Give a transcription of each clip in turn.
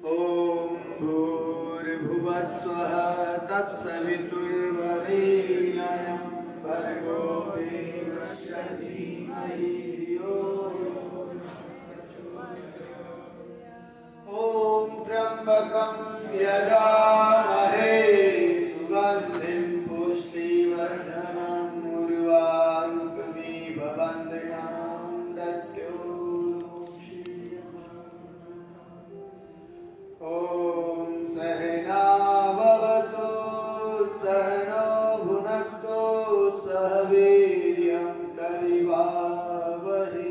ओम भूर्भुवः स्वः तत्सवितुर्वरेण्यं भर्गो देवस्य धीमहि धियो यो ओम त्र्यंबकं यजामहे सुगन्धिं पुष्टिवर्धनम् उर्वारुकमिव वन्दनां मृत्योर्मुक्षीयमामृतम्। ओम सहना भवतु सहनौ भुनक्तु सह वीर्यं करवावहै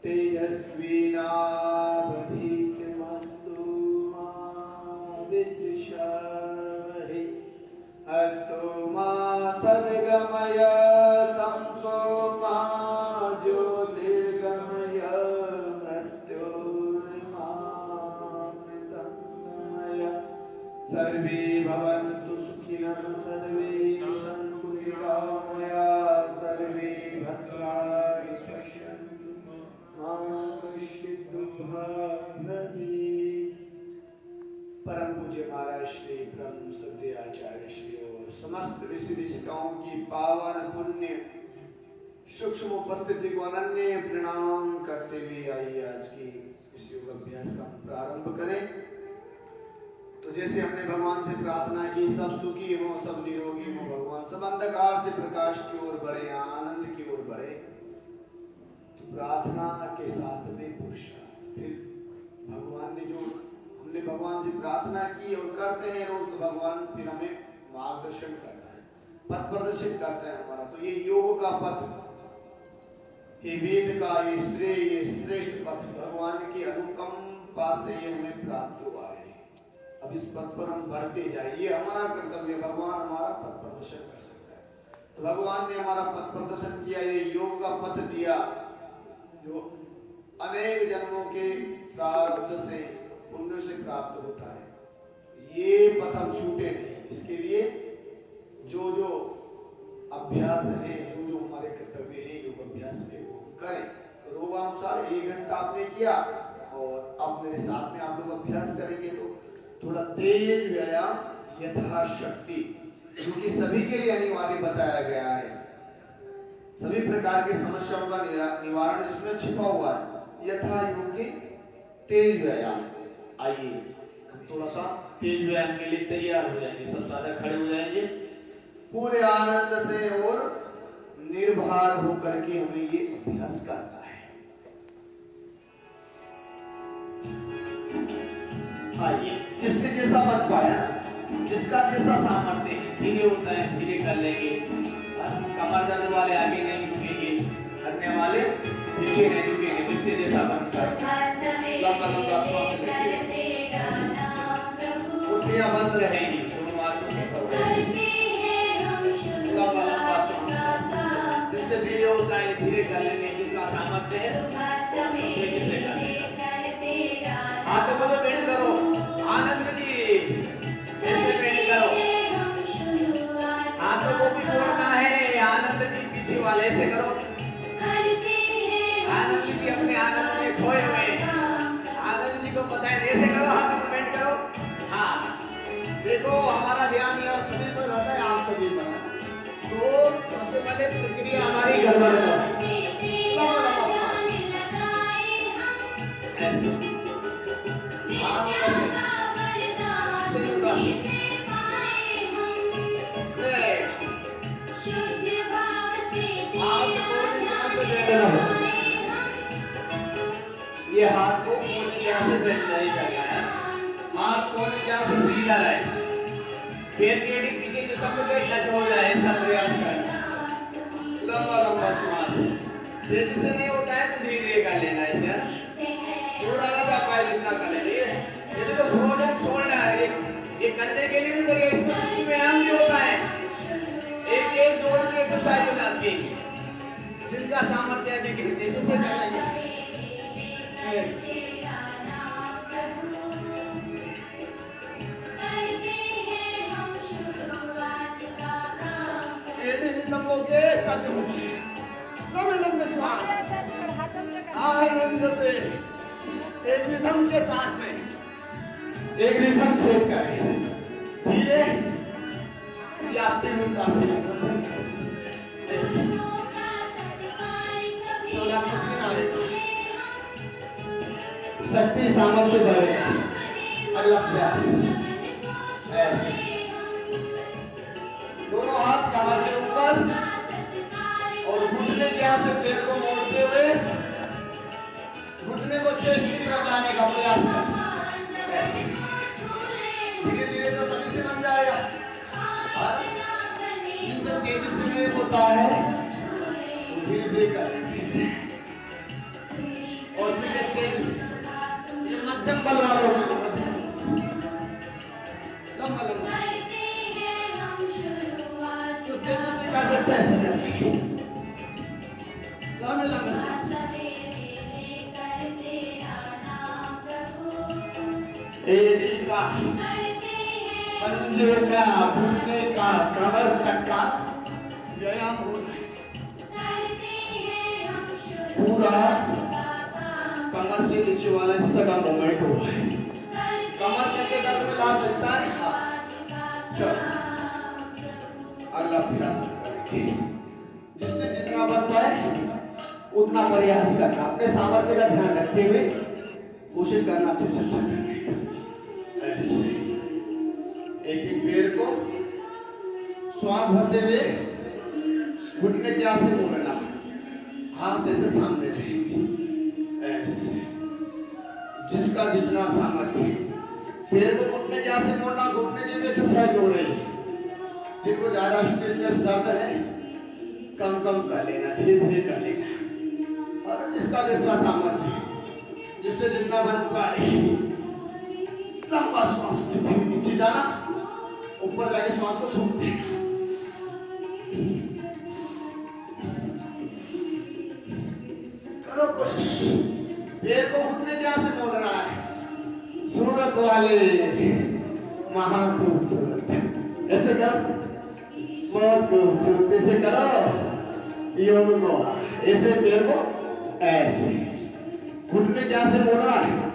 तेजस्विनावधीतमस्तु मा विद्विषावहै। अस्तु मा सद्गमय तमसो मा ज्योतिर्गमय मृत्योर्मामृतं गमय। सर्वे भवन्तु सुखिनः सर्वे सन्तु निरामयाः सर्वे भद्राणि पश्यन्तु मा कश्चित् दुःखभाग्। परम पूज्य महाराज श्री ब्रह्म श्रद्धेय आचार्य श्री और समस्त ऋषि ऋषिकाओं की पावन पुण्य सूक्ष्म उपस्थिति को अनन्य प्रणाम करते हुए आइए आज की इस योग अभ्यास का प्रारंभ करें। तो जैसे हमने भगवान से प्रार्थना की सब सुखी हो सब निरोगी हो भगवान, सब अंधकार से प्रकाश की ओर बढ़े आनंद की ओर बढ़े। तो प्रार्थना के साथ में पुरुषार्थ, फिर भगवान ने जो हमने भगवान से प्रार्थना की और करते हैं रोज, तो भगवान फिर हमें मार्गदर्शन करता है, पथ प्रदर्शित करता है हमारा। तो ये योग का पथ, ये वेद का ये श्रेष्ठ पथ भगवान की अनुकंपा से ये हमें प्राप्त हुआ है। अब इस पथ पर हम बढ़ते जाए, ये हमारा कर्तव्य। भगवान हमारा पथ प्रदर्शन कर सकता है। तो भगवान ने हमारा पथ प्रदर्शन किया, ये योग का पथ दिया जो अनेक जन्मों के प्रारब्ध से पुण्य से प्राप्त होता है। ये पथ हम छूटे नहीं। इसके लिए जो जो अभ्यास है, जो जो हमारे कर्तव्य है योग अभ्यास में वो करें। रोगानुसार 1 घंटा आपने किया और अब मेरे साथ में आप लोग अभ्यास करेंगे तो थोड़ा तेज व्यायाम यथाशक्ति, जो कि सभी के लिए अनिवार्य बताया गया है। सभी प्रकार की समस्याओं का निवारण इसमें छिपा हुआ है। यथा योग्य तेज व्यायाम। आइए हम थोड़ा सा तेज व्यायाम के लिए तैयार हो जाएंगे। सब सारे खड़े हो जाएंगे पूरे आनंद से और निर्भर होकर के हमें ये अभ्यास करना है। आइए जिससे जैसा बन पाया, जिसका जैसा सामर्थ्य है, धीरे होता है धीरे कर लेंगे। कमर दर्द वाले आगे नहीं झुकेंगे, करने वाले पीछे नहीं झुकेंगे, जिससे जैसा बनता है। लंबा लंबा श्वास लेंगे, उठियां बंद रहेंगी, दोनों आंखों में लंबा लंबा श्वास। जिससे धीरे होता है धीरे कर लेंगे, जिसका सामर्थ्य है तेजी से कर लेंगे। हाथों को बेंड करो, आनंद जी ऐसे बेंड करो। हाथों को भी जोड़ना है, आनंद जी पीछे वाले ऐसे करो। आनंद जी अपने आनंद में खोए हुए, आनंद जी को पता है ऐसे करो, हाथों को बेंड करो। हाँ देखो हमारा ध्यान यहाँ सभी पर रहता है, आप सभी पर। तो सबसे पहले प्रक्रिया हमारी गड़बड़ है। ऐसे ये हाथ को कोने क्या से बेंड नहीं करना है, हाथ कोने क्या से सीधा रहे, पैर की एड़ी पीछे की कमर से टच हो जाए, ऐसा प्रयास करना। लंबा लंबा श्वास, तेजी से नहीं होता है तो धीरे धीरे कर लेना ऐसे, है ना। थोड़ा लगा पाए जितना कर लेंगे। ये तो फ्रोजन शोल्डर है, ये करने के लिए भी बढ़िया, इसमें सूक्ष्म व्यायाम भी होता है। एक एक जोड़ में एक्सरसाइज हो जाती है। जिनका सामर्थ्य है देखिए तेजी से कर लेंगे। लंबे लंबे श्वास आनंद से रिदम के साथ में एक रिदम सेट करें धीरे या तीन उदासी थोड़ा पसीना आएगा शक्ति सामर्थ्य बढ़ेगा अगला प्रयास ऐसे दोनों हाथ कमर के ऊपर और घुटने के यहाँ से पैर को मोड़ते हुए घुटने को चेस्ट की तरफ लाने का प्रयास करें धीरे धीरे तो सभी से बन जाएगा जिनसे तेजी से नहीं होता है तो धीरे धीरे करें और फिर तेजी से ये मध्यम बल वालों को लंबा लंबा तो तेजी से कर सकते हैं लंबे लंबे एड़ी का पंजे का घुटने का कमर तक का व्यायाम होता है पूरा कमर से नीचे वाला हिस्सा का मूवमेंट होता है कमर तक के दर्द में लाभ मिलता है चलो अगला प्रयास करेंगे जिससे जितना बन पाए उतना प्रयास करना अपने सामर्थ्य का ध्यान रखते हुए कोशिश करना अच्छे से अच्छा करने एक एक पैर को श्वास भरते हुए घुटने के आगे मोड़ना हाथ ऐसे सामने रहेंगे ऐसे जिसका जितना सामर्थ्य पैर को घुटने के आगे मोड़ना घुटने की वजह से सहज हो रही जिनको ज्यादा स्टिफनेस दर्द है कम कम कर लेना धीरे धीरे कर लेना और जिसका जैसा सामर्थ्य जिससे जितना बन पाए लंबा श्वास लेते हुए नीचे जाना ऊपर जाके श्वास को छोड़ देना करो कोशिश पैर को घुटने के यहाँ से मोड़ना है सूरत वाले महाखूबसूरत ऐसे करो बहुत खूबसूरत ऐसे करो योग को ऐसे पैर को ऐसे घुटने के यहाँ से मोड़ना है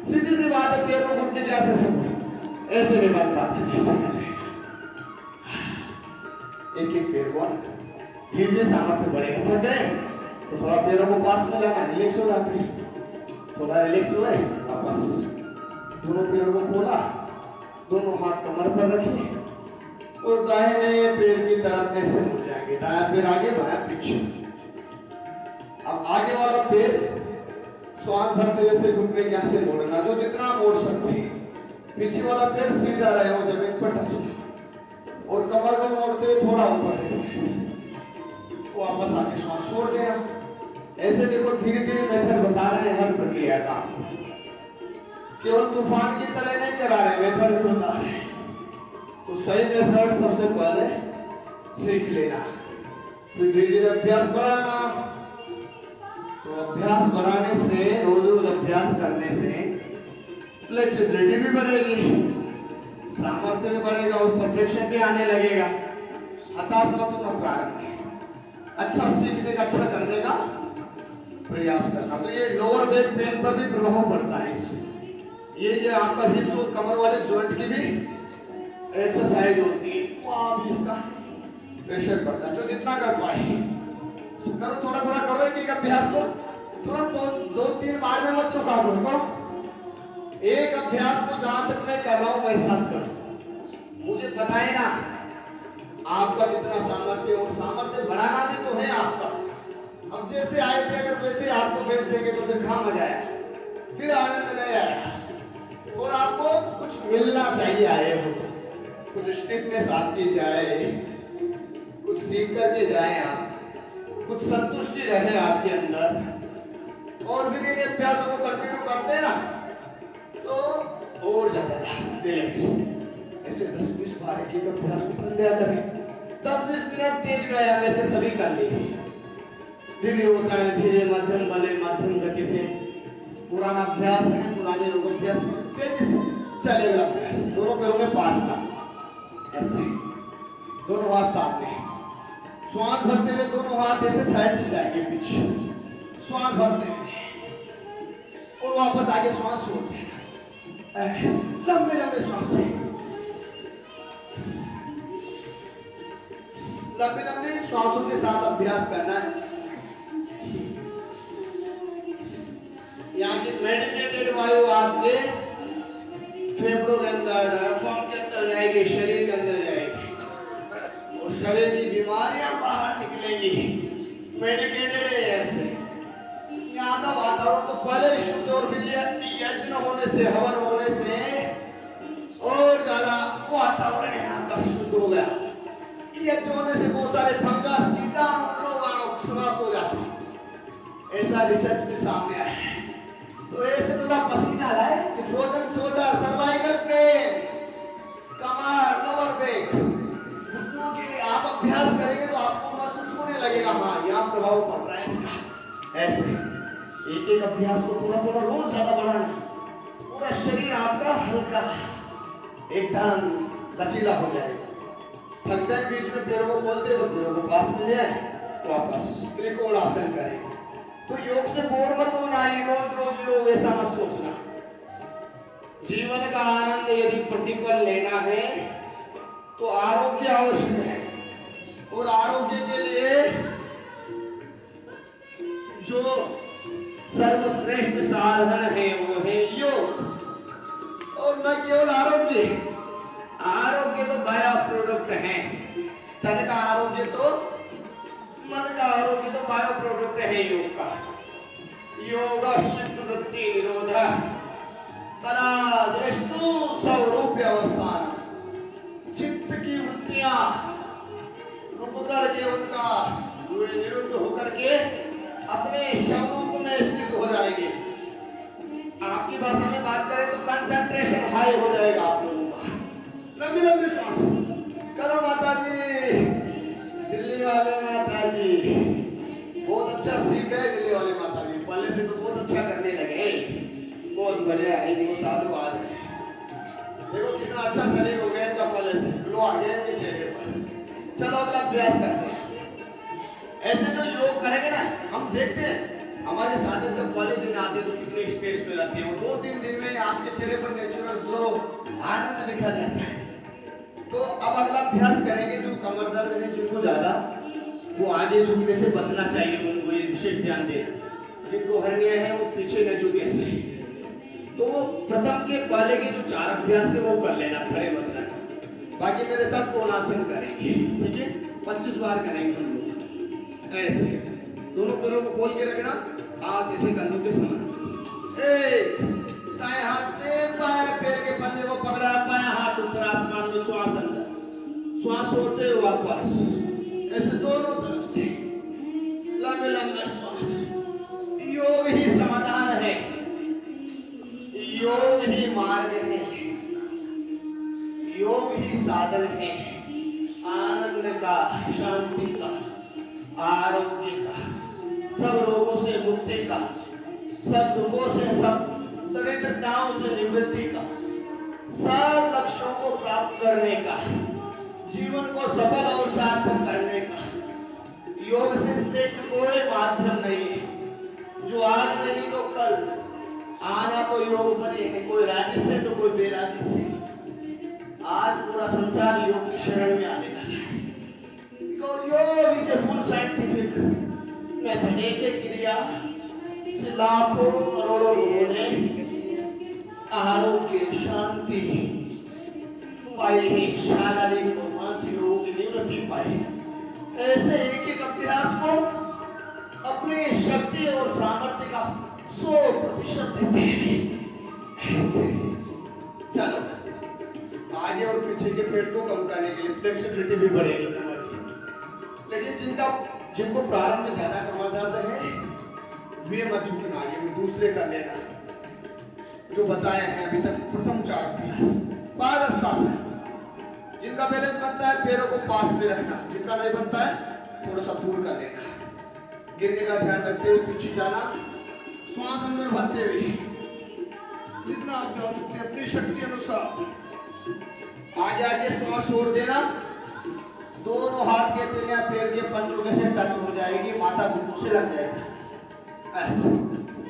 सीधी सी बात है पैर को घुटने के यहाँ से ऐसे नहीं बात है ऐसे एक एक पैर को धीरे सामर्थ्य बढ़ेगा तो थोड़ा पैरों को पास में लगा रिलैक्स हो जाते हैं थोड़ा रिलैक्स हुए वापस दोनों पैरों को खोला दोनों हाथ कमर पर रखिए और दाहिने पैर की तरफ कैसे मुड़ जाएंगे दायां पैर आगे बायां पीछे अब आगे वाला पैर श्वास भरते हुए से घुटने के यहाँ से मोड़ना जो जितना मोड़ सकते हैं पीछे वाला पैर सीधा रहे वो जमीन पर टच और कमर को मोड़ते हुए थोड़ा ऊपर वापस आके श्वास छोड़ देना ऐसे देखो धीरे धीरे मेथड बता रहे हैं हर प्रक्रिया का केवल तूफान की तरह नहीं करा रहे मेथड बता रहे हैं तो सही मेथड सबसे पहले सीख लेना फिर धीरे धीरे अभ्यास बढ़ाना तो अभ्यास बढ़ाने से रोज रोज अभ्यास करने से फ्लेक्सिबिलिटी भी बढ़ेगी सामर्थ्य भी बढ़ेगा और परफेक्शन भी आने लगेगा हताश मत होना प्रारंभ अच्छा सीखने का अच्छा करने का प्रयास करना तो ये लोअर बैक पेन पर भी प्रभाव पड़ता है इसमें ये जो आपका हिप्स और कमर वाले जॉइंट की भी एक्सरसाइज होती है वहां भी इसका प्रेशर पड़ता है जो जितना कर पाए करो थोड़ा थोड़ा करो एक अभ्यास को थोड़ा दो तीन बार में मत रुका करो एक अभ्यास को जहां तक मैं कर रहा हूं वैसा करो मुझे बताए ना आपका जितना सामर्थ्य और सामर्थ्य बढ़ाना भी तो है आपका अब जैसे आए थे अगर वैसे आपको भेज देंगे तो फिर कहां मजा आया फिर आनंद नहीं आया और आपको कुछ मिलना चाहिए आए हो कुछ स्टिफनेस आपकी जाए कुछ सीख करके जाए आप कुछ संतुष्टि रहे आपके अंदर और फिर इन अभ्यासों को कंटिन्यू करते हैं ना तो और ज्यादा रिलैक्स ऐसे 10-20 बार एक अभ्यास कर लिया करें 10-20 मिनट तेज व्यायाम ऐसे सभी कर लीजिए धीरे होता है धीरे मध्यम बले मध्यम गति से पुराना अभ्यास है पुराने योग अभ्यास तेजी से चलेगा अभ्यास दोनों पैरों में पास था ऐसे दोनों हाथ सामने श्वास भरते हुए दोनों हाथ ऐसे साइड से जाएंगे पीछे श्वास भरते हुए और वापस आगे श्वास छोड़ते लंबे लंबे सांसें, लंबे लंबे श्वासों के साथ अभ्यास करना है। यहाँ की मेडिटेटेड वायु आपके फेफड़ों के अंदर, डायफ्राम के अंदर जाएगी, शरीर के अंदर जाएगी और शरीर की बीमारियां बाहर निकलेंगी मेडिटेटेड एयर से। यहाँ का वातावरण तो पहले शुद्ध और यज्ञ होने से, हवन होने से और ज्यादा वातावरण यहाँ का शुद्ध हो गया। यज्ञ होने से बहुत सारे फंगस, कीटाणु, रोगाणु समाप्त हो जाते हैं। ऐसा रिसर्च भी सामने आया है। तो ऐसे थोड़ा पसीना आए कि फ्रोजन शोल्डर, सर्वाइकल पेन, कमर, लोअर बैक, घुटनों के लिए आप अभ्यास करेंगे तो आपको महसूस होने लगेगा हाँ यहाँ प्रभाव पड़ रहा है इसका। ऐसे एक एक अभ्यास को थोड़ा थोड़ा रोज ज्यादा बढ़ाना, पूरा शरीर आपका हल्का एकदम लचीला हो जाएगा। थक जाए बीच में पैरों को खोलते तो पैरों को पास मिल जाए तो वापस त्रिकोण आसन करें। तो योग से बोर मत होना, रोज रोज योग ऐसा मत सोचना। जीवन का आनंद यदि प्रतिपल लेना है तो आरोग्य आवश्यक है और आरोग्य के लिए जो सर्वश्रेष्ठ साधन है वो है योग। और न केवल आरोग्य, आरोग्य तो बायो प्रोडक्ट है, तन का आरोग्य तो, मन का आरोग्य तो बायो प्रोडक्ट है योग का। योग वृत्ति निरोध कला दृष्टु स्वरूप अवस्थान, चित्त की वृत्तियां रुक करके उनका निरुद्ध होकर के अपने स्वरूप में स्थित हो जाएंगे। आपकी भाषा में बात करें तो कंसंट्रेशन हाई हो जाएगा आप लोगों का। लंबी लंबी सांस करो माता जी, दिल्ली वाले माता जी बहुत अच्छा सीख गए। दिल्ली वाले माता जी पहले से तो बहुत अच्छा करने लगे, बहुत बढ़िया है, वो साधुवाद है। देखो कितना अच्छा शरीर हो गया इनका पहले से, ग्लो आ गया इनके चेहरे पर। चलो अगला अभ्यास करते हैं। ऐसे जो योग करेंगे ना, हम देखते हैं हमारे साथी जब पहले दिन आते हैं तो कितने स्ट्रेस में रहते हैं, 2-3 दिन में आपके चेहरे पर नेचुरल ग्लो, आनंद बिखर जाता है। तो अब अगला अभ्यास करेंगे। जो कमर दर्द है जिनको ज्यादा, वो आगे झुकने से बचना चाहिए, उनको ये विशेष ध्यान देना। जिनको हर्निया है वो पीछे न झुके से। तो वो प्रथम के पहले के जो 4 अभ्यास है वो कर लेना, खड़े मत रहना। बाकी मेरे साथ कोणासन करेंगे, ठीक है? 25 बार करेंगे हम लोग। ऐसे दोनों पैरों को खोल के रखना, हाथ ऐसे कंधों के समान। एक दाएं हाथ से बाएं पैर के पंजे को पकड़ा, बाएं हाथ ऊपर आसमान में, श्वास अंदर, श्वास छोड़ते हुए वापस, ऐसे दोनों तरफ से लंबे लंबे श्वास। योग ही समाधान है, योग ही मार्ग है, योग ही साधन है आनंद का, शांति का, आरोग्य का, सब रोगों से मुक्ति का, सब दुखों से, सब दरिद्रताओं से निवृत्ति का, सब लक्ष्यों को प्राप्त करने का, जीवन को सफल और सार्थक करने का। योग से श्रेष्ठ कोई माध्यम नहीं है। जो आज नहीं तो कल, आना तो योग पर ही है, कोई राजी से तो कोई बेराजी से। आज पूरा संसार योग की शरण में आने लगा है। योग is a full scientific method. एक क्रिया से लाखों करोड़ों लोगों ने आरोग्य, शांति पाई है, शारीरिक और मानसिक रोगों की निवृत्ति पाई। ऐसे एक एक अभ्यास को अपने शक्ति और सामर्थ्य का 100% देते हैं। ऐसे चलो आगे और पीछे के पेट को कम करने के लिए फ्लेक्सिबिलिटी भी बढ़ेगी कमर की। लेकिन जिनको प्रारंभ में ज्यादा कमर दर्द है वे मत झुकना, आगे वो दूसरे कर लेना जो बताए हैं अभी तक। प्रथम 4 अभ्यास पादहस्तासन। जिनका बैलेंस बनता है पैरों को पास में रखना, जिनका नहीं बनता है थोड़ा सा दूर कर लेना। गिरने का ध्यान रखते हुए पीछे जाना, श्वास अंदर भरते हुए जितना आप जा सकते हैं अपनी शक्ति अनुसार। आगे आगे श्वास छोड़ देना, दोनों हाथ के तलियां पैर के पंजों में से टच हो जाएगी, माथा घुटनों से लग जाएगी। ऐसे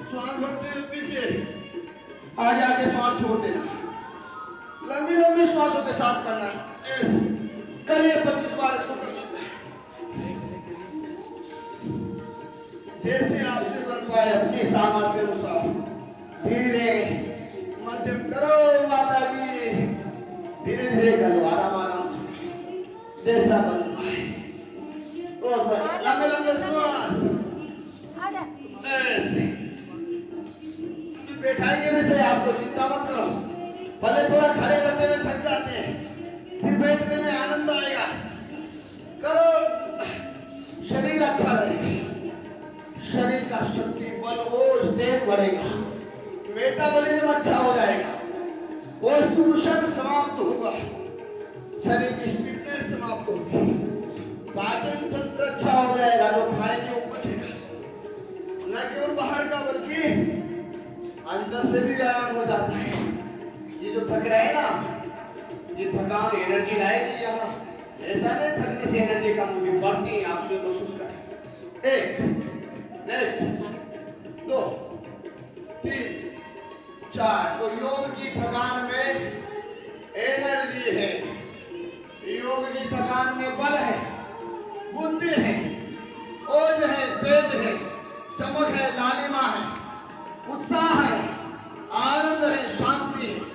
श्वास भरते हुए पीछे, आगे आगे श्वास छोड़ देना। श्वासों के साथ करना है। करिए 25 बार इसको करना। जैसे आपसे बन पाए अपने सामर्थ्य अनुसार धीरे मध्यम करो माता जी, धीरे धीरे करो, आराम आराम से जैसा बन पाए। लंबे लंबे श्वास ऐसे। बैठाएंगे वैसे आपको चिंता मत करो, भले थोड़ा खड़े रहते में थक जाते हैं, फिर बैठने में आनंद आएगा। करो, शरीर अच्छा रहेगा, शरीर का शक्ति बल ओज तेज बढ़ेगा, मेटाबॉलिज्म अच्छा हो जाएगा, पोषण समाप्त होगा, शरीर की स्टिफनेस समाप्त होगी, पाचन तंत्र अच्छा हो जाएगा, जो खाएंगे वो पचेगा, न केवल बाहर का बल्कि अंदर से भी व्यायाम हो जाता है। ये जो थक रहे हैं ना, ये थकान एनर्जी लाएगी यहाँ, ऐसा नहीं थकने से एनर्जी कम होगी, बढ़ती है, आप स्वयं महसूस करें। 1 नेक्स्ट 2 3 4। तो योग की थकान में एनर्जी है, योग की थकान में बल है, बुद्धि है, ओज है, तेज है, चमक है, लालिमा है, उत्साह है, आनंद है, शांति है।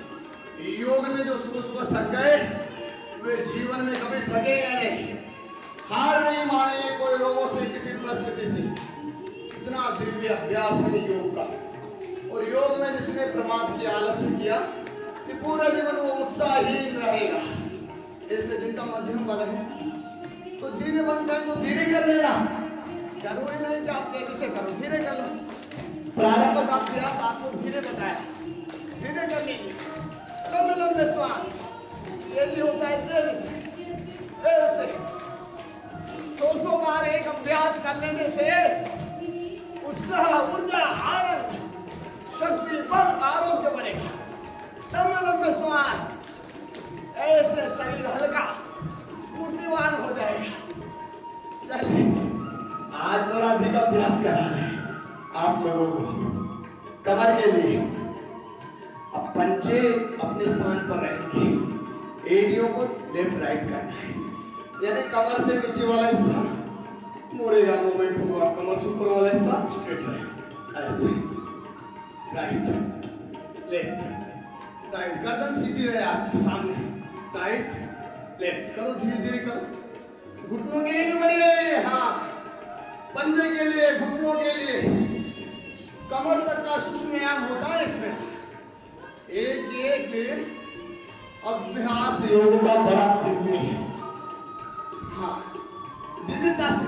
योग में जो सुबह सुबह थक गए वे जीवन में कभी थकेगा नहीं, हार नहीं मानेंगे कोई रोगों से, किसी परिस्थिति से। इतना दिव्य अभ्यास है योग का। और योग में जिसने प्रमाद किया, आलस्य किया, कि पूरा जीवन वो उत्साहहीन रहेगा। इससे जिनका मध्यम बल है तो धीरे बनता है तो धीरे कर लेना, जरूरी नहीं कि आप तेजी से करो, धीरे कर लो। प्रारंभ का अभ्यास आपको धीरे बताया, धीरे कर लीजिए। लंबे लंबे श्वास, तेजी होता है तेजी से, ऐसे 100 बार एक अभ्यास कर लेने से उत्साह, ऊर्जा, आनंद, शक्ति, बल, आरोग्य बढ़ेगा। लंबे लंबे श्वास, ऐसे शरीर हल्का स्फूर्तिवान हो जाएगा। चलिए आज थोड़ा अधिक अभ्यास करा रहे हैं आप लोगों को कमर के लिए। अब पंजे अपने स्थान पर रहेंगे, एड़ियों को लेफ्ट राइट करना है, यानी कमर से नीचे वाला हिस्सा मुड़ेगा, मूवमेंट होगा, कमर से ऊपर वाला हिस्सा स्ट्रेट रहेगा, ऐसे राइट लेफ्ट राइट, गर्दन सीधी रहे आपके सामने, राइट लेफ्ट करो, धीरे धीरे करो। घुटनों के लिए भी बढ़िए, हाँ पंजे के लिए, घुटनों के लिए, कमर तक का सूक्ष्म व्यायाम होता है इसमें। एक एक अभ्यास योग का बड़ा दिव्य है। हाँ दिव्यता से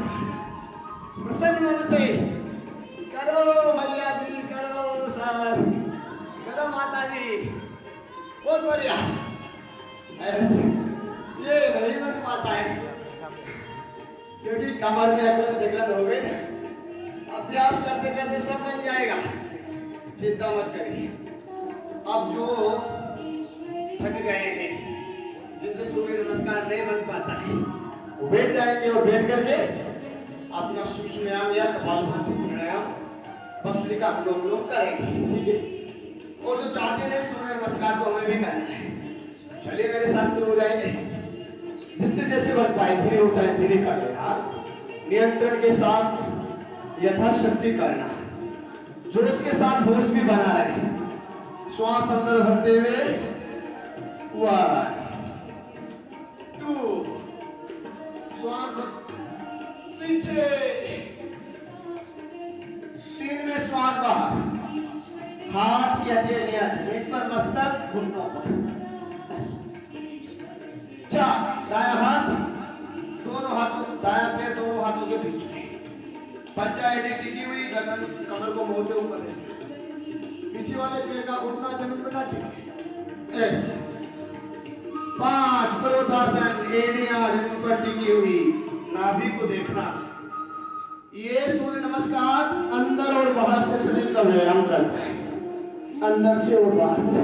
प्रसन्न मन से करो भैया जी, करो सर, करो माता जी, बहुत बढ़िया। ऐसे ये नहीं बन पाता है क्योंकि कमर में अकड़ जकड़ हो गई। अभ्यास करते करते सब बन जाएगा, चिंता मत करिए। अब जो थक गए हैं, जिनसे सूर्य नमस्कार नहीं बन पाता है, वो बैठ जाएंगे और बैठ करके अपना सूक्ष्म व्यायाम या कपालभाति प्राणायाम भस्त्रिका अनुलोम विलोम करेंगे, ठीक है। और जो चाहते हैं सूर्य नमस्कार तो हमें भी करना है, चलिए मेरे साथ शुरू हो जाएंगे। जिससे जैसे बन पाए धीरे होता है, धीरे कर लेना, नियंत्रण के साथ यथाशक्ति करना, जोश के साथ होश भी बना रहे। श्वास अंदर भरते हुए 1 2, श्वास पीछे, 3 में श्वास बाहर, हाथ की हथेलियां इस पर, मस्तक घुटनों पर। 4 दायां हाथ दोनों हाथों, दायां पैर दोनों हाथों के बीच में, पंजा एड़ी टिकी हुई, गर्दन कमर को मोड़ते ऊपर ले, पीछे वाले पैर का घुटना जमीन पर ना टिके, ऐसे। 5 करोतासन, एड़ियां जमीन पर टिकी हुई, नाभि को देखना। ये सूर्य नमस्कार अंदर और बाहर से शरीर का व्यायाम करता है, अंदर से और बाहर से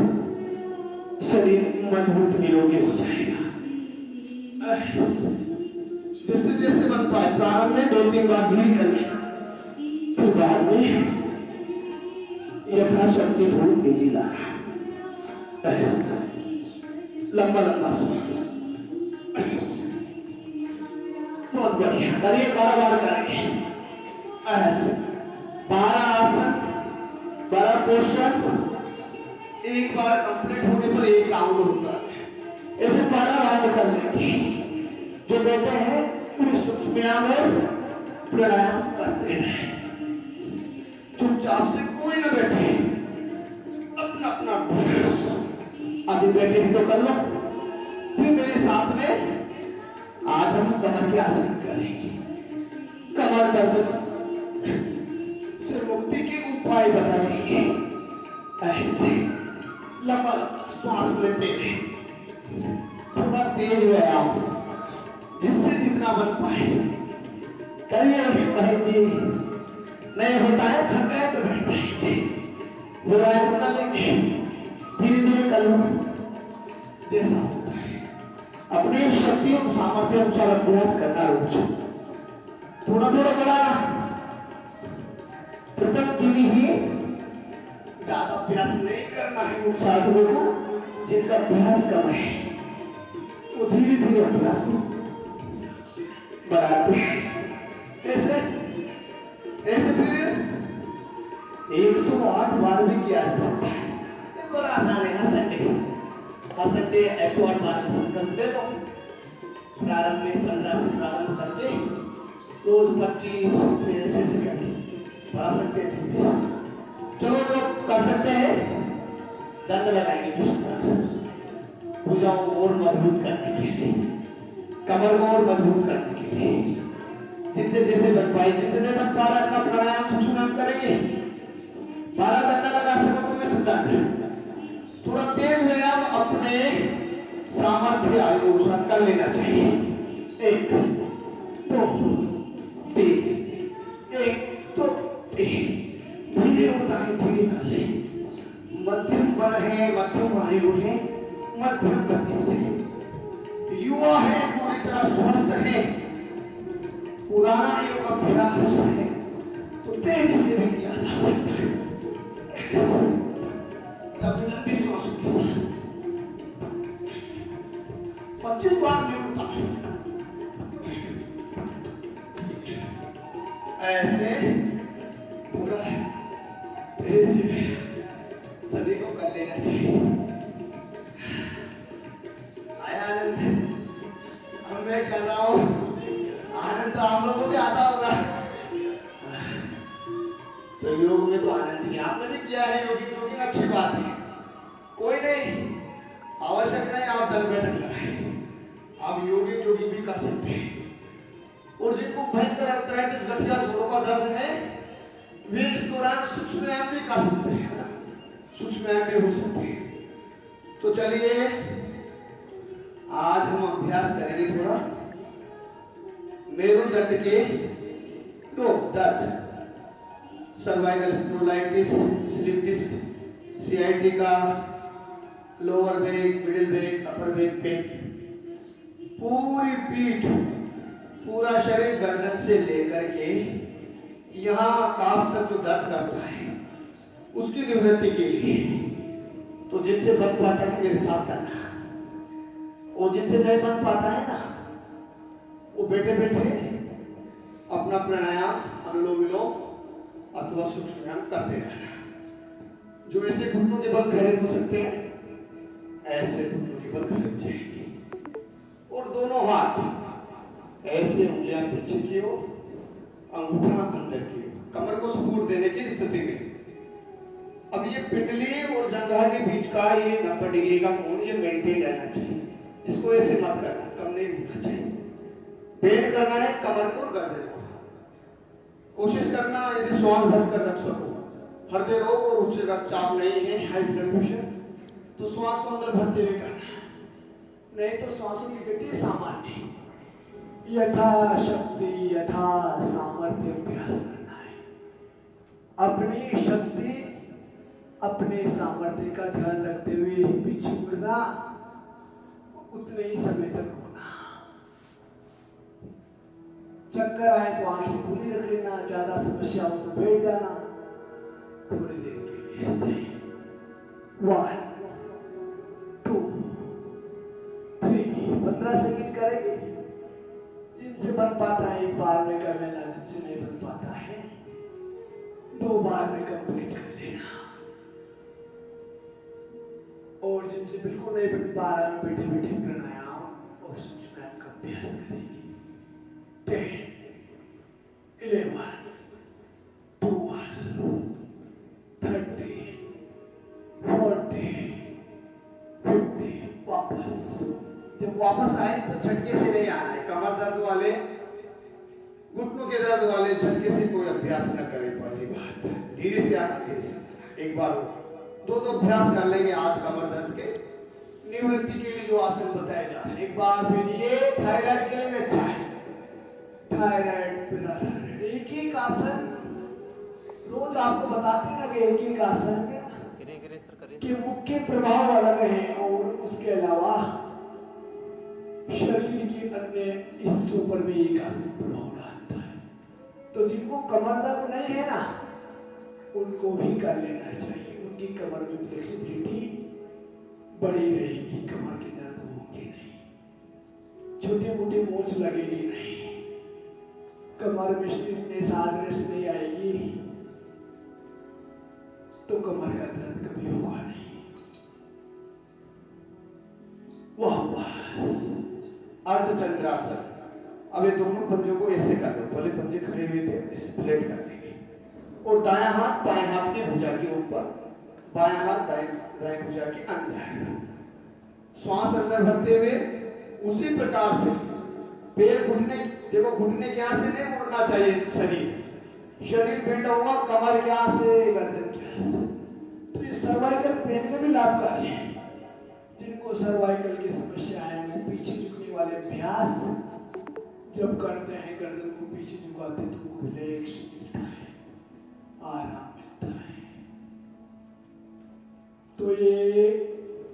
शरीर मजबूत निरोगी हो जाएगा। जैसे जैसे बन पाए, प्रारंभ में 2-3 बार धीरे करके, फिर बाद में यथाशक्ति थोड़ी तेजी लाना। लंबा लंबा श्वास। बहुत बढ़िया, करिए 12 बार करिए ऐसे। 12 आसन, 12 पोस्टर, एक बार कंप्लीट होने पर एक राउंड होता है। ऐसे 12 राउंड कर लेंगे। जो बैठे हैं वे सूक्ष्म व्यायाम और प्राणायाम करते रहे। चुपचाप से कोई न बैठे, अपना अपना अभ्यास। अभी बैठे तो कर लो, फिर मेरे साथ में आज हम कमर के आसन करेंगे। कमर दर्द से मुक्ति के उपाय बताएंगे। ऐसे लंबा श्वास लेते रहे, थोड़ा तेज व्यायाम जिससे जितना बन पाए करिए। मेहंदी नहीं होता है, थक गए तो बैठ जाएंगे, हो रहा है तो कर लेंगे, धीरे धीरे कर लो जैसा होता है। अपनी शक्ति और सामर्थ्य अनुसार अभ्यास करना रोज, थोड़ा थोड़ा बड़ा प्रथम दिन ही ज्यादा अभ्यास नहीं करना है। उन साधुओं को जिनका अभ्यास कम है वो धीरे धीरे अभ्यास को बढ़ाते हैं। ऐसे ऐसे फिर 108 बार भी किया जा सकता है। ये बड़ा आसान है। हर संडे 108 बार करते हो। प्रारंभ में 15 से प्रारंभ करके रोज 25 फिर ऐसे करें, बढ़ा सकते हैं। चलो लोग कर सकते हैं। दंड लगाएंगे भुजाओं को और मजबूत करने के लिए, कमर को और मजबूत करने के लिए। जिनसे जैसे बन पाए, जिनसे नहीं बन पा रहा अपना प्राणायाम सूक्ष्म करेंगे। 12 दंड लगा सको तो मैं दंड, थोड़ा तेज व्यायाम अपने सामर्थ्य अनुसार कर लेना चाहिए। 1 2 3, 1 2 3। धीरे होता है, धीरे कर ले। मध्यम बल है, मध्यम वायु है, मध्यम गति से। युवा है, पूरी तरह स्वस्थ है, पुराना योग अभ्यास है तो तेजी से भी किया जा सकता है। लंबी श्वासों के साथ 25 बार न्यूनतम ऐसे पूरा तेजी में सभी को कर लेना चाहिए। आया आनंद? अब मैं कर रहा हूं, आनंद तो आप लोगों को भी आता होगा। तो योग में तो आनंद ही आपने भी किया है। योगिक अच्छी बात है, कोई नहीं, आवश्यक नहीं आप दल बैठक लगाए, आप योगी भी कर सकते हैं। और जिनको भयंकर आर्थराइटिस गठिया जोड़ों का दर्द है वे इस दौरान सूक्ष्म व्यायाम भी कर सकते हैं, सूक्ष्म व्यायाम भी हो सकते हैं। तो चलिए आज हम अभ्यास करेंगे थोड़ा मेरुदंड के दर्द, सर्वाइकल स्पॉन्डिलाइटिस, स्लिप डिस्क, सीआईटी का, lower back, middle back, upper back pain, पूरी पीठ, पूरा शरीर गर्दन से लेकर के यहाँ काफ तक जो दर्द करता है उसकी निवृत्ति के लिए। तो जिनसे बन पाता है मेरे साथ करना, और जिनसे नहीं बन पाता है ना वो बैठे बैठे अपना प्राणायाम, अनुलोम विलोम अथवा सूक्ष्म व्यायाम करते रहना। जो ऐसे घुटनों के बल खड़े हो सकते हैं ऐसे घुटनों के बल खड़े हो जाएंगे, और दोनों हाथ ऐसे उंगलियां पीछे की ओर, अंगूठा अंदर की ओर, कमर को सपोर्ट देने की स्थिति में। अब ये पिंडली और जंघा के बीच का ये 90 डिग्री का कोण ये मेंटेन रहना चाहिए। इसको ऐसे मत करना, कम नहीं होना चाहिए। बेंड करना है कमर को, गर्दन को। कोशिश करना यदि श्वास भर कर रख सको। हृदय रोग और उच्च रक्तचाप नहीं है, हाई ब्लड प्रेशर, तो श्वास को अंदर भरते हुए करना, नहीं तो श्वासों की गति सामान्य, यथाशक्ति यथा सामर्थ्य अभ्यास करना है। अपनी शक्ति अपने सामर्थ्य का ध्यान रखते हुए पीछे मुड़ना, उतने ही समय तक होना। चक्कर आए तो आंखें खुली रख लेना, ज्यादा समस्या हो तो बैठ जाना थोड़ी देर के लिए। ऐसे 1 2 पूरा संगीत करेंगे। जिनसे बन पाता है एक बार में कर लेना, जिनसे नहीं बन पाता है 2 बार में कंप्लीट कर लेना, और जिनसे बिल्कुल नहीं बन पा रहा है बैठे बैठे प्राणायाम और सूक्ष्म का अभ्यास करेंगे। 10, 11, 12, 13, 14, 50। वापस जब वापस आए तो झटके से नहीं आना है। कमर दर्द वाले, घुटनों के दर्द वाले झटके से कोई अभ्यास न करें। पहली बात, धीरे से आना, धीरे से। एक बार 2 अभ्यास कर लेंगे आज कमर दर्द के निवृत्ति के लिए जो आसन बताए जा रहे हैं। एक बार फिर ये थायराइड के लिए अच्छा है। थायराइड एक आसन रोज आपको बताते ना कि एक आसन के मुख्य प्रभाव अलग है, और उसके अलावा शरीर के अन्य हिस्सों पर भी एक आसन प्रभाव डालता है। तो जिनको कमर दर्द नहीं है ना, उनको भी कर लेना चाहिए। उनकी कमर में फ्लेक्सिबिलिटी बड़ी रहेगी, कमर के दर्द होंगे नहीं, छोटे मोटे मोच लगेगी नहीं, कमर में स्टिफनेस हार्डनेस नहीं आएगी, तो कमर का दर्द कभी होगा नहीं। वापस अर्धचंद्रासन। अब ये दोनों पंजों को ऐसे कर लो। पहले पंजे खड़े हुए थे, ऐसे प्लेट कर लेंगे, और दायां हाथ बाएं हाथ की भुजा के ऊपर, बायां हाथ दाएं भुजा के अंदर, श्वास अंदर भरते हुए उसी प्रकार से पैर घुटने, देखो घुटने क्या से नहीं मुड़ना चाहिए, शरीर बेंड होगा, कमर क्या से, गर्दन क्या से। तो ये सर्वाइकल पेन में भी लाभकारी है। जिनको सर्वाइकल की समस्या है वो पीछे झुकने वाले अभ्यास जब करते हैं, गर्दन को पीछे झुकाते तो रिलैक्स मिलता है, आराम मिलता है। तो ये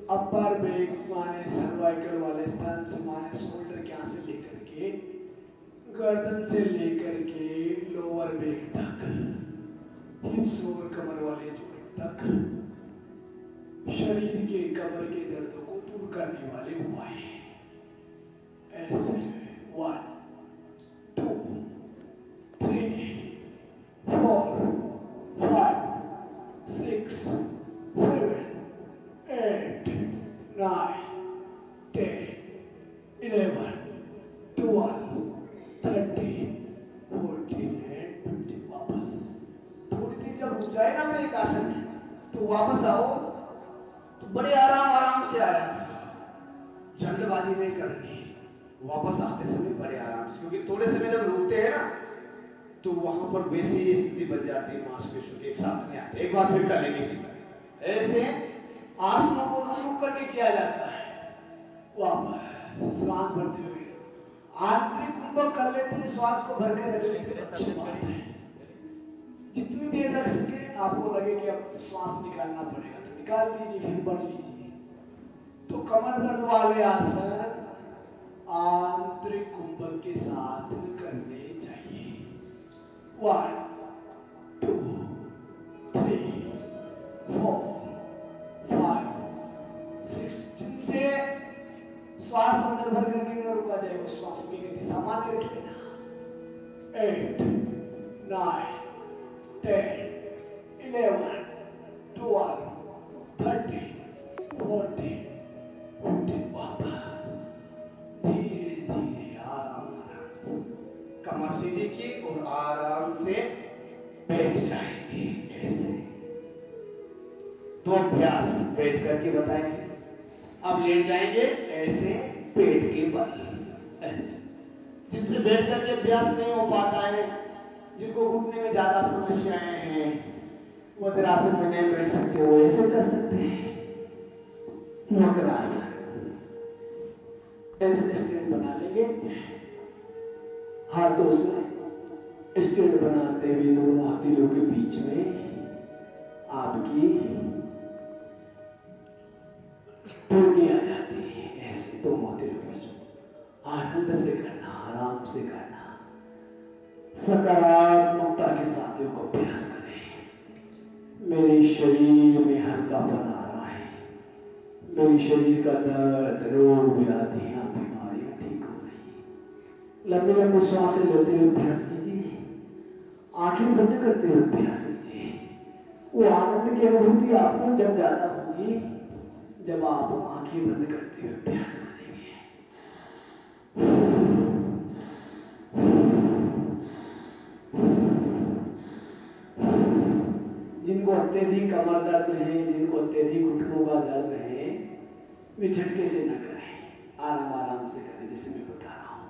अपर बैक माने सर्वाइकल वाले स्थान से माने शोल्डर के यहाँ से लेकर के गर्दन से लेकर के लोअर बैक तक, हिप्स और कमर वाले जोड़ तक शरीर के कमर के दर्दों को दूर करने वाले उपाय हैं। ऐसे 1, 2, 3, 4, 5, 6, 7, 8, 9, 10, 11, 12, 13, 14 and 20। वापस थोड़ी देर जब हो जाए ना एक आसन में, तो वापस आओ तो बड़े आराम से आया, जल्दबाजी नहीं करनी। वापस आते समय बड़े आराम से, क्योंकि थोड़े समय जब रुकते हैं ना तो वहां पर वैसी ही स्थिति बन जाती है, मांसपेशियों के एक साथ नहीं आते। एक बार फिर कर लेंगे इसी ऐसे आसनों को रुक करके किया जाता है। वापस श्वास भरते हुए आंतरिक कुंभक कर लेते हैं, श्वास को भर के रख लेते हैं। जितनी देर रख सके, आपको लगे कि अब श्वास निकालना पड़ेगा तो निकाल लीजिए, फिर बढ़ लीजिए। तो कमर दर्द वाले आसन आंतरिक कुंभक के साथ करने चाहिए। 1, 2, 3, 4, 5, 6। जिनसे श्वास अंदर भर करके न रुका जाए, वो श्वास की गति सामान्य रख लेना। 8, 9, 10, 11, 12, 13, 14, 15। वापस धीरे धीरे आराम से कमर सीधी की और आराम से बैठ जाएंगे। ऐसे 2 अभ्यास बैठ करके बताएंगे। अब लेट जाएंगे ऐसे पेट के बल। जिनसे बैठ करके अभ्यास नहीं हो पाता है, जिनको घुटने में ज्यादा समस्याएं हैं, वज्रासन में नहीं बैठ सकते, वो ऐसे कर सकते हैं। मकरासन ऐसे स्टैंड बना लेंगे, हाथों से स्टैंड बनाते हुए दोनों हथेलियों के बीच में आपकी टोटी आ जाती है। ऐसे 2 हथेलियों के बीच आनंद से करना, आराम से करना, सकारात्मकता के साथ योग अभ्यास करें। मेरे शरीर में हल्कापन आ रहा है, मेरे शरीर का दर्द, रोग, व्याधियां, बीमारियां लंबे लंबे श्वास लेते हुए अभ्यास कीजिए, आंखें बंद करते हुए अभ्यास कीजिए। वो आनंद की अनुभूति आपको जब ज्यादा होगी जब आप आंखें बंद करते हुए अभ्यास करेंगे। जिनको अत्यधिक कमर दर्द है, जिनको अत्यधिक घुटनों का दर्द है, वे झटके से न करें, आराम आराम से करें, जैसे मैं बता रहा हूं।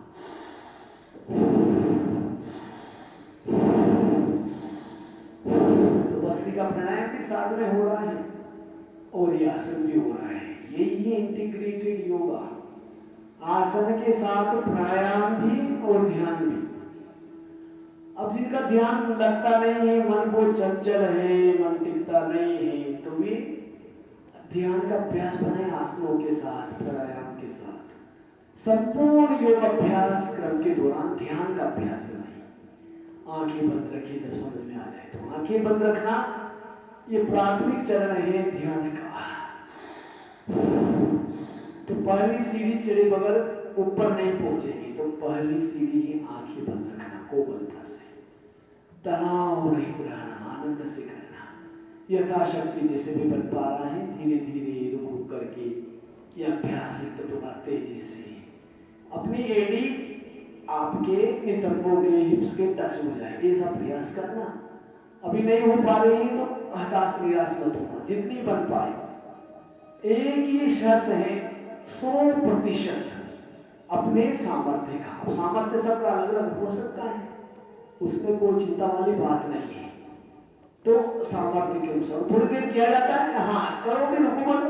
तो भस्त्रिका प्राणायाम के साथ में हो रहा है और ये आसन भी हो रहा है। यही है इंटीग्रेटेड योगा, आसन के साथ प्राणायाम भी और ध्यान भी। अब जिनका ध्यान लगता नहीं है, मन बहुत चंचल है, मन टिकता नहीं है, तो वे ध्यान का अभ्यास बनाए आसनों के साथ, प्राणायाम के साथ। संपूर्ण योग अभ्यास क्रम के दौरान ध्यान का अभ्यास बनाइए। आंखें बंद रखिए, जब समझ में आ जाए तो आंखें बंद रखना ये प्राथमिक चरण है ध्यान का। तो पहली सीढ़ी चढ़े बगैर ऊपर नहीं पहुंचेगी, तो पहली सीढ़ी ही आंखें बंद रखना, कोमलता से, तनाव नहीं बढ़ाना, आनंद से करना, यथाशक्ति जैसे भी बन पा रहा है धीरे धीरे रुक रुक करके ये अभ्यास है। तो थोड़ा तेजी से अपनी एडी आपके नितंबों के हिप्स के टच हो जाए, ऐसा प्रयास करना। अभी नहीं हो पा रही तो हताश निराश मत होना, जितनी बन पाए। एक ही शर्त है 100% अपने सामर्थ्य का। सामर्थ्य सबका अलग अलग हो सकता है, उसमें कोई चिंता वाली बात नहीं है। तो सामर्थ्य के अनुसार थोड़ी देर किया जाता है, हाँ करोगे रुको मत,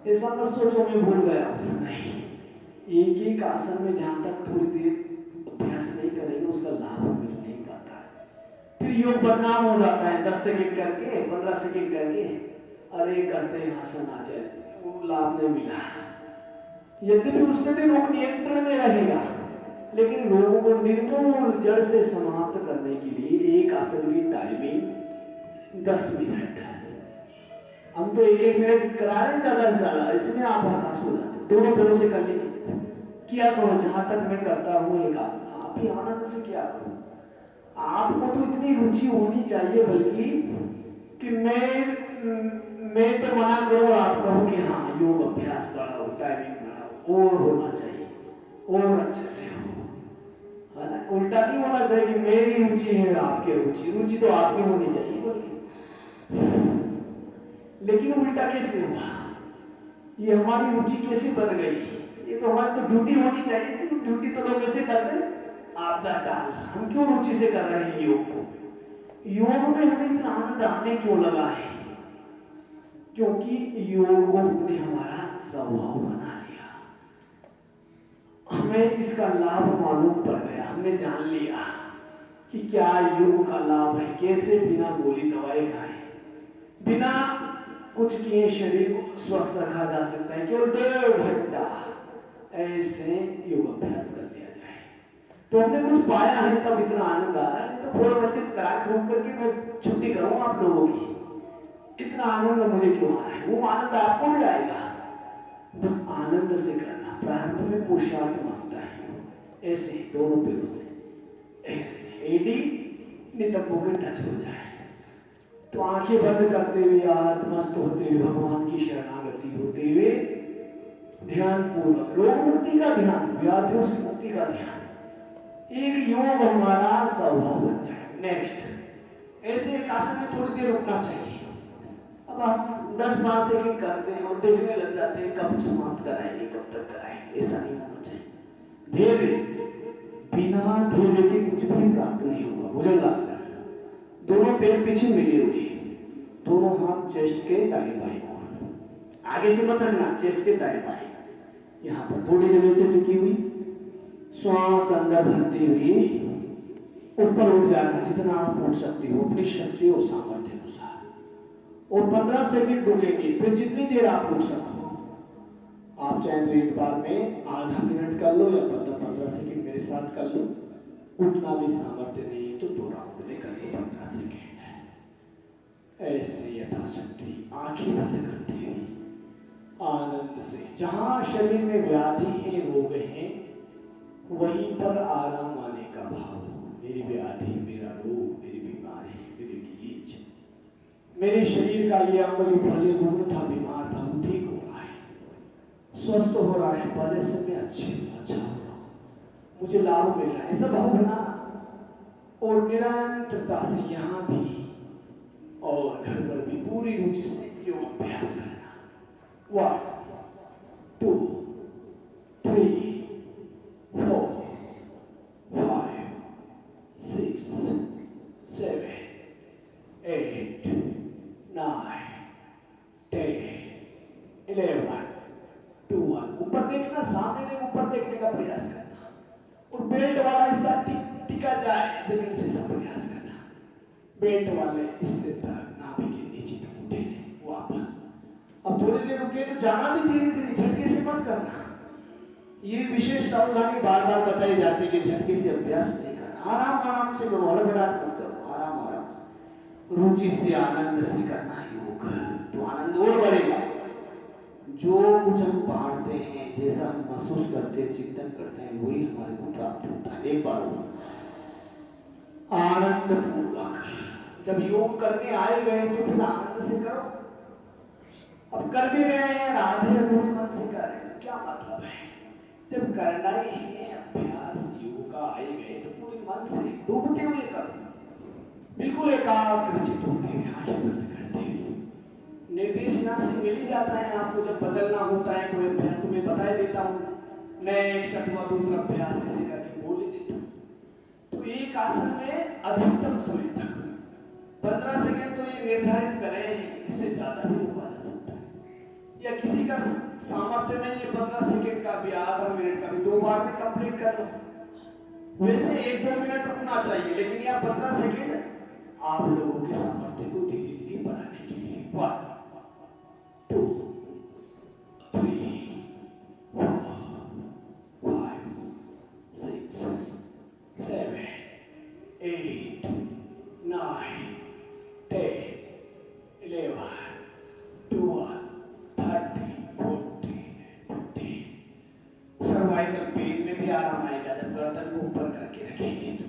ऐसा मत सोचो मैं भूल गया, नहीं। एक एक आसन में जहां तक थोड़ी देर अभ्यास नहीं करेंगे उसका लाभ मिल नहीं पाता है। फिर योग बदनाम हो जाता है, 10 सेकंड करके 15 सेकंड करके अरे करते हैं आसन आ जाए, वो लाभ नहीं मिला। यद्यपि उससे भी रोग नियंत्रण में रहेगा, लेकिन रोगों को निर्मूल जड़ से समाप्त करने के लिए एक आसन की टाइमिंग 10 मिनट। हम तो 1 मिनट करा रहे ज्यादा से ज्यादा, इसमें आप हताश हो जाते। दोनों पैरों से कर लीजिए, किया करो जहां तक मैं करता हूं एक आसन, आप ही आनंद से किया करो। आपको तो इतनी रुचि होनी चाहिए बल्कि कि मैं तो मना करूँ, आप कहो कि हाँ योग अभ्यास बढ़ाओ, टाइमिंग बढ़ाओ, और होना चाहिए और अच्छे से हो, है ना। उल्टा नहीं होना चाहिए कि मेरी रुचि है आपकी रुचि, रुचि तो आपकी होनी चाहिए बल्कि। लेकिन उल्टा कैसे हुआ, ये हमारी रुचि कैसे बन गई, ये तो हमारी तो ड्यूटी होनी चाहिए। ड्यूटी तो लोग ऐसे करते हैं आपदा टाल, हम क्यों रुचि से कर रहे हैं योग को। योग में हमें इतना आनंद आने क्यों लगा है, क्योंकि योग ने हमारा स्वभाव बना लिया, हमें इसका लाभ मालूम पड़ गया, हमने जान लिया कि क्या योग का लाभ है, कैसे बिना गोली दवाई खाए, बिना कुछ किए शरीर को स्वस्थ रखा जा सकता है, केवल 1.5 घंटा ऐसे योग अभ्यास कर लिया जाए। तो हमने कुछ पाया है तब इतना आनंद आ रहा है, तो फॉर्मेलिटीज करा करके मैं छुट्टी करूँ आप लोगों की, इतना आनंद मुझे क्यों आ रहा है, वो आनंद आपको भी आएगा। बस आनंद से करना, प्रारंभ में पुरुषार्थ मांगता है, ऐसे दोनों पैरों से ऐसे एडी नितंबों में टच हो जाए। तो आंखें बंद करते हुए, आत्मस्थ होते हुए, भगवान की शरणागति होते हुए ध्यान पूर्वक, रोग मुक्ति का ध्यान, व्याधियों से मुक्ति का ध्यान, एक योग हमारा स्वभाव बन जाए। नेक्स्ट, ऐसे एक आसन में थोड़ी देर रुकना चाहिए। अब आप 10-12 सेकंड करते हैं और देखने लग जाते हैं कब समाप्त कराएंगे, कब तक कराएंगे, ऐसा नहीं होना चाहिए। धैर्य, बिना धैर्य के कुछ भी प्राप्त नहीं होगा। भुजंगासन, दोनों पैर पीछे मिले हुए, दोनों हाथ चेस्ट के दाएं बाएं, आगे से मत रखना, चेस्ट के दाएं बाएं, यहाँ पर थोड़ी जगह से टिकी हुई, श्वास अंदर भरते हुए ऊपर उठ जाना जितना आप उठ सकते हो अपनी शक्ति और सामर्थ्य अनुसार, और 15 सेकंड रुकेंगे, फिर जितनी देर आप उठ सको। आप चाहे तो एक बार में आधा मिनट कर लो या 15 सेकंड मेरे साथ कर लो, उतना भी सामर्थ्य नहीं तो 2 राउंड में कर लो 15 सेकंड। ऐसे यथाशक्ति आंखें बंद करते हुए आनंद से, जहां शरीर में व्याधि है, रोग है, वहीं पर आराम आने का भाव। मेरी व्याधि, मेरा रोग, मेरी बीमारी, मेरी गीच, मेरे शरीर का ये अंग जो पहले गुण था, बीमार था, वो ठीक हो रहा है, स्वस्थ हो रहा है, पहले से मैं अच्छा हो रहा हूँ, मुझे लाभ मिल रहा है। ऐसा भाव बनाना और निरंतरता से यहाँ भी और घर पर भी पूरी रुचि से योग अभ्यास करना। 1 2 3 4 5 6 7 8 9 10 11 12। ऊपर देखना, सामने नहीं, ऊपर देखने का प्रयास करना और बेल्ट वाला हिस्सा टिका जाए जमीन से, सब प्रयास करना। बेल्ट वाले हिस्से तक नाभि के नीचे तक उठे वापस। अब थोड़ी देर रुके तो जाना भी धीरे धीरे, झटके से मत करना। ये विशेष सावधानी बार बार बताई जाती है कि झटके से अभ्यास नहीं करना, आराम आराम से करो, हड़बड़ाहट मत करो, आराम आराम से रुचि से आनंद से करना योग, तो आनंद और बढ़ेगा। जो कुछ हम पढ़ते हैं, जैसा हम महसूस करते हैं, चिंतन करते हैं, वही हमारे को प्राप्त होता है। एक बार आनंद पूर्वक जब योग करने आए गए तो फिर आनंद से करो। अब कर भी रहे हैं, राधे अधूरे मन से कर रहे हैं, क्या मतलब है? जब करना ही है अभ्यास योग का, आए गए तो पूरे मन से डूबते हुए करो, बिल्कुल एकाग्रचित होते हुए, आंखें बंद करते हुए। निर्देश यहाँ से मिल ही जाता है आपको, जब बदलना होता है कोई अभ्यास तुम्हें बता देता हूँ, नेक्स्ट अथवा दूसरा अभ्यास ऐसे करके बोल ही देता हूँ। तो एक आसन में अधिकतम समय तक 15 सेकेंड तो ये निर्धारित करें, इससे ज्यादा भी हुआ जा सकता है, या किसी का सामर्थ्य नहीं है 15 सेकेंड का भी, आधा मिनट का भी, 2 बार में कंप्लीट कर लो। वैसे 1-2 मिनट रुकना चाहिए, लेकिन यह 15 सेकेंड आप लोगों के सामर्थ्य को धीरे धीरे बढ़ाने के लिए। 1 2 3 4 5 6 7 8 9 10 11 12 13 14 15। सर्वाइकल पेन में भी आराम आएगा जब गर्दन को ऊपर करके रखेंगे तो।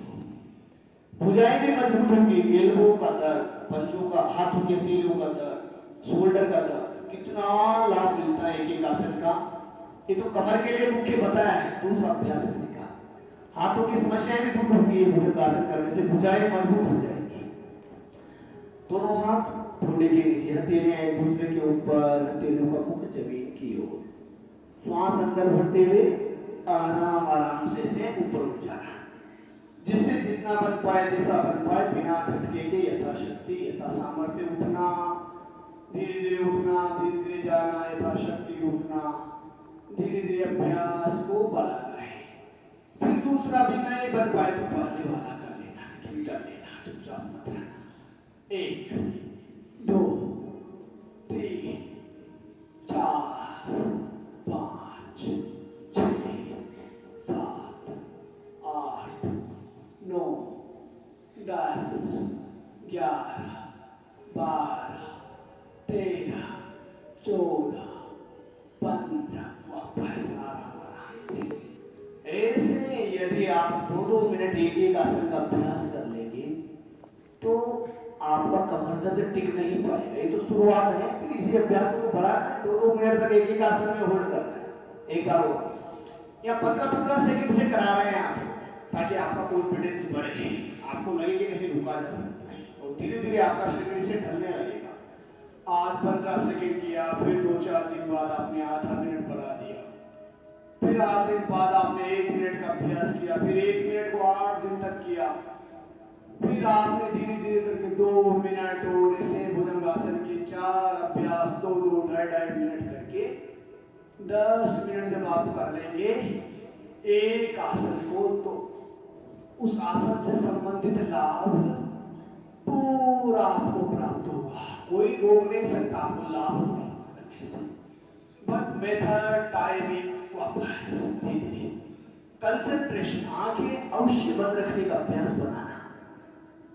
भुजाएं भी मजबूत होंगी, एल्बो का दर्द, पंजों का, हाथों के तीलों का दर्द, शोल्डर का दर्द, कितना लाभ मिलता है एक एक आसन का। ये तो कमर के लिए मुख्य बताया है, दूसरा अभ्यास सीखा। हाथों की समस्याएं भी दूर होंगी भुजंगासन करने से, भुजाएं मजबूत हो जाएंगी। दोनों हाथ ठोड़े के नीचे, हथेलियां एक दूसरे के ऊपर, हथेलियों का मुख जमीन की ओर, श्वास अंदर भरते हुए आराम आराम से ऊपर उठ जाना, जिससे जितना बन पाए, जैसा बन पाए, बिना झटके के यथाशक्ति यथा सामर्थ्य उठना, धीरे धीरे उठना, धीरे धीरे जाना, यथाशक्ति उठना, धीरे धीरे अभ्यास को बढ़ाना है। फिर दूसरा भी नहीं बन पाए तो पहले वाला कर लेना, लेकिन कर लेना, चुपचाप मत रहना। 1 2 3 4 5 6 7 8 9 10 11 12 13 14 15। वापस आराम से। ऐसे यदि आप 2-2 मिनट एक एक आसन का अभ्यास कर लेंगे तो आपका कमर दर्द टिक नहीं पाएगा। ये तो शुरुआत है, फिर इसी अभ्यास को बढ़ाना है, 2-2 मिनट तक एक एक आसन में होल्ड करना है। एक बार और या 15-15 सेकंड से करा रहे हैं आप, ताकि आपका कॉन्फिडेंस बढ़े, आपको लगे कि नहीं रुका जा सकता है, और धीरे धीरे आपका शरीर से ढलने लगेगा। आज 15 सेकंड किया, फिर 2-4 दिन बाद आपने आधा मिनट बढ़ा दिया, फिर 8 दिन बाद आपने 1 मिनट का अभ्यास किया, फिर 1 मिनट को 8 दिन तक किया, फिर आपने धीरे धीरे करके 2 मिनट और ऐसे भुजंगासन के 4 अभ्यास 2-2 2.5 मिनट करके 10 मिनट जब आप कर लेंगे एक आसन को, तो उस आसन से संबंधित लाभ पूरा आपको प्राप्त होगा। कोई रोक नहीं सकता आपको लाभ प्राप्त करने से, बट मेथड, टाइमिंग, कंसंट्रेशन, आंखें अवश्य बंद रखने का अभ्यास बनाना।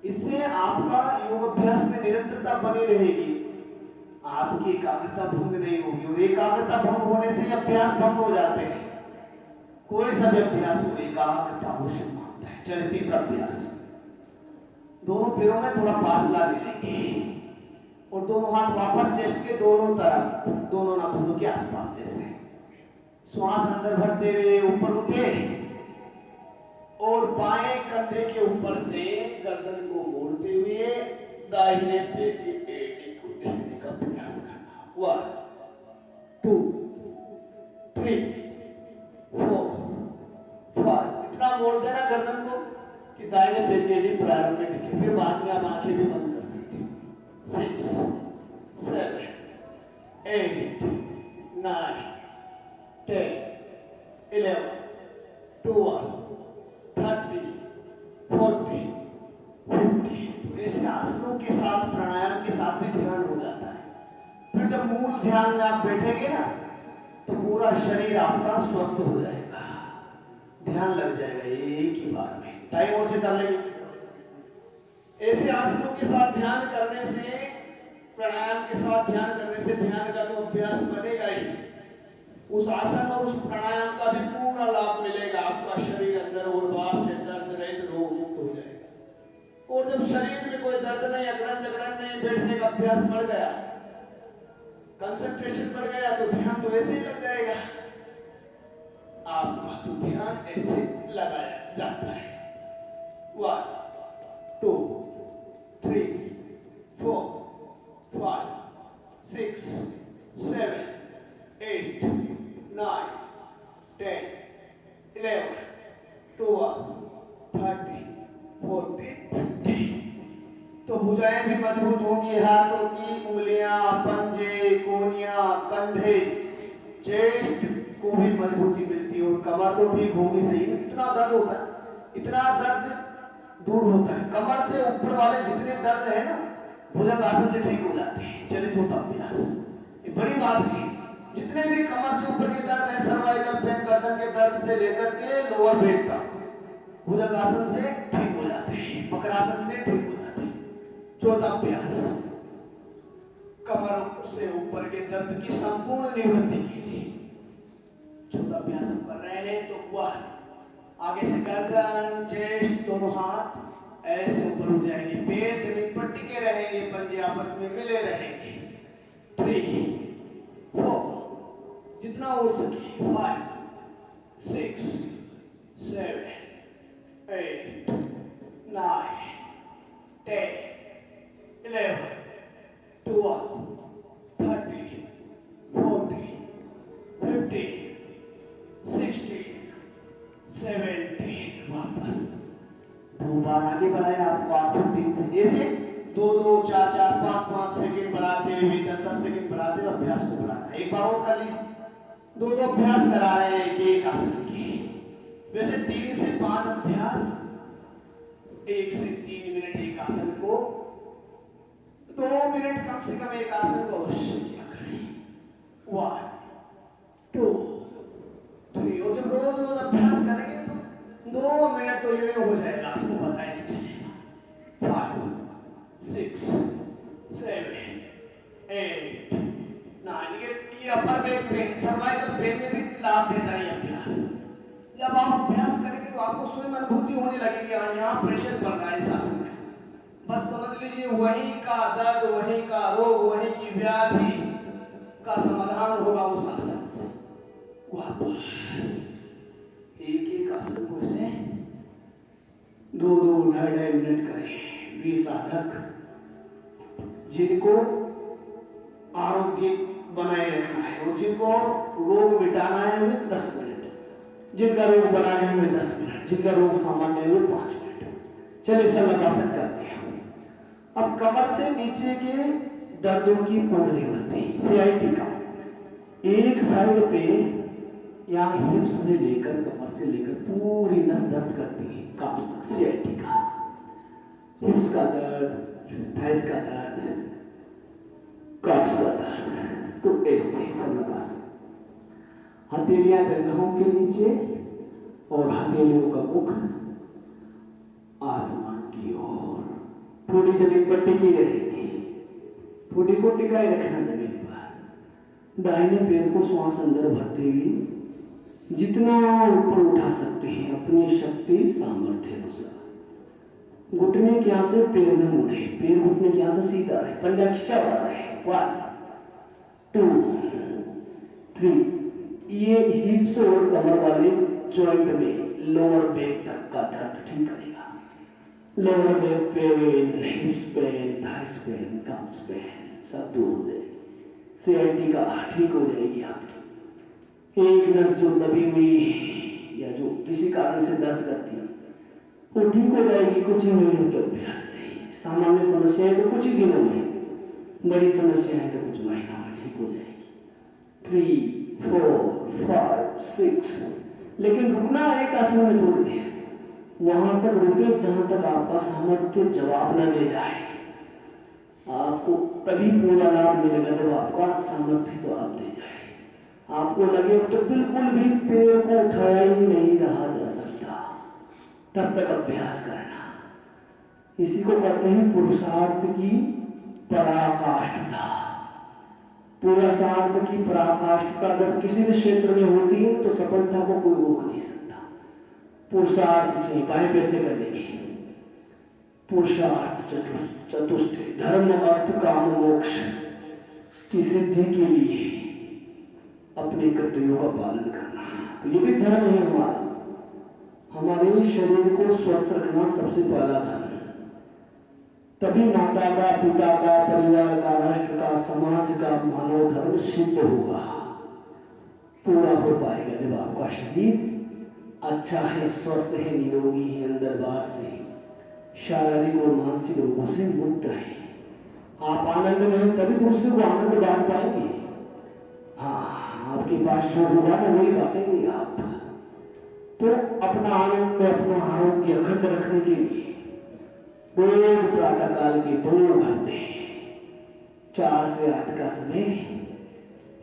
इससे आपका योग अभ्यास में निरंतरता बनी रहेगी, आपकी एकाग्रता भंग नहीं होगी, और एकाग्रता भंग होने से अभ्यास भंग हो जाते हैं। कोई सा भी अभ्यास को एकाग्रता आवश्यक मानता है। चलिए तीसरा अभ्यास, दोनों पैरों में थोड़ा फासला दे लेंगे और दोनों हाथ वापस चेस्ट के दोनों तरफ, दोनों नाखूनों के आसपास ऐसे श्वास अंदर भरते हुए ऊपर उठे और बाएं कंधे के ऊपर से गर्दन को मोड़ते हुए दाहिने पैर की एड़ी को उठाने का प्रयास करना। 1 2 3 4 5 इतना मोड़ देना गर्दन को कि दाहिने पैर की एड़ी प्रारंभ में दिखे। फिर बाद में आप आंखें भी बंद कर सकते हो। 6 7 8 9 10 11 12 30 40 50। ऐसे आसनों के साथ प्राणायाम के साथ भी ध्यान हो जाता है। फिर जब मूल ध्यान में आप बैठेंगे ना तो पूरा शरीर आपका स्वस्थ हो जाएगा, ध्यान लग जाएगा एक ही बार में। टाइम और से कर लेंगे। ऐसे आसनों के साथ ध्यान करने से, प्राणायाम के साथ ध्यान करने से ध्यान का तो अभ्यास बनेगा ही, उस आसन और उस प्राणायाम का भी पूरा लाभ मिलेगा। आपका शरीर अंदर और बाहर से दर्द रहित रोग मुक्त हो जाएगा। और जब शरीर में कोई दर्द नहीं, अगड़न जगड़न नहीं, बैठने का अभ्यास बढ़ गया, कंसंट्रेशन बढ़ गया, तो ध्यान तो ऐसे ही लग जाएगा। आपका तो ध्यान ऐसे लगाया जाता है। 1 2 3 4 5 6 7 8 9 10 11 12 30 40 50। तो भुजाएं भी मजबूत होंगी, हाथों की उंगलियां, पंजे, कोहनियां, कंधे, चेस्ट को भी मजबूती मिलती है और कमर तो ठीक होगी। सही है, इतना दर्द होता है, इतना दर्द दूर होता है। कमर से ऊपर वाले जितने दर्द है ना, भुजंग आसन से ठीक हो जाते हैं। चलिए छोटा अभ्यास, ये बड़ी बात है। जितने भी कमर से ऊपर के दर्द है, सर्वाइकल पेन, गर्दन के दर्द से लेकर के लोअर बैक तक, भुजंग आसन से ठीक हो जाते हैं, मकरासन से ठीक हो जाते हैं। चौथा अभ्यास, कमर से ऊपर के दर्द की संपूर्ण निवृत्ति के लिए चौथा अभ्यास हम कर रहे हैं। तो वह आगे से गर्दन, चेस्ट, दोनों हाथ ऐसे ऊपर उठ जाएंगे, पैर जमीन पर टिके रहेंगे, पंजे आपस में मिले रहेंगे। 3 4 जितना उड़ सके, 5 6 7 8 9 10 11 12 30 40 50 60 70। वापस 2 बार आगे बढ़ाया आपको आखिर 3 से ऐसे 2 2 4 4 5 5 सेकंड बढ़ाते हुए 10 10 सेकंड बढ़ाते हुए अभ्यास को बढ़ाना। एक बार और कर लीजिए। 2 2 अभ्यास करा रहे हैं एक आसन के। वैसे 3 से 5 अभ्यास, 1 से 3 मिनट एक आसन को, 2 मिनट कम से कम एक आसन को अवश्य किया करें। 1 2 3। और जब रोज रोज अभ्यास करेंगे तो 2 मिनट तो ये हो जाएगा, आपको पता ही नहीं चलेगा। 5 6 7 8 9। ये अपर बैक पेन, सर्वाइकल पेन में भी लाभ देता है अभ्यास। जब आप अभ्यास करेंगे तो आपको स्वयं अनुभूति होने लगेगी, यहाँ प्रेशर बढ़ रहा है इस आसन में। बस समझ लीजिए वहीं का दर्द, वहीं का रोग, वहीं की व्याधि का समाधान होगा उस आसन से। वापस एक एक आसन को ऐसे 2 2 2.5 मिनट करें। वे साधक जिनको आरोग्य बनाए रखना है और जिनको रोग मिटाना है उन्हें 10 मिनट, जिनका रोग बनाना है उन्हें 10 मिनट, जिनका रोग सामान्य है उन्हें 5 मिनट। चलिए शलभासन करते हैं। अब कमर से नीचे के दर्दों की पूर्ण निवृत्ति, सीआईटी का एक साइड पे यहाँ हिप्स से लेकर कमर से लेकर पूरी नस दर्द करती है, काफ तक सीआईटी का, हिप्स का दर्द, थाइस का दर्द, काफ का दर्द। तो ऐसे शलभासन, हथेलियां जंघों के नीचे और हथेलियों का मुख आसमान की ओर, थोड़ी जमीन पर टिकी रहेगी, थोड़ी को टिकाए रखना जमीन पर। दाहिने पैर को श्वास अंदर भरते हुए जितना ऊपर उठा सकते हैं अपनी शक्ति सामर्थ्य अनुसार। घुटने के यहाँ से पैर में मुड़े, पैर घुटने के यहाँ से सीधा रहे, पंजा खींचा हुआ रहे। 1 2 3। ये हिप्स और कमर वाले जॉइंट में लोअर बैक तक का दर्द ठीक करेगा। Lower back pain, hips pain, thighs pain, कम्स पेन सब दूर हो जाएगी। सीआईटी का ठीक हो जाएगी आपकी। एक नस जो दबी हुई या जो किसी कारण से दर्द करती है वो ठीक हो जाएगी कुछ ही महीनों के अभ्यास से। सामान्य समस्या है तो कुछ ही दिनों में, बड़ी समस्या है तो कुछ महीनों में ठीक हो जाएगी। 3 4 5 6। लेकिन रुकना एक आसन में थोड़ी देर, वहां तक रुके जहां तक आपका सामर्थ्य जवाब न दे जाए। आपको तभी पूरा लाभ मिलेगा जब आपका सामर्थ्य जवाब दे जाए। आपको लगे तो बिल्कुल भी पैर को उठाया ही नहीं रहा जा सकता, तब तक अभ्यास करना। इसी को कहते हैं पुरुषार्थ की पराकाष्ठता। पुरुषार्थ की पराकाष्ठता जब किसी भी क्षेत्र में होती है तो सफलता को कोई रोक नहीं सकता। पुरुषार्थ से बाएं पैर से कर लेंगे। पुरुषार्थ चतुष्टय, धर्म अर्थ काम मोक्ष की सिद्धि के लिए अपने कर्तव्यों का पालन करना, तो ये भी धर्म है हमारा। हमारे शरीर को स्वस्थ रखना सबसे पहला धर्म। तभी माता का, पिता का, परिवार का, राष्ट्र का, समाज का मानव धर्म सिद्ध होगा, पूरा हो पाएगा जब आपका शरीर अच्छा है, स्वस्थ है, निरोगी है, अंदर बाहर से शारीरिक और मानसिक रोगों से मुक्त है। आप आनंद में हैं तभी दूसरे को आनंद बांट पाएंगे। हाँ, आपके पास जो होगा ना वही बांटेंगे आप। तो अपना आनंद में अपना आरोग्य अखंड रखने के लिए रोज प्रातः काल के 2 घंटे 4 से 8 का समय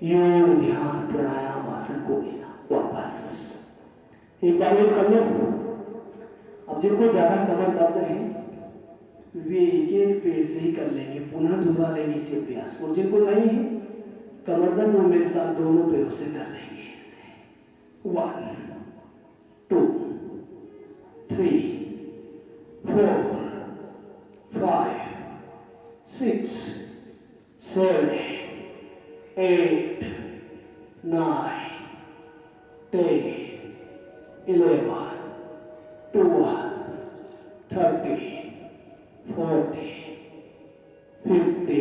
योग, ध्यान, प्राणायाम, आसन को लेना। वापस एक बार और कर लो। अब जिनको ज्यादा कमर दर्द है वे एक पैर से ही कर लेंगे, पुनः दोहरा लेंगे इस अभ्यास को। जिनको नहीं है कमर दर्द वो मेरे साथ दोनों पैरों से कर लेंगे। 1 2 3 4 5 6 7 8 9 10 11 12 13 14 15।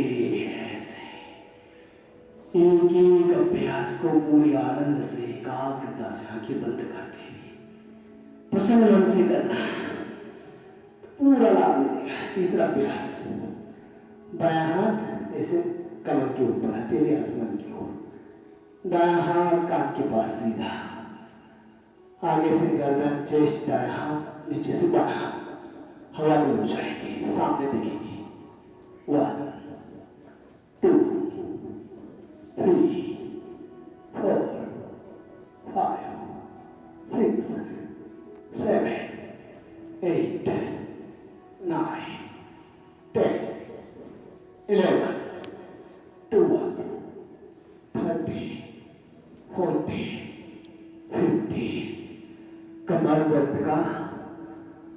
एक अभ्यास को पूरी आनंद से, एकाग्रता से, आंखें बंद करते हुए प्रसन्न मन से करना, पूरा लाभ मिलेगा। तीसरा अभ्यास, बायां हाथ ऐसे कमर के ऊपर, हथेली आसमान की ओर, दायां हाथ कान के पास सीधा, आगे से गर्दन, चेस्ट, दायां हाथ, नीचे से बायां हाथ हवा में उछालेंगे, सामने देखेंगे। 1 2 3 4 5 6 7 8 9 10 11 12 13 14 15। कमर दर्द का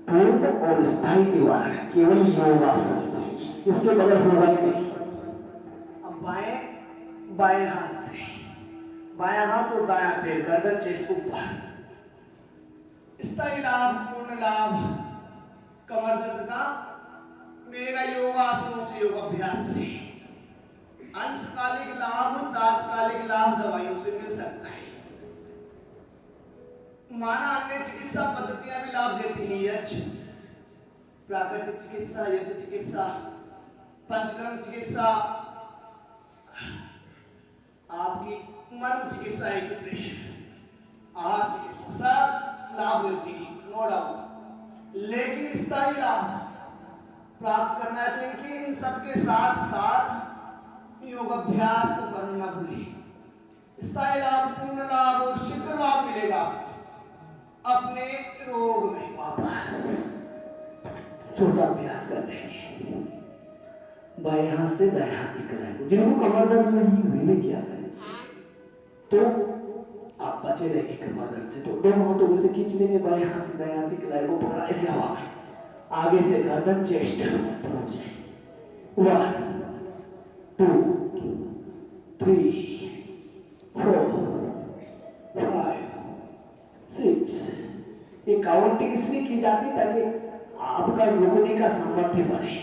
पूर्ण और स्थायी निवारण केवल योगासन से, इसके बगैर होगा ही नहीं। अब बाएं हाथ से, बायां हाथ और दायां पैर, गर्दन, चेस्ट ऊपर, स्थायी लाभ, पूर्ण लाभ कमर दर्द का मेरा योगासनों से, योग अभ्यास से। अंशकालिक लाभ, तात्कालिक लाभ दवाइयों से मिल सकता है। माना अन्य चिकित्सा पद्धतियां भी लाभ देती हैं, यज्ञ, प्राकृतिक चिकित्सा, यज्ञ चिकित्सा, पंचकर्म चिकित्सा, आपकी मर्म चिकित्सा, आहार चिकित्सा सब लाभ देती है, नो डाउट। लेकिन स्थायी लाभ प्राप्त करना है तो इनके इन सबके साथ साथ योग अभ्यास को करना भूलिए। स्थायी लाभ, पूर्ण लाभ और शीघ्र लाभ मिलेगा अपने रोग में। वापस छोटा अभ्यास कर लेंगे, बाएं हाथ से दाएं हाथ की कलाई को। जिनको कमर दर्द नहीं हुई में क्या करें तो आप बचे रहेंगे कमर से। तो दोनों हाथों से खींच लेंगे, बाएं हाथ से दाएं हाथ की कलाई को पकड़ा ऐसे हवा में, आगे से गर्दन चेस्ट ऊपर हो जाए। 1 2 3 4 5 6। ये काउंटिंग इसलिए की जाती ताकि आपका रुकने का सामर्थ्य बढ़े,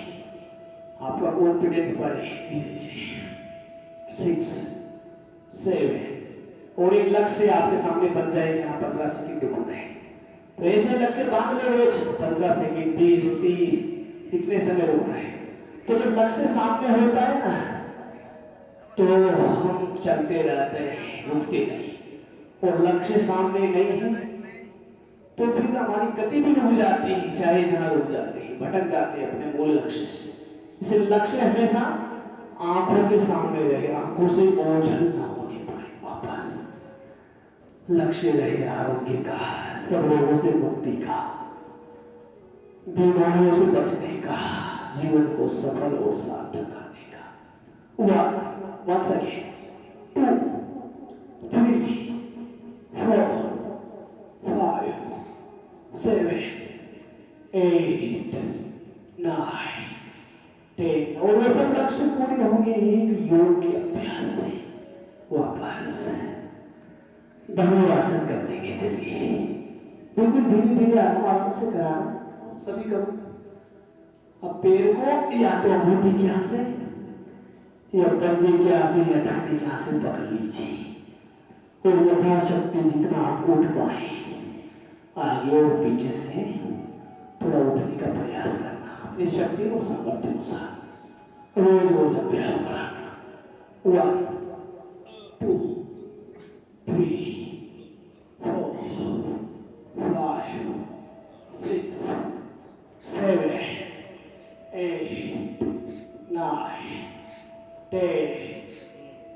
आपका कॉन्फिडेंस बढ़े धीरे धीरे। 6 7 और एक लक्ष्य आपके सामने बन जाए कि हाँ 15 सेकंड रुकना है, तो ऐसे लक्ष्य बांध ले रोज 15 सेकंड 20 30 कितने समय रुकना है। तो जब लक्ष्य सामने होता है ना तो हम चलते रहते हैं, रुकते नहीं। और लक्ष्य सामने नहीं है तो फिर हमारी गति भी रुक जाती है, चाहे जहां रुक जाते हैं, भटक जाते हैं अपने मूल लक्ष्य से। इसलिए लक्ष्य हमेशा आंखों के सामने रहे, आंखों से ओझल ना होने पाए। वापस लक्ष्य रहे आरोग्य का, सब रोगों से मुक्ति का, बीमारियों से बचने का, जीवन को सफल और सार्थक करने का। 1 सेकेंड 2 3 4 5 7 8 9 10। और वो सब लक्ष्य पूरे होंगे एक योग के अभ्यास से। वापस धनुरासन कर देंगे। चलिए बिल्कुल धीरे धीरे आराम से कराना, सभी करो। अब पैर को या तो अंगूठी की हाथ से या पंजे की हाथ से या टांगे की हाथ से पकड़ लीजिए और यथाशक्ति जितना आप उठ पाए आगे और पीछे से थोड़ा उठने का प्रयास करना, अपनी शक्ति और सामर्थ्य अनुसार रोज रोज अभ्यास बढ़ाना। 1 2 3 4 5 6 7 8 9 10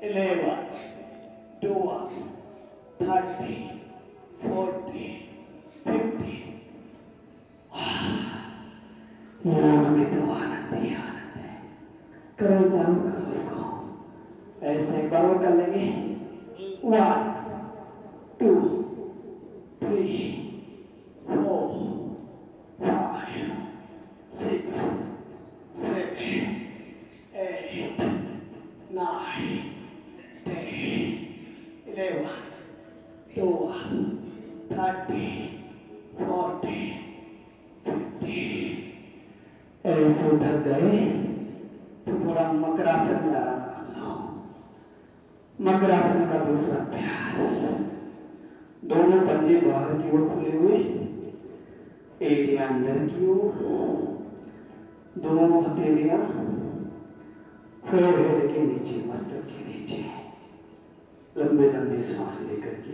11 12 13 14 15। योग में तो आनंद ही आनंद है। करो करो इसको ऐसे करो कर लेंगे। 1 2 3 4 5 6 7 8 9 10 11 12 13 14 15। ऐसे थक गए तो थोड़ा मकरासन में आराम कर लो। मकरासन का दूसरा अभ्यास, दोनों पंजे बाहर की ओर खुले हुए, एड़ियां अंदर की ओर, दोनों हथेलियां फोरहेड के नीचे, मस्तक के नीचे। लंबे लंबे सांस लेकर के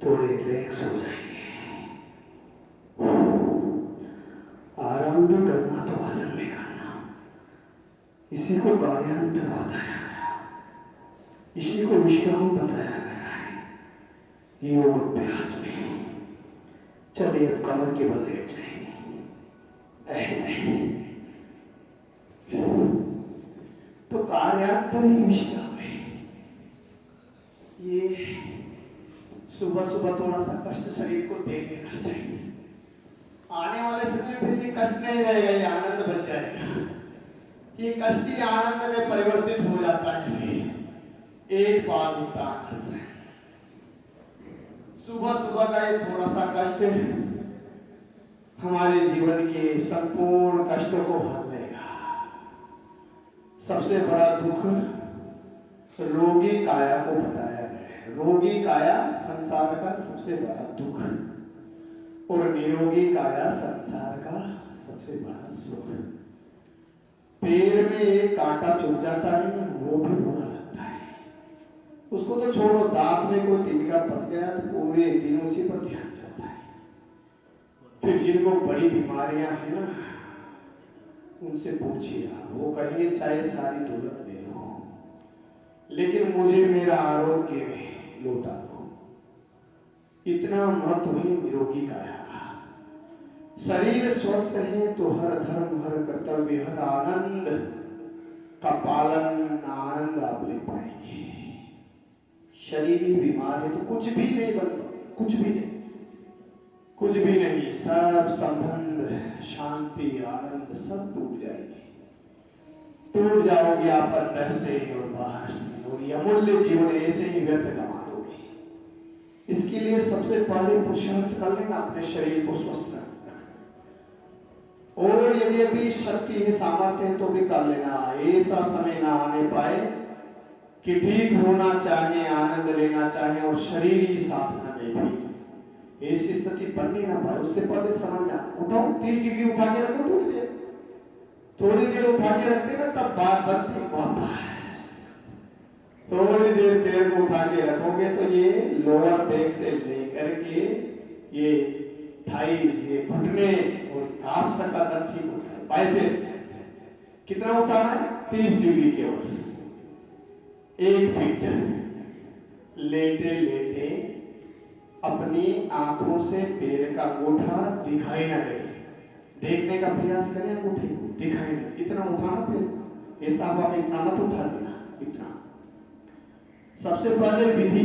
थोड़े रिलैक्स हो जाएंगे। आराम भी करना तो आसन में करना। इसी को कार्यांतर बताया गया, इसी को विश्राम बताया गया है योग अभ्यास में। चलिए अब कमर के बल लेट जाएंगे ऐसे। तो कार्यांतर ही विश्राम है। ये सुबह सुबह थोड़ा सा कष्ट शरीर को दे देना चाहिए, आने वाले समय में ये कष्ट नहीं रहेगा, ये आनंद बन जाएगा। ये कष्ट ही आनंद में परिवर्तित हो जाता है। एक पादुकासन, सुबह सुबह का ये थोड़ा सा कष्ट हमारे जीवन के संपूर्ण कष्टों को भर देगा। सबसे बड़ा दुख रोगी काया को बताया गया है। रोगी काया संसार का सबसे बड़ा दुख और निरोगी काया संसार का सबसे बड़ा सुख। पैर में एक कांटा चुभ जाता है वो भी बुरा लगता है, उसको तो छोड़ो, दांत में कोई तिनका फंस गया तो पूरे दिन उसी पर ध्यान जाता है। फिर जिनको बड़ी बीमारियां हैं ना उनसे पूछिए, वो कहेंगे चाहे सारी दौलत ले लो लेकिन मुझे मेरा आरोग्य लौटा दो। इतना महत्व है निरोगी काया का। शरीर स्वस्थ है तो हर धर्म, हर कर्तव्य, हर आनंद का पालन, आनंद आप ले पाएंगे। शरीर ही बीमार है तो कुछ भी नहीं बन, कुछ भी नहीं, कुछ भी नहीं, सब संबंध, शांति, आनंद सब टूट जाएगी, टूट जाओगे आप अंदर से और बाहर से, और ये अमूल्य जीवन ऐसे ही व्यर्थ गंवा दोगे। इसके लिए सबसे पहले पुरुषार्थ कर लेना, अपने शरीर को स्वस्थ रखना, और यदि अभी शक्ति है, सामर्थ्य है तो भी कर लेना। ऐसा समय ना आने पाए कि ठीक होना चाहे, आनंद लेना चाहे और शरीर ही साथ न दे भी, ऐसी स्थिति बननी ना पाए, उससे पहले समझ जा। उठाओ 30 डिग्री उठा के रखो, थोड़ी देर उठा के रखते ना, तब बात बनती वापस। थोड़ी देर पैर को उठा के रखोगे तो ये लोअर बैक से लेकर के ये थाइज, ये घुटने और काफ तक का दर्द ठीक होता है। बाईपेस कितना उठाना है? 30 डिग्री केवल, 1 फीट। लेटे लेटे अपनी आंखों से पैर का अंगूठा दिखाई ना दे, देखने का प्रयास करें, अंगूठे को दिखाई ना, इतना उठाना, फिर ऐसा हुआ इतना मत उठा देना, इतना। सबसे पहले विधि,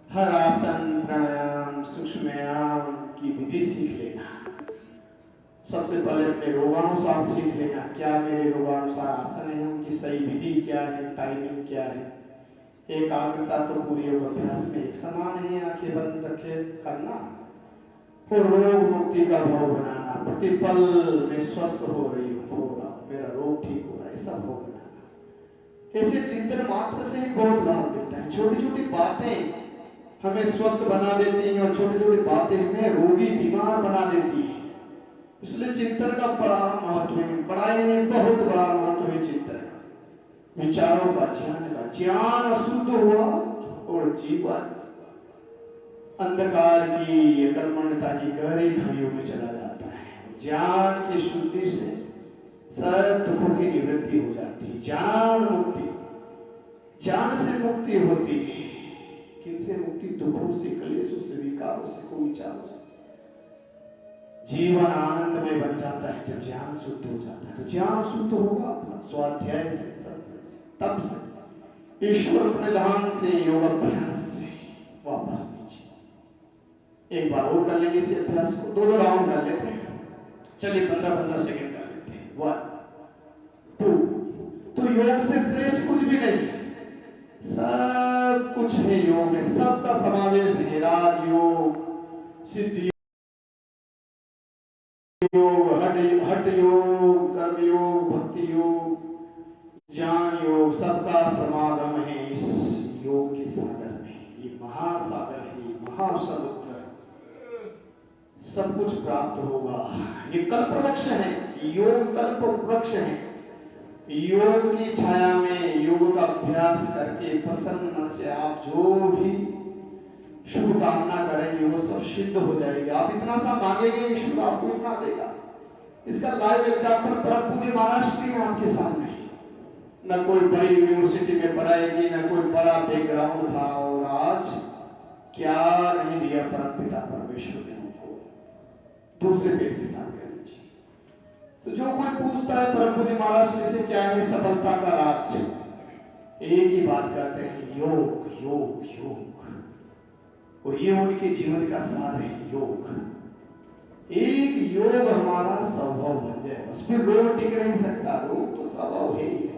हर आसन, प्राणायाम, सूक्ष्मायाम की विधि सीख लेना। सबसे पहले अपने रोगानुसार सीख लेना, क्या मेरे रोगानुसार आसन है, उनकी सही विधि क्या है, टाइमिंग क्या है। एकाग्रता तो पूरी योग अभ्यास में एक समान है, आंखें बंद रखे करना और रोग मुक्ति का भाव बनाना, प्रतिपल में स्वस्थ हो रही होगा, मेरा रोग ठीक हो रहा है, ऐसा भाव बनाना। ऐसे चिंतन मात्र से ही बहुत लाभ मिलता है। छोटी छोटी बातें हमें स्वस्थ बना देती हैं और छोटी छोटी बातें हमें रोगी, बीमार बना देती हैं। इसलिए चिंतन का बड़ा महत्व है, पढ़ाई में बहुत बड़ा महत्व है चिंतन का, विचारों का, ज्ञान का। ज्ञान अशुद्ध हुआ और जीवन अंधकार की, अकर्मण्यता की गहरी खाइयों में चला जाता है। ज्ञान की शुद्धि से सब दुखों की निवृत्ति हो जाती है। ज्ञान मुक्ति, ज्ञान से मुक्ति होती है। किनसे मुक्ति? दुखों से, कलेशों से, विकारों से, कुविचारों से। जीवन आनंद में बन जाता है जब ज्ञान शुद्ध हो जाता है। तो ज्ञान शुद्ध होगा अपना स्वाध्याय से, सत्संग से, तप से, ईश्वर प्रधान से, योग अभ्यास से वापस नीचे। एक बार और कर लेंगे इस अभ्यास को, 2 राउंड कर लेते हैं। चलिए 15-15 सेकंड कर लेते हैं। 1 2। तो योग से श्रेष्ठ कुछ भी नहीं, सब कुछ है योग में, सबका समावेश है। राज योग, सिद्धि योग, हठ योग, कर्म योग, भक्ति योग, ज्ञान योग, सबका समागम है इस योग के सागर में। ये महासागर है, ये महासमुद्र है, सब कुछ प्राप्त होगा। ये कल्प वृक्ष है, योग कल्प वृक्ष है। योग की छाया में योग का अभ्यास करके प्रसन्न मन से आप जो भी शुभ कामना करेंगे वो सब सिद्ध हो जाएगी। आप इतना सा मांगेंगे, ईश्वर आपको इतना देगा। इसका लाइव एग्जाम्पल परम पूज्य महाराज श्री आपके सामने। न कोई बड़ी यूनिवर्सिटी में पढ़ाएगी, न कोई बड़ा बैकग्राउंड था, और आज क्या नहीं दिया परम पिता परमेश्वर ने उनको। दूसरे पेट के साथ कह लीजिए। तो जो कोई पूछता है परम पूज्य महाराज श्री से क्या है सफलता का राज, एक ही बात कहते हैं, योग योग योग। और ये उनके जीवन का सार है, योग। एक योग हमारा स्वभाव बन जाए, उस पर रोग टिक नहीं सकता। रोग तो स्वभाव है ही,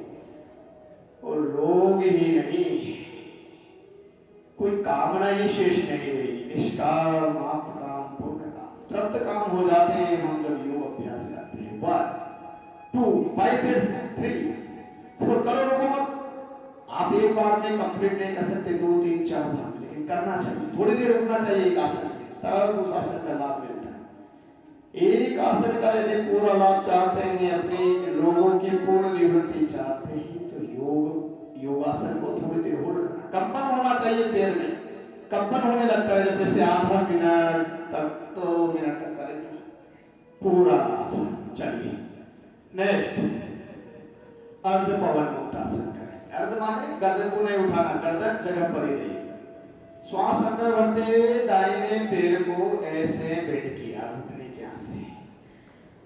और रोग ही नहीं, कोई कामना ही शेष नहीं रही। निष्काम, आप काम, पूर्ण काम, तृप्त काम हो जाते हैं हम जब योग अभ्यास करते हैं। 1 2 5 3 4 करो रोको मत। आप एक बार में कंप्लीट नहीं कर सकते, 2 3 4 भाग, लेकिन करना चाहिए। थोड़ी देर रुकना चाहिए एक आसन में, तब उस आसन का लाभ मिलता है। एक आसन का यदि पूरा लाभ चाहते हैं, अपने रोगों की पूर्ण निवृत्ति चाहते हैं, तो योगासन को थोड़ी देर होल्ड करना। कंपन होना चाहिए पैर में, कंपन होने लगता है जब जैसे आधा मिनट तक, 2 मिनट तक करेंगे पूरा लाभ। चलिए नेक्स्ट, अर्ध पवन मुक्तासन करें। अर्ध माने गर्दन को नहीं उठाना, गर्दन जगह पर ही रही। श्वास अंदर भरते हुए दाहिने पैर को ऐसे बेंड किया घुटने के यहाँ से,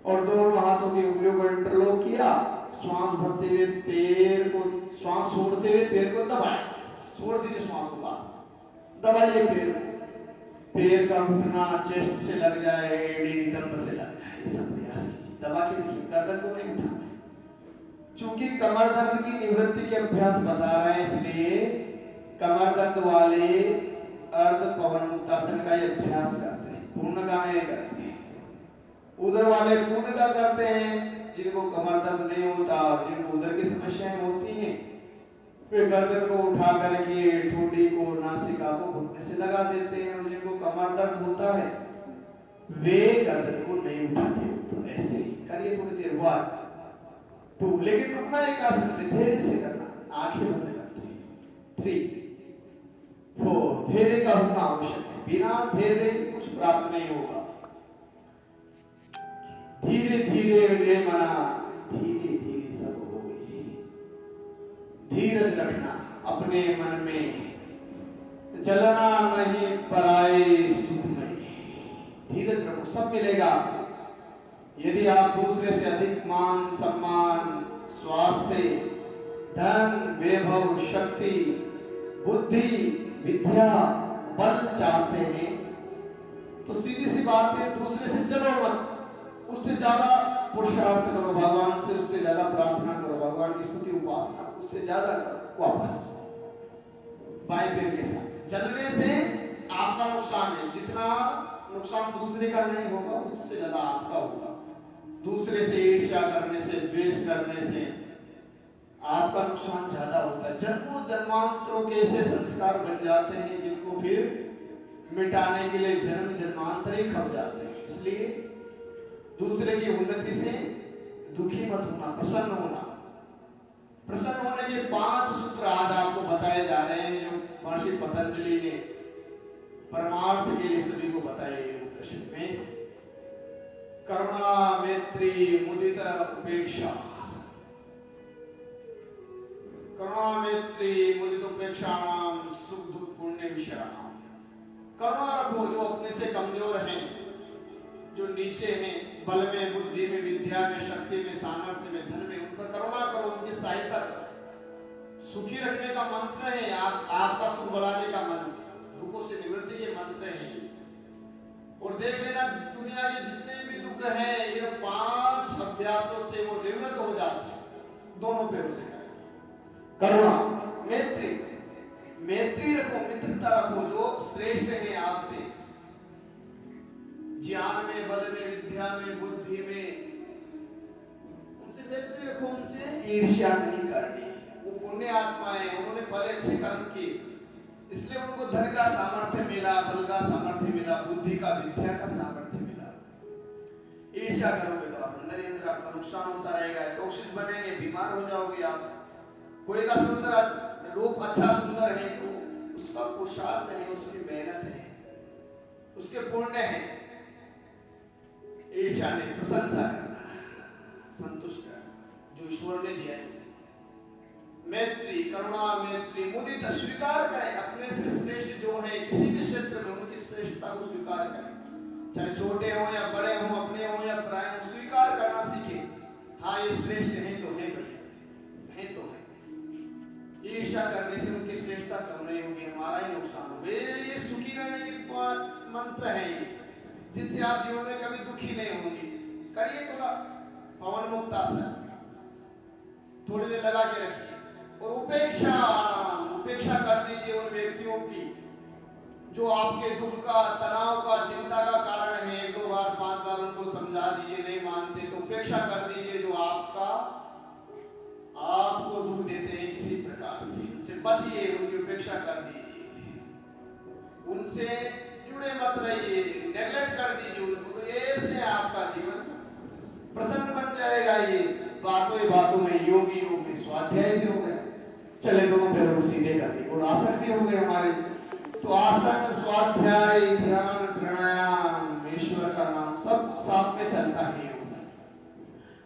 और दोनों हाथों की उंगलियों को इंटरलॉक किया। श्वास भरते हुए पैर को, श्वास छोड़ते हुए पैर को दबाए, छोड़ दीजिए श्वास को बाहर, दबाइए पैर को। पैर का घुटना चेस्ट से लग जाए, एड़ी नितंब से लग जाए, ये सब प्रयास कीजिए। दबा के देखिए, गर्दन को नहीं उठाना। चूंकि कमर दर्द की निवृत्ति के अभ्यास बता रहे हैं, इसलिए कमर दर्द वाले अर्ध पवन मुक्तासन का ये अभ्यास करते हैं, पूर्ण का नहीं करते हैं। उधर वाले पूर्ण का करते हैं, जिनको कमर दर्द नहीं होता और जिनको उधर की समस्याएं होती हैं, वे गर्दन को उठा करके ठोड़ी को, नासिका को घुटने से लगा देते हैं। और जिनको कमर दर्द होता है वे गर्दन को नहीं उठाते। तो ऐसे ही करिए थोड़ी देर बाद। तो लेकिन रुकना एक आसन में, धैर्य से करना, आंखें बंद करते हैं। 3 4 धैर्य का होना आवश्यक है, बिना धैर्य के कुछ प्राप्त नहीं होगा। धीरे धीरे रे मना, धीरे धीरे सब होगी। धीरज रखना अपने मन में, जलना नहीं पराए सुख में। धीरज रखो, सब मिलेगा। यदि आप दूसरे से अधिक मान सम्मान, स्वास्थ्य, धन, वैभव, शक्ति, बुद्धि, विद्या, बल चाहते हैं तो सीधी सी बात है, दूसरे से जलो मत। उससे ज्यादा पुरुषार्थ करो भगवान से, उससे ज्यादा प्रार्थना करो भगवान की स्तुति उपासना, उससे ज्यादा करो। वापस बाएं पैर के साथ जलने से आपका नुकसान है, जितना नुकसान दूसरे का नहीं होगा उससे ज्यादा आपका होगा। दूसरे से ईर्ष्या करने से, द्वेष करने से आपका नुकसान ज्यादा होता है। जन्मों जन्मांतरों के ऐसे संस्कार बन जाते हैं जिनको फिर मिटाने के लिए जन्म जन्मांतर ही खप जाते हैं। इसलिए दूसरे की उन्नति से दुखी मत होना, प्रसन्न होना। प्रसन्न होने के 5 सूत्र आज आपको बताए जा रहे हैं, जो महर्षि पतंजलि ने परमार्थ के लिए सभी को बताए योग दर्शन में। करुणा, मैत्री, मुदिता, उपेक्षा। करुणा, मैत्री, मुदित, उपेक्षा नाम सुख दुख पुण्य विषयाणाम। करुणा रखो जो अपने से कमजोर हैं, जो नीचे हैं, बल में, बुद्धि में, विद्या में, शक्ति में, सामर्थ्य में, धन में, उन पर करुणा करो, उनकी सहायता करो। सुखी रखने का मंत्र है, आपका सुख बढ़ाने का मंत्र, दुखों से निवृत्ति के मंत्र हैं। और देख लेना, दुनिया के जितने भी दुख हैं, इन 5 अभ्यासों से वो निवृत्त हो जाते हैं। दोनों पैरों से करें। करुणा, मैत्री, मैत्री रखो, मित्रता रखो जो श्रेष्ठ है आपसे, ज्ञान में, बल में, विद्या में, बुद्धि में, उनसे मैत्री रखो, उनसे ईर्ष्या नहीं करनी। वो पुण्य आत्माएं, उन्होंने पहले अच्छे कर्म किए, इसलिए उनको धन का सामर्थ्य मिला, बल का सामर्थ्य मिला, बुद्धि का, विद्या का सामर्थ्य मिला। ईर्ष्या करोगे तो आप अंदर ही अंदर आपका नुकसान होता रहेगा, टॉक्सिक बनेंगे, बीमार हो जाओगे आप। कोई का सुंदर रूप अच्छा सुंदर है तो उसका पुरुषार्थ है, उसकी मेहनत है, उसके पुण्य है। ईर्ष्या ने प्रशंसा करना, संतुष्ट करना जो ईश्वर ने दिया है उसे। मैत्री, करुणा, मैत्री, मुदिता, स्वीकार करें अपने से श्रेष्ठ जो है किसी भी क्षेत्र में, उनकी श्रेष्ठता को स्वीकार करें, चाहे छोटे हो या बड़े हो, अपने हो या पराये हो, स्वीकार करना सीखें। हाँ, ये श्रेष्ठ है तो है भैया, है तो है। ईर्ष्या करने से उनकी श्रेष्ठता कम नहीं होगी, हमारा ही नुकसान होगा। ये सुखी रहने के 5 मंत्र हैं, जिनसे आप जीवन में कभी दुखी नहीं होंगे। करिए थोड़ा पवन मुक्त आसन, थोड़ी देर लगा के रखिए। और उपेक्षा, उपेक्षा कर दीजिए उन व्यक्तियों की जो आपके दुख का, तनाव का, चिंता का कारण है। 1-2 बार 5 बार उनको समझा दीजिए, नहीं मानते तो उपेक्षा कर दीजिए। जो आपको दुख देते हैं किसी प्रकार से, उनसे बचिए, उनकी उपेक्षा कर दीजिए, उनसे जुड़े मत रहिए, नेगलेक्ट कर दीजिए उनको। तो ऐसे आपका जीवन प्रसन्न बन जाएगा। ये बातों ही बातों में योगी योग में स्वाध्याय भी हो गया, चले दोनों पैरों को सीधे कर दिए, और आसन भी हो गए हमारे। तो आसन, स्वाध्याय, ध्यान, प्राणायाम, ईश्वर का नाम सब साथ में चलता है।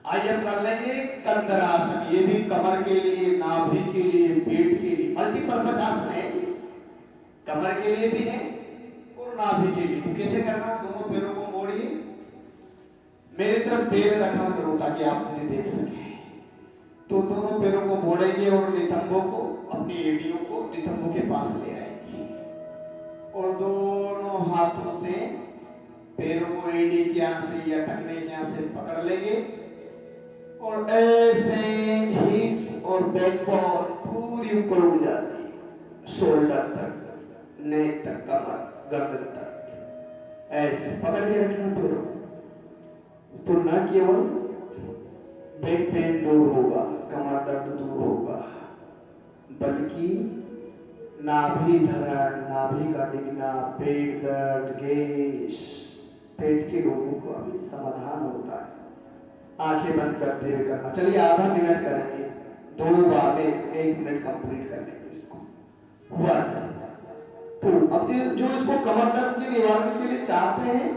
आइए हम कर लेंगे कंदरासन। ये भी कमर के लिए, नाभि के लिए, पेट के लिए मल्टीपर्पज आसन है। कमर के लिए भी है और नाभि के लिए। तो कैसे करना? दोनों पैरों को मोड़िए, मेरी तरफ पैर रखा करो ताकि आप मुझे देख सके। तो दोनों पैरों को मोड़ेंगे और नितंबों को, अपनी एड़ियों को नितंबों के पास ले आएंगे और दोनों हाथों से पैरों को एड़ी के यहाँ से या टखने के यहाँ से पकड़ लेंगे और ऐसे हिप्स और बैकबोन पूरी ऊपर उड़ जाती है, शोल्डर तक, नेक तक, कमर, गर्दन तक ऐसे पकड़ के रखना पैरों। तो न केवल बैक पेन दूर होगा, कमर दर्द दूर होगा, बल्कि नाभि धरण, नाभि का डिगना, पेट दर्द, गैस, पेट के रोगों का भी समाधान होता है। आंखें बंद करते हुए करना। चलिए आधा मिनट करेंगे, 2 बार में 1 मिनट कंप्लीट कर लेंगे इसको। 1 2। अब जो इसको कमर दर्द के निवारण के लिए चाहते हैं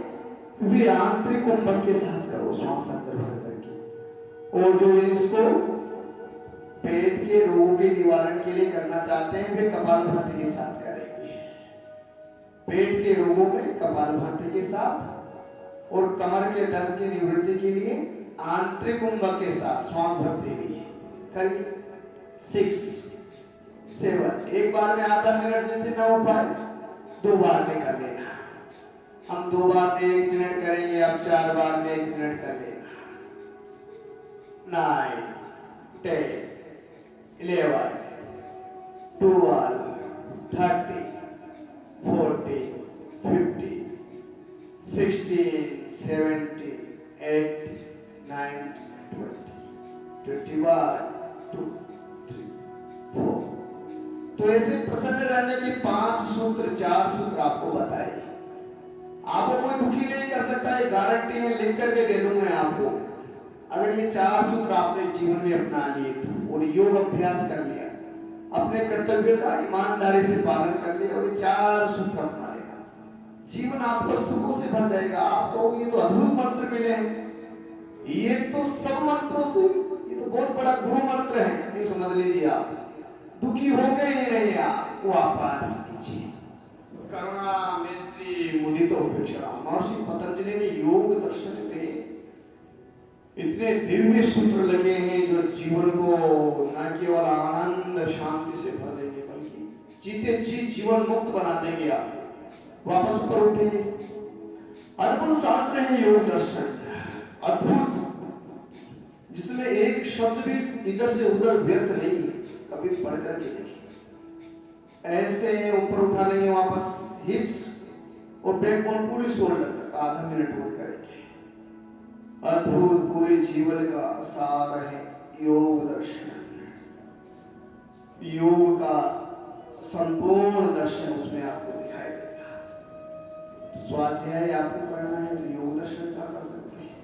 वे आंतरिक कुंभक के साथ करो, श्वास अंदर भर करके। और जो इसको पेट के रोगों के निवारण के लिए करना चाहते हैं वे कपालभाति के साथ करेंगे। पेट के रोगों में कपालभाति के साथ और कमर के दर्द की निवृत्ति के लिए आंतरिक कुंभक के साथ श्वास भरते हुए करिए। 6 7। एक बार में आधा मिनट जैसे न हो पाए 2 बार में कर लेना। हम 2 बार में 1 मिनट करेंगे, अब 4 बार में 1 मिनट कर लेना। 9 10 11 12 13 14 15 16 17 18 19 20 21 2 3 4। तो ऐसे प्रसन्न रहने के 5 सूत्र, 4 सूत्र आपको बताए। आपको कोई दुखी नहीं कर सकता, ये गारंटी है, लिख करके दे दूं मैं आपको। अगर ये 4 सूत्र आपने जीवन में अपना लिए और योग अभ्यास कर लिया, अपने कर्तव्य का ईमानदारी से पालन कर लिया और ये 4 सूत्र अपना लेगा, जीवन आपको सुखों से भर जाएगा। आपको ये तो अद्भुत मंत्र मिले हैं, ये तो सब मंत्रों से, ये तो बहुत बड़ा गुरु मंत्र है, ये समझ लीजिए। आप दुखी हो गए ही नहीं, आप वापस कीजिए। करुणा मैत्री मुदितो उपेक्षा। महर्षि पतंजलि ने योग दर्शन में इतने दिव्य सूत्र लगे हैं जो जीवन को न केवल आनंद शांति से भर देंगे बल्कि जीते जी जीवन मुक्त बना देंगे। आप वापस ऊपर उठेंगे। अद्भुत शास्त्र है योग दर्शन, अद्भुत, जिसमें एक शब्द भी इधर से उधर व्यर्थ नहीं, कभी पढ़कर के देखिए। ऐसे ऊपर उठा लेंगे वापस, हिप्स और बैकबोन पूरी शोल्डर तक, आधा मिनट होल्ड करेंगे। अद्भुत पूरे जीवन का सार है योग दर्शन। योग का संपूर्ण दर्शन उसमें आपको दिखाई देगा। स्वाध्याय आपको पढ़ना है तो योग दर्शन का कर सकते हैं।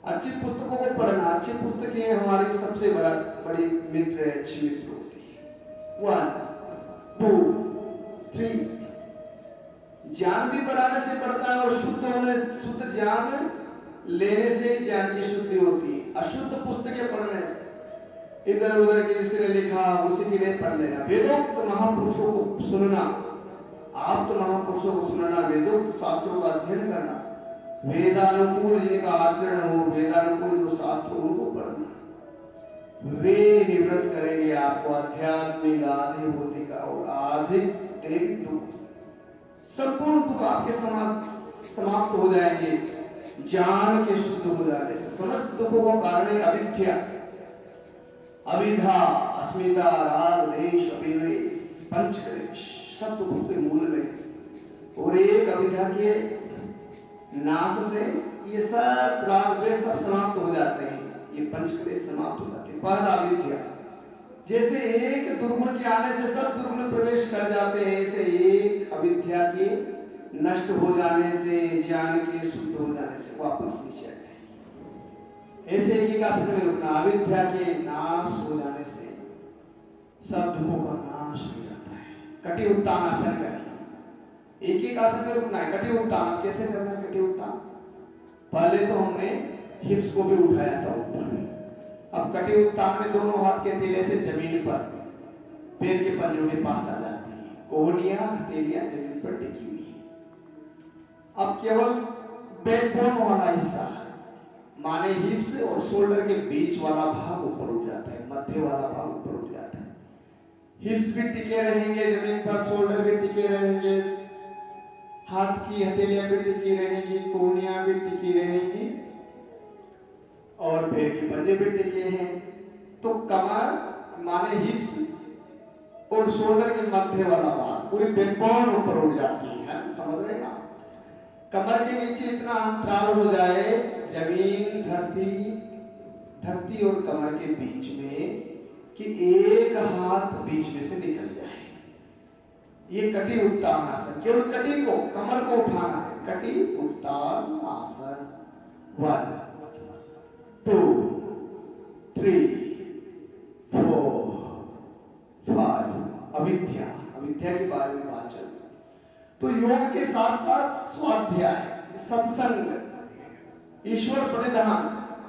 अच्छी पुस्तकों को पढ़ना, अच्छी पुस्तकें हमारी सबसे बड़ी मित्र है, अच्छी मित्र होती है। 1 2 3। ज्ञान भी बढ़ाने से बढ़ता है और शुद्ध ज्ञान लेने से ज्ञान की शुद्धि होती है। अशुद्ध पुस्तकें पढ़ने से इधर उधर किसी ने लिखा उसी के लिए पढ़ लेना। वेदोक्त महापुरुषों को सुनना, आप तो महापुरुषों को सुनना, वेदोक्त शास्त्रों का अध्ययन करना, वेदानुकूल जिनका आचरण हो, वेदानुकूल जो शास्त्र उनको पढ़ना, वे निवृत्त करेंगे आपको आध्यात्मिक आधि बुद्धि का और आधिक दैविक दुख। संपूर्ण दुख आपके समाप्त हो जाएंगे ज्ञान के शुद्ध हो जाने से। समस्त दुखों का कारण है अविद्या, अविधा, अस्मिता, राग, द्वेष, अभिनिवेश, पंचक्लेश, सब दुखों के मूल में। और एक अविद्या के नाश से ये सब राग द्वेष सब समाप्त हो जाते हैं, ये पंचक्लेश समाप्त हो जाते हैं। पहला अविद्या, जैसे एक दुर्गुण के आने से सब दुर्गुण प्रवेश कर जाते हैं, ऐसे एक अविद्या के नष्ट हो जाने से, ज्ञान के शुद्ध हो जाने से वापस नीचे आए। ऐसे एक आसन में रुकना, अविद्या के नाश हो जाने से सब दुखों का नाश हो जाता है। कटी उत्तान आसन करें, एक आसन में रुकना है। कटी उत्तान कैसे करना है? कटी उत्तान पहले तो हमने हिप्स को भी उठाया था ऊपर, अब कटी उत्तान में दोनों हाथ के तेले से जमीन पर पैर के पंजों के पास आ जाती है, कोहनियां हथेलियां जमीन पर टिकी हुई है। अब केवल बैकबोन वाला हिस्सा माने हिप्स और शोल्डर के बीच वाला भाग ऊपर उठ जाता है, मध्य वाला भाग ऊपर उठ जाता है। हिप्स भी टिके रहेंगे जमीन पर, शोल्डर भी टिके रहेंगे, हाथ की हथेलियां भी टिकी रहेंगी, कोहनियां भी टिकी रहेंगी और पैर के पंजे भी टिके हैं। तो कमर माने हिप्स और शोल्डर के मध्य वाला भाग, पूरी बैकबोन ऊपर उठ जाती है, समझ रहे ना? कमर के नीचे इतना अंतराल हो जाए, जमीन धरती और कमर के बीच में, कि एक हाथ बीच में से निकल जाए। ये कटी उत्तान आसन, केवल कटी को, कमर को उठाना है। कटी उत्तान आसन। 1 2 3 4 5। अविद्या के बारे में बात चल रही। तो योग के साथ साथ स्वाध्याय, सत्संग, ईश्वर प्रणिधान,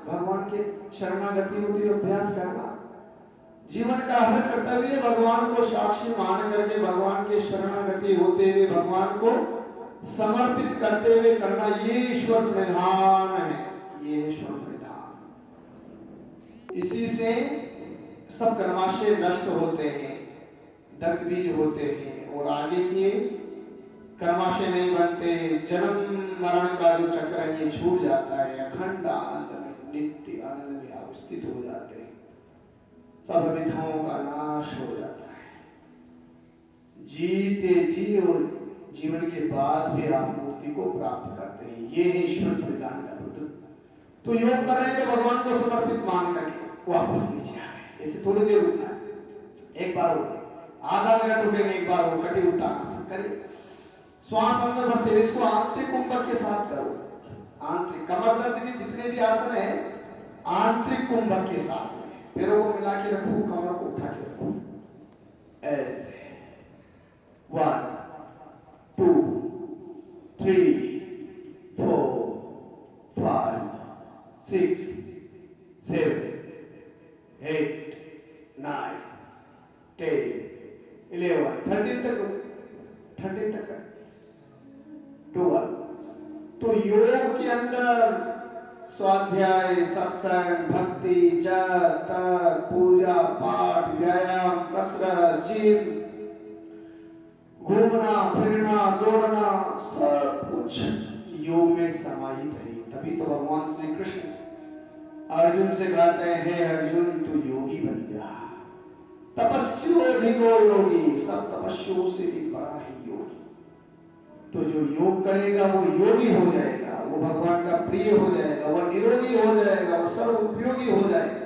भगवान के शरणागति होती है, अभ्यास करना। जीवन का हर कर्तव्य भगवान को साक्षी मान करके, भगवान के शरणागति होते हुए, भगवान को समर्पित करते हुए करना, ये ईश्वर प्रणिधान है। ये ईश्वर प्रणिधान, इसी से सब कर्माशय नष्ट होते हैं, दग्ध बीज होते हैं और आगे के कर्माशय नहीं बनते। जन्म मरण का जो चक्र है ये छूट जाता है, अखंड आनंद में, नित्य आनंद में आप स्थित हो जाते हैं, सब विधाओं का नाश हो जाता है। जीते जी और जीवन के बाद भी आप मुक्ति को प्राप्त करते हैं। ये है ईश्वर प्रदान का पुत्र। तो योग कर रहे हैं तो भगवान को समर्पित मान करके वापस नीचे आ गए। ऐसे थोड़ी देर रुकना है, एक बार हो, आधा मिनट रुकेंगे, एक बार हो, कटी उतार करिए। श्वास अंदर भरते हुए इसको आंतरिक कुंभक के साथ करो। आंतरिक कमर दर्द के जितने भी आसन है आंतरिक कुंभक के साथ, पैरों को मिला के रखो, कमर को उठा के रखो, ऐसे। 1 2 3 4 5 6 7 8 9 10 11 13 तक 12। तो योग के अंदर स्वाध्याय, सत्संग, भक्ति, जप, तप, पूजा पाठ, व्यायाम, कसरत, जिम, घूमना फिरना, दौड़ना, सब कुछ योग में समाहित है। तभी तो भगवान श्री कृष्ण अर्जुन से कहते हैं, हे अर्जुन तू योगी बन गया। तपस्योधिको योगी, सब तपस्वियों से भी बड़ा है योगी। तो जो योग करेगा वो योगी हो जाएगा, वो भगवान का प्रिय हो जाएगा, वो निरोगी हो जाएगा, वो सर्व उपयोगी हो जाएगा।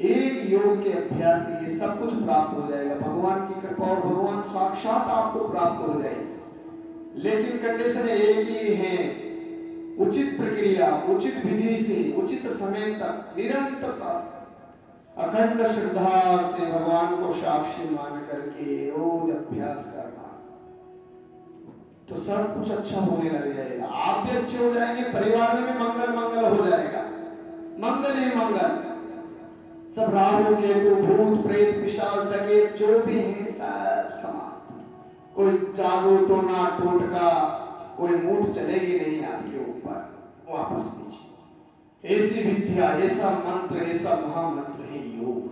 एक योग के अभ्यास से ये सब कुछ प्राप्त हो जाएगा, भगवान की कृपा और भगवान साक्षात आपको प्राप्त हो जाएगी। लेकिन कंडीशन एक ही है, उचित प्रक्रिया, उचित विधि से, उचित समय तक, निरंतरता से, अखंड श्रद्धा से भगवान को साक्षी मान करके रोज अभ्यास करना, तो सब कुछ अच्छा होने लग जाएगा। आप भी अच्छे हो जाएंगे, परिवार में भी मंगल मंगल हो जाएगा, मंगल ही मंगल। सब राहु केतु भूत प्रेत पिशाच डकैत जो भी है सब समाप्त। कोई जादू टोना टोटका, कोई मूठ चलेगी नहीं आपके ऊपर, वापस नीचे। ऐसी विद्या, ऐसा मंत्र, ऐसा महामंत्र है योग।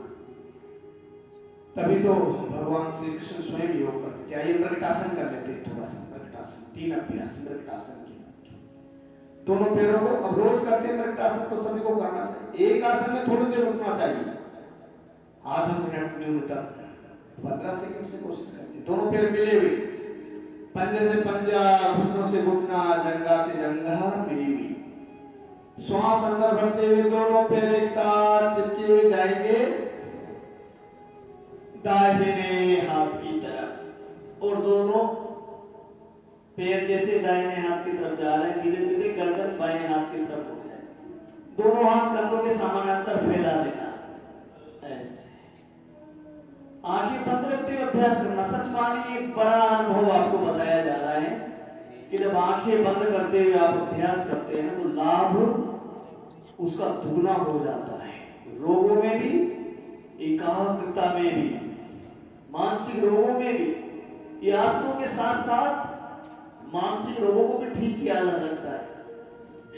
तभी तो भगवान श्री कृष्ण स्वयं योग करते। क्या ये प्रकटासन कर लेते? थोड़ा सा प्रकटासन, 3 अभ्यास प्रकटासन के। दोनों पैरों को अब रोज करते हैं प्रकटासन, तो सभी को करना चाहिए। एक आसन में थोड़ी देर रुकना चाहिए, आधा मिनट न्यूनतम, 15 सेकंड से कोशिश करते। दोनों पैर मिले हुए, पंजे से पंजा, घुटनों से घुटना, जंघा से जंघा मिली हुई। श्वास अंदर भरते हुए दोनों पैर एक साथ चिपके हुए जाएंगे दाहिने हाथ की तरफ, और दोनों पैर जैसे दाहिने हाथ की तरफ जा रहे हैं, धीरे धीरे गर्दन बाएं हाथ की तरफ हो जाए। दोनों हाथ कंधों के समानांतर फैला देना, ऐसे। आंखें बंद रखते हुए अभ्यास करना। सच मानिए एक बड़ा अनुभव आपको बताया जा रहा है कि जब आंखें बंद करते हुए आप अभ्यास करते हैं ना, तो लाभ उसका दुगना हो जाता है। रोगों में भी, एकाग्रता में भी, मानसिक रोगों में भी। ये आसनों के साथ साथ मानसिक रोगों को भी ठीक किया जा सकता है,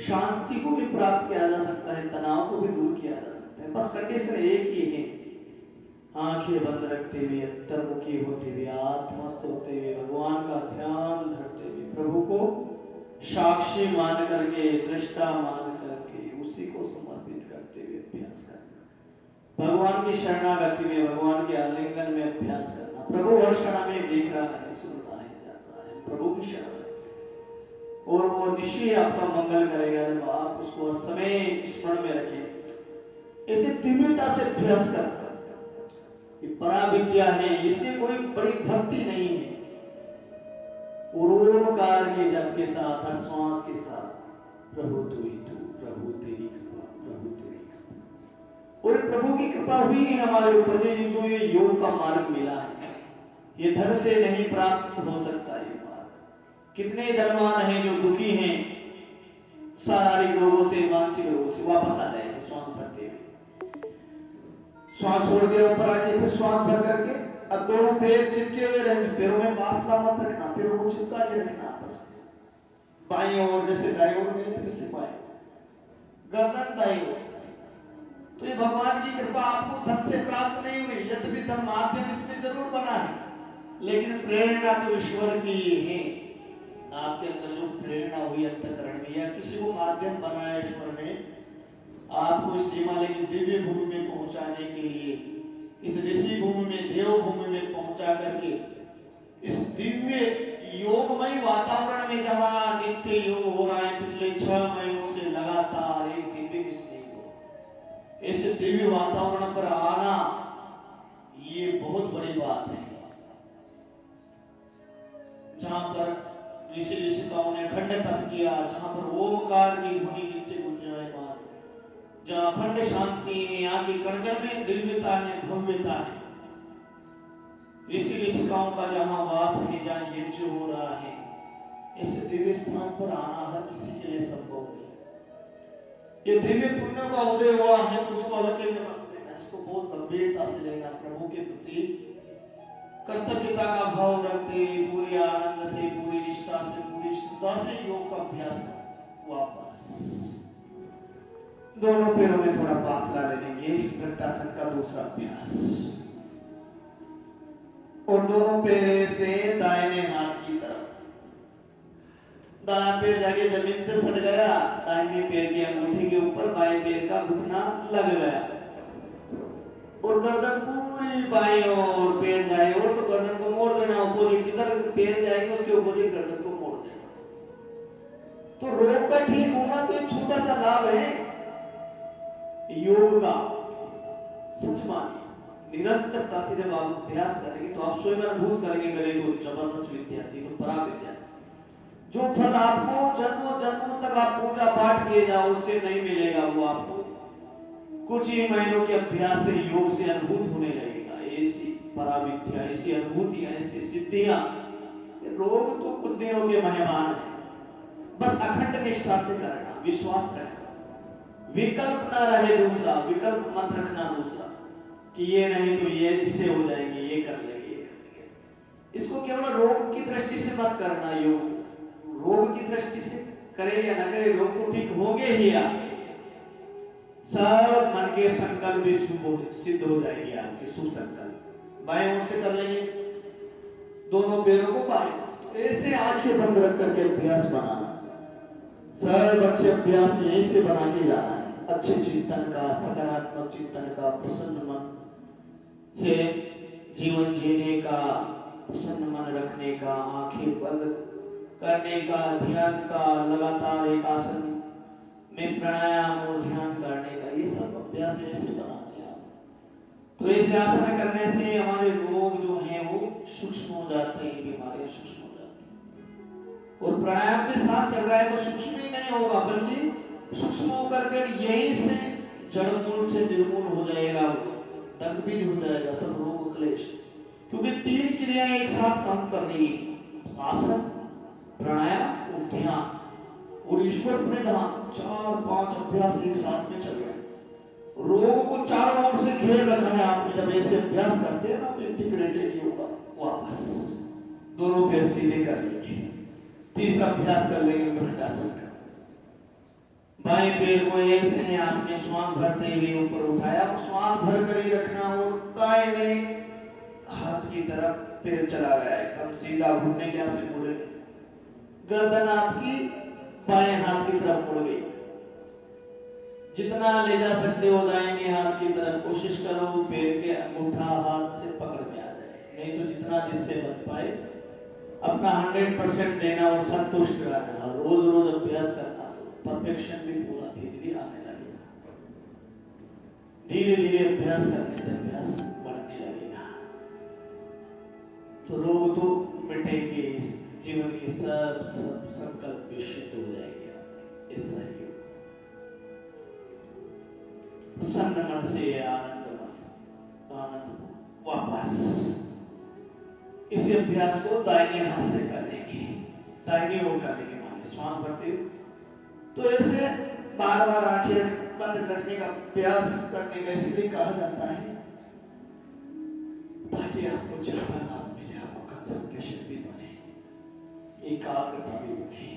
शांति को भी प्राप्त किया जा सकता है, तनाव को भी दूर किया जा सकता है। बस कंडीशन एक ही है, आंखें बंद रखते हुए, अंतर्मुखी होते हुए, आत्मस्थ होते हुए, भगवान का ध्यान धरते हुए, प्रभु को साक्षी मान करके, दृष्टा मान करके, उसी को समर्पित करते हुए अभ्यास करना। भगवान की शरणागति में, भगवान के आलिंगन में अभ्यास करना। प्रभु हर क्षण में देख रहा है, सुनता है, जानता है। प्रभु की शरण और वो निश्चय आपका मंगल करेगा जब आप उसको हर समय स्मरण में रखें। इसे दिव्यता से अभ्यास करना। ये पराविद्या है, इससे कोई बड़ी भक्ति नहीं है। ओंकार के जप के साथ, हर श्वास के साथ, प्रभु तू ही तू, प्रभु तेरी कृपा, प्रभु तेरी कृपा। और प्रभु की कृपा हुई है हमारे ऊपर, जो ये योग का मार्ग मिला है। ये धन से नहीं प्राप्त हो सकता ये मार्ग। कितने धनवान हैं जो दुखी हैं, शारीरिक रोगों से, मानसिक रोगों से, वापस आ जाएंगे श्वास भरते हुए। श्वास छोड़ के ऊपर आके फिर श्वास भर करके अब दोनों पैर चिपके हुए रहेंगे। पैरों में फासला मत रखना, पैरों को चिपका के रखना आपस में। बाईं ओर जैसे दाईं ओर में, फिर से बाईं, गर्दन दाईं ओर। तो ये भगवान की कृपा आपको धन से प्राप्त नहीं हुई, यद्यपि धन माध्यम इसमें जरूर बना है, लेकिन प्रेरणा तो ईश्वर की है। आपके अंदर जो प्रेरणा हुई अंतःकरण में, या किसी को माध्यम बनाया ईश्वर ने आपको इस हिमालय की दिव्य भूमि में पहुंचाने के लिए, इस ऋषि भूमि में, देव भूमि में पहुंचा करके, इस दिव्य योगमय वातावरण में जहां नित्य योग हो रहा है पिछले 6 महीनों से लगातार, एक दिन भी मिस नहीं हुआ। इस दिव्य वातावरण पर आना ये बहुत बड़ी बात है, जहां पर ऋषि ऋषिकाओं ने अखंड तप किया, जहां पर ओंकार की ध्वनि नित्य गुंजायमान, जहां अखंड शांति है, यहाँ की कणकण में दिव्यता है, भव्यता है। ऋषि ऋषिकाओं का जहां वास है, जहां यज्ञ हो रहा है, इस दिव्य स्थान पर आना हर किसी के लिए संभव नहीं। ये दिव्य पुण्यों का उदय हुआ है, उसको हल्के में मत लेना, इसको बहुत गंभीरता से लेना। प्रभु के प्रति कर्तव्यता का भाव रखते हुए, पूरे आनंद से, पूरी निष्ठा से, पूरी श्रद्धा से योग का अभ्यास करो। वापस दोनों पैरों में थोड़ा फासला ले लेंगे, वृत्तासन का दूसरा अभ्यास। और दोनों पैर से दाहिने हाथ की तरफ, दायां पैर जाके जमीन से सट गया, दाहिने पैर की अंगूठी के ऊपर बाएं पैर का घुटना लग गया, और गर्दन पूरी बाईं ओर, पैर जाए और तो गर्दन को मोड़ देना, अपोजिट जिधर पैर जाएंगे उसके अपोजिट गर्दन को मोड़ देना। तो रोग का ठीक होना तो एक छोटा सा लाभ है योग का। सच मानिए, निरंतरता से जब आप अभ्यास करेंगे तो आप स्वयं अनुभूत करेंगे, मेरे तो जबरदस्त विद्यार्थी, तो परा विद्यार्थी। जो फल आपको जन्मों जन्मों तक आप पूजा पाठ किए जाओ उससे नहीं मिलेगा, वो आपको कुछ ही महीनों के अभ्यास से, योग से अनुभूत होने लगेगा। ऐसी पराविद्या, ऐसी अनुभूतियां, ऐसी सिद्धियां, रोग तो कुछ दिनों के मेहमान है। बस अखंड निष्ठा से करना, विश्वास रखना, विकल्प ना रहे दूसरा, विकल्प मत रखना दूसरा कि ये नहीं तो ये, इससे हो जाएंगे, ये कर लेंगे, ये कर लेंगे। इसको केवल रोग की दृष्टि से मत करना। योग रोग की दृष्टि से करे या न करे, रोग तो ठीक होंगे ही आपके। सब मन के संकल्प भी सिद्ध हो जाएंगे आपके, सुसंकल्प। बाएं ओर से कर लेंगे, दोनों पैरों को बाएं, ऐसे आंखें बंद रख करके अभ्यास बनाना। सब अच्छे अभ्यास यहीं से बना के जाना है। अच्छे चिंतन का, सकारात्मक चिंतन का, प्रसन्न मन से जीवन जीने का, प्रसन्न मन रखने का, आंखें बंद करने का, ध्यान का, लगातार एक आसन में प्राणायाम और ध्यान करने का, ये सब अभ्यास ऐसे बनाते हैं। तो ऐसे आसन करने से हमारे रोग जो हैं वो सूक्ष्म हो जाते हैं, बीमारियां सूक्ष्म हो जाती हैं। और प्राणायाम के साथ चल रहा है तो सूक्ष्म ही नहीं होगा, बल्कि सूक्ष्म होकर के यहीं से जड़ मूल से निर्मूल हो जाएगा, दंड बीज हो जाएगा सब रोग क्लेश। क्योंकि 3 क्रियाएं एक साथ काम कर रही है, आसन, प्राणायाम और ध्यान और ईश्वर प्रणिधान, 4-5 अभ्यास एक साथ में चल रहे हैं। रोग को चारों ओर से घेर रखा है आपने। जब ऐसे अभ्यास करते हैं ना तो इंटीग्रेटेड होगा। वापस दोनों पैर सीधे कर लेंगे, तीसरा अभ्यास कर लेंगे वृत्तासन का। बाएं पैर को ऐसे ही आपने श्वास भरते हुए ऊपर उठाया, श्वास भर कर ही रखना और दाहिने हाथ की तरफ पैर चला गया, एकदम सीधा, घुटने क्या से मुड़े, गर्दन आपकी बाएं हाथ की तरफ मुड़ गई। जितना ले जा सकते हो दाहिने हाथ की तरफ कोशिश करो, पैर के अंगूठा हाथ से पकड़ में आ जाए, नहीं तो जितना जिससे बन पाए अपना 100% देना और संतुष्ट रहना, रोज रोज अभ्यास करना, तो परफेक्शन भी पूरा धीरे धीरे आने लगेगा। धीरे धीरे अभ्यास करने से अभ्यास बढ़ने लगेगा, तो रोग तो मिटेंगे, जीवन के सब संकल्प भी सिद्ध हो जाएंगे। ऐसा ही प्रसन्न मन से आनंद वापस इस अभ्यास को दाहिने हाथ से कर देंगे, दाहिनी ओर कर देंगे। मान श्वास भरते हुए तो ऐसे बार बार आंखें बंद रखने का अभ्यास करने का इसलिए कहा जाता है ताकि आपको ज्यादा लाभ मिले, आपको कंसंट्रेशन भी बने, एकाग्रता भी बने।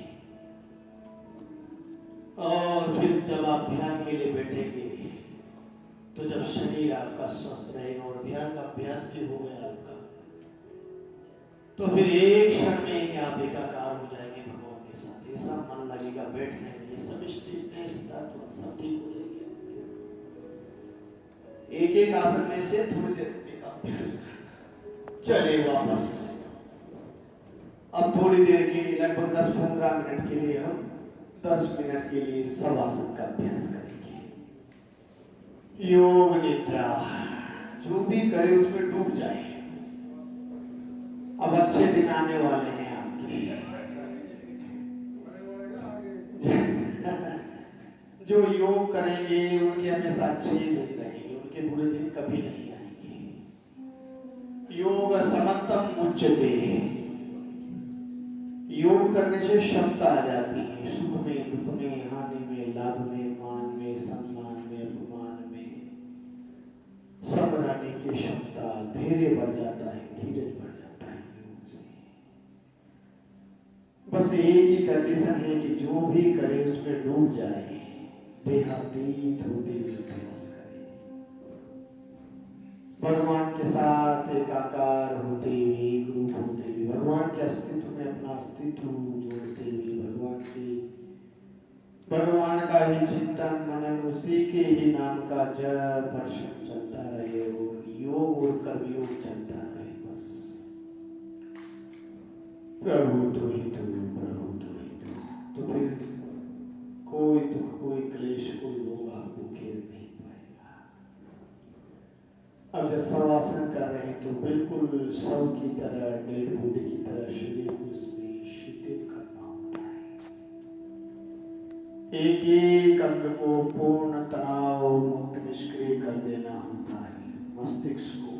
और फिर जब आप ध्यान के लिए बैठेंगे तो जब शरीर आपका स्वस्थ रहेगा और ध्यान का अभ्यास भी हो गया आपका, तो फिर एक क्षण में ही आप एकाकार हो जाएंगे भगवान के साथ। ऐसा मन लगेगा बैठने में, सब स्टिफनेस सब ठीक हो जाएगी। एक एक आसन में से थोड़ी देर का अभ्यास करना। चलिए वापस, अब थोड़ी देर के लिए, लगभग 10-15 मिनट के लिए हम 10 मिनट के लिए शवासन का अभ्यास करेंगे। योग निद्रा जो भी करे उसमें डूब जाए। अब अच्छे दिन आने वाले हैं आपके, जो योग करेंगे उनके हमेशा अच्छे दिन रहेंगे, उनके बुरे दिन कभी नहीं आएंगे। योग समत्तम उच्चते, योग करने से क्षमता आ जाती है, सुख में, दुख में, हानि में, लाभ में, मान में, सम्मान में, अपमान में, सब रहने की क्षमता, धैर्य बढ़ जाता है, धीरज बढ़ जाता है योग से। बस एक ही कंडीशन है कि जो भी करे उसमें डूब जाए, देहातीत होते हुए अभ्यास करे, भगवान के साथ एकाकार होते हुए, एक रूप होते हुए, भगवान के अस्तित्व में अपना अस्तित्व जोड़ते हुए, भगवान का ही चिंतन मनन, उसी के ही नाम का जप दर्शन चलता रहे और योग और कर्मयोग चलता रहे। बस प्रभु तो ही तो, प्रभु तो ही तो फिर कोई दुख, कोई क्लेश, कोई रोग आपको घेर नहीं पाएगा। अब जब शवासन कर रहे हैं तो बिल्कुल शव की तरह, डेड बॉडी की तरह शरीर को इसमें शिथिल करना होता है। एक एक अंग को पूर्ण तनाव मुक्त निष्क्रिय कर देना होता है। मस्तिष्क को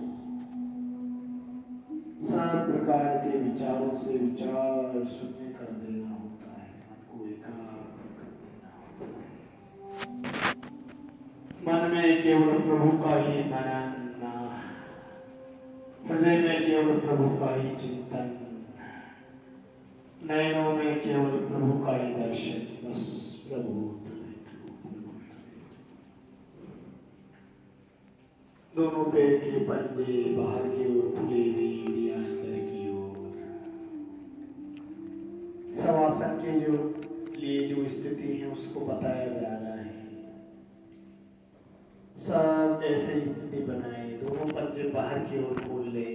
सब प्रकार के विचारों से विचार शून्य कर देना होता है, मन को एकाग्र कर देना होता है। मन में केवल प्रभु का ही मनन, हृदय में केवल प्रभु का ही चिंतन, नयनों में केवल प्रभु का ही दर्शन। बस प्रभु, दोनों पैर के पंजे बाहर की ओर खुले हुए, अंदर की ओर। शवासन के लिए जो स्थिति है उसको बताया जा रहा है। सब ऐसे स्थिति बनाए, दोनों पंजे बाहर की ओर खोल ले,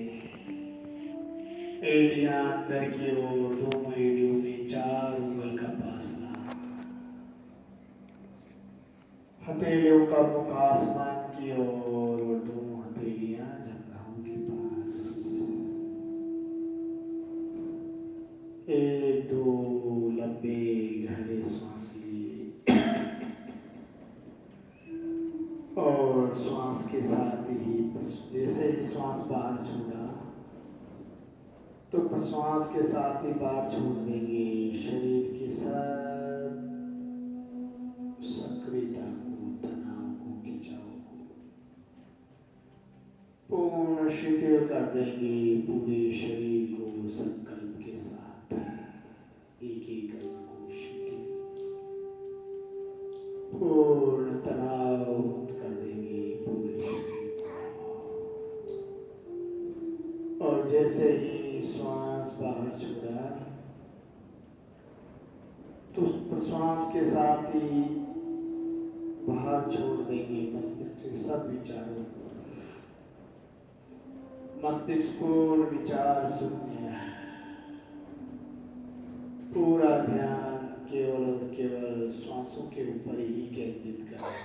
एड़ियां अंदर की ओर, दोनों एड़ियों में 4 उंगल का फासला, हथेलियों का मुख आसमान की ओर और दोनों हथेलियां जंघाओं के पास। 1-2 लंबे गहरे श्वास लिए और श्वास के साथ ही जैसे ही श्वास बाहर छोड़ा तो प्रश्वास के साथ ही बाहर छोड़ देंगे। शरीर के सब सक्रियता को, तनाव को, खिंचाव को पूर्ण शिथिल कर देंगे। पूरे शरीर को संकल्प के साथ एक एक अंग को शिथिल, पूर्ण तनाव मुक्त कर देंगे पूरे शरीर को। और जैसे ही श्वास बाहर छोड़ा तो प्रश्वास के साथ ही बाहर छोड़ देंगे मस्तिष्क के सब विचारों को। मस्तिष्क पूर्ण विचार शून्य, पूरा ध्यान केवल और केवल श्वासों के ऊपर ही केंद्रित करें।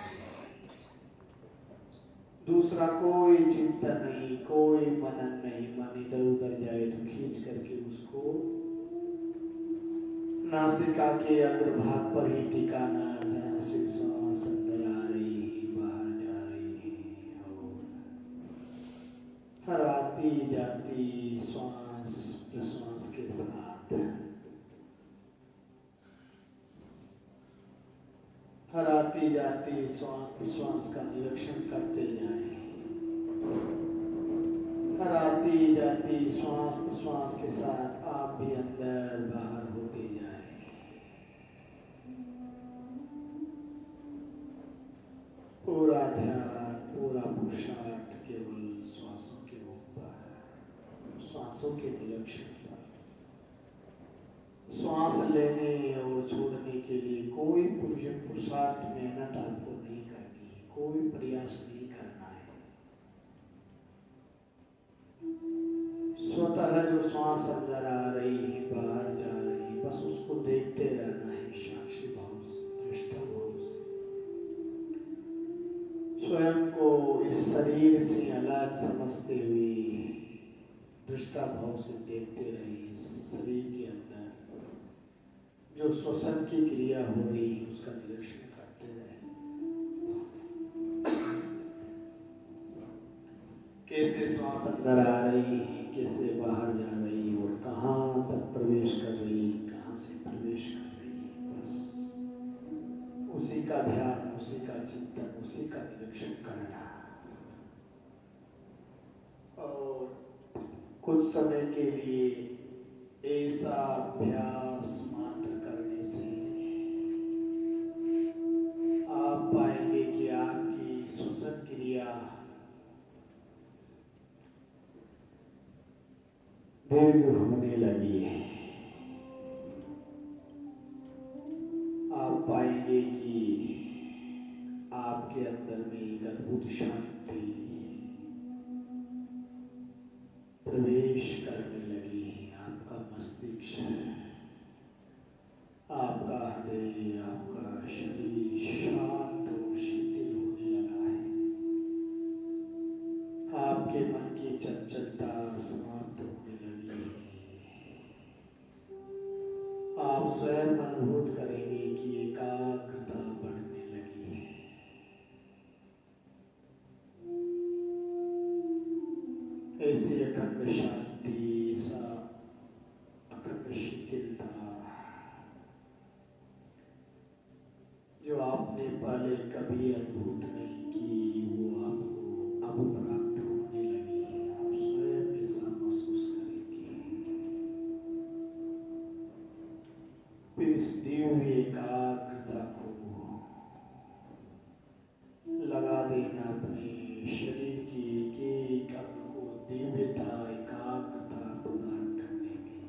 दूसरा कोई चिंतन नहीं, कोई मनन नहीं। मन इधर उधर जाए तो खींच करके उसको नासिका के अग्रभाग पर ही टिकाना, जहाँ से श्वास अंदर आ रही है बाहर जा रही है। और हर आती जाती श्वास प्रश्वास के साथ, हर आती जाती श्वास प्रश्वास का निरीक्षण करते जाएं। हर आती जाती श्वास प्रश्वास के साथ आप भी अंदर बाहर होते जाएं। पूरा ध्यान, पूरा पुरुषार्थ केवल श्वासों के ऊपर, श्वासों के निरीक्षण पर। श्वास लेने और छोड़ने के लिए कोई पुरुषार्थ मेहनत आपको नहीं करनी है, कोई प्रयास नहीं करना है। स्वतः जो श्वास अंदर आ रही है बाहर जा रही है, बस उसको देखते रहना है साक्षी भाव से, दृष्टा भाव से। स्वयं को इस शरीर से अलग समझते हुए दृष्टा भाव से देखते रहिए। शरीर के अंदर जो श्वसन की क्रिया हो रही है उसका निरीक्षण करते रहे। कैसे श्वास अंदर आ रही है, कैसे बाहर जा रही है और कहाँ तक प्रवेश कर रही है, कहाँ से प्रवेश कर रही है। बस उसी का ध्यान, उसी का चिंतन, उसी का निरीक्षण करना। और कुछ समय के लिए ऐसा अभ्यास मात्र करने से आप पाएंगे कि आपकी श्वसन क्रिया दीर्घ होने लगी है। आप पाएंगे कि आपके अंदर में एक अद्भुत शांति प्रवेश करने लगी है। आपका मस्तिष्क, आपका हृदय, आपका शरीर शांत और शिथिल होने लगा है। आपके मन की चंचलता समाप्त होने लगी है। आप स्वयं अनुभूत करेंगे कि एकाग्रता बढ़ने लगी है। ऐसी अखंड शांति, सा अखंड शिथिलता जो आपने पहले कभी अनुभूत नहीं की, वो आपको अब प्राप्त होने लगी है। आप स्वयं ऐसा महसूस करेंगे। फिर इस दिव्य एकाग्रता को लगा देना अपने शरीर की एक एक अंग को दिव्यता, एकाग्रता प्रदान करने में,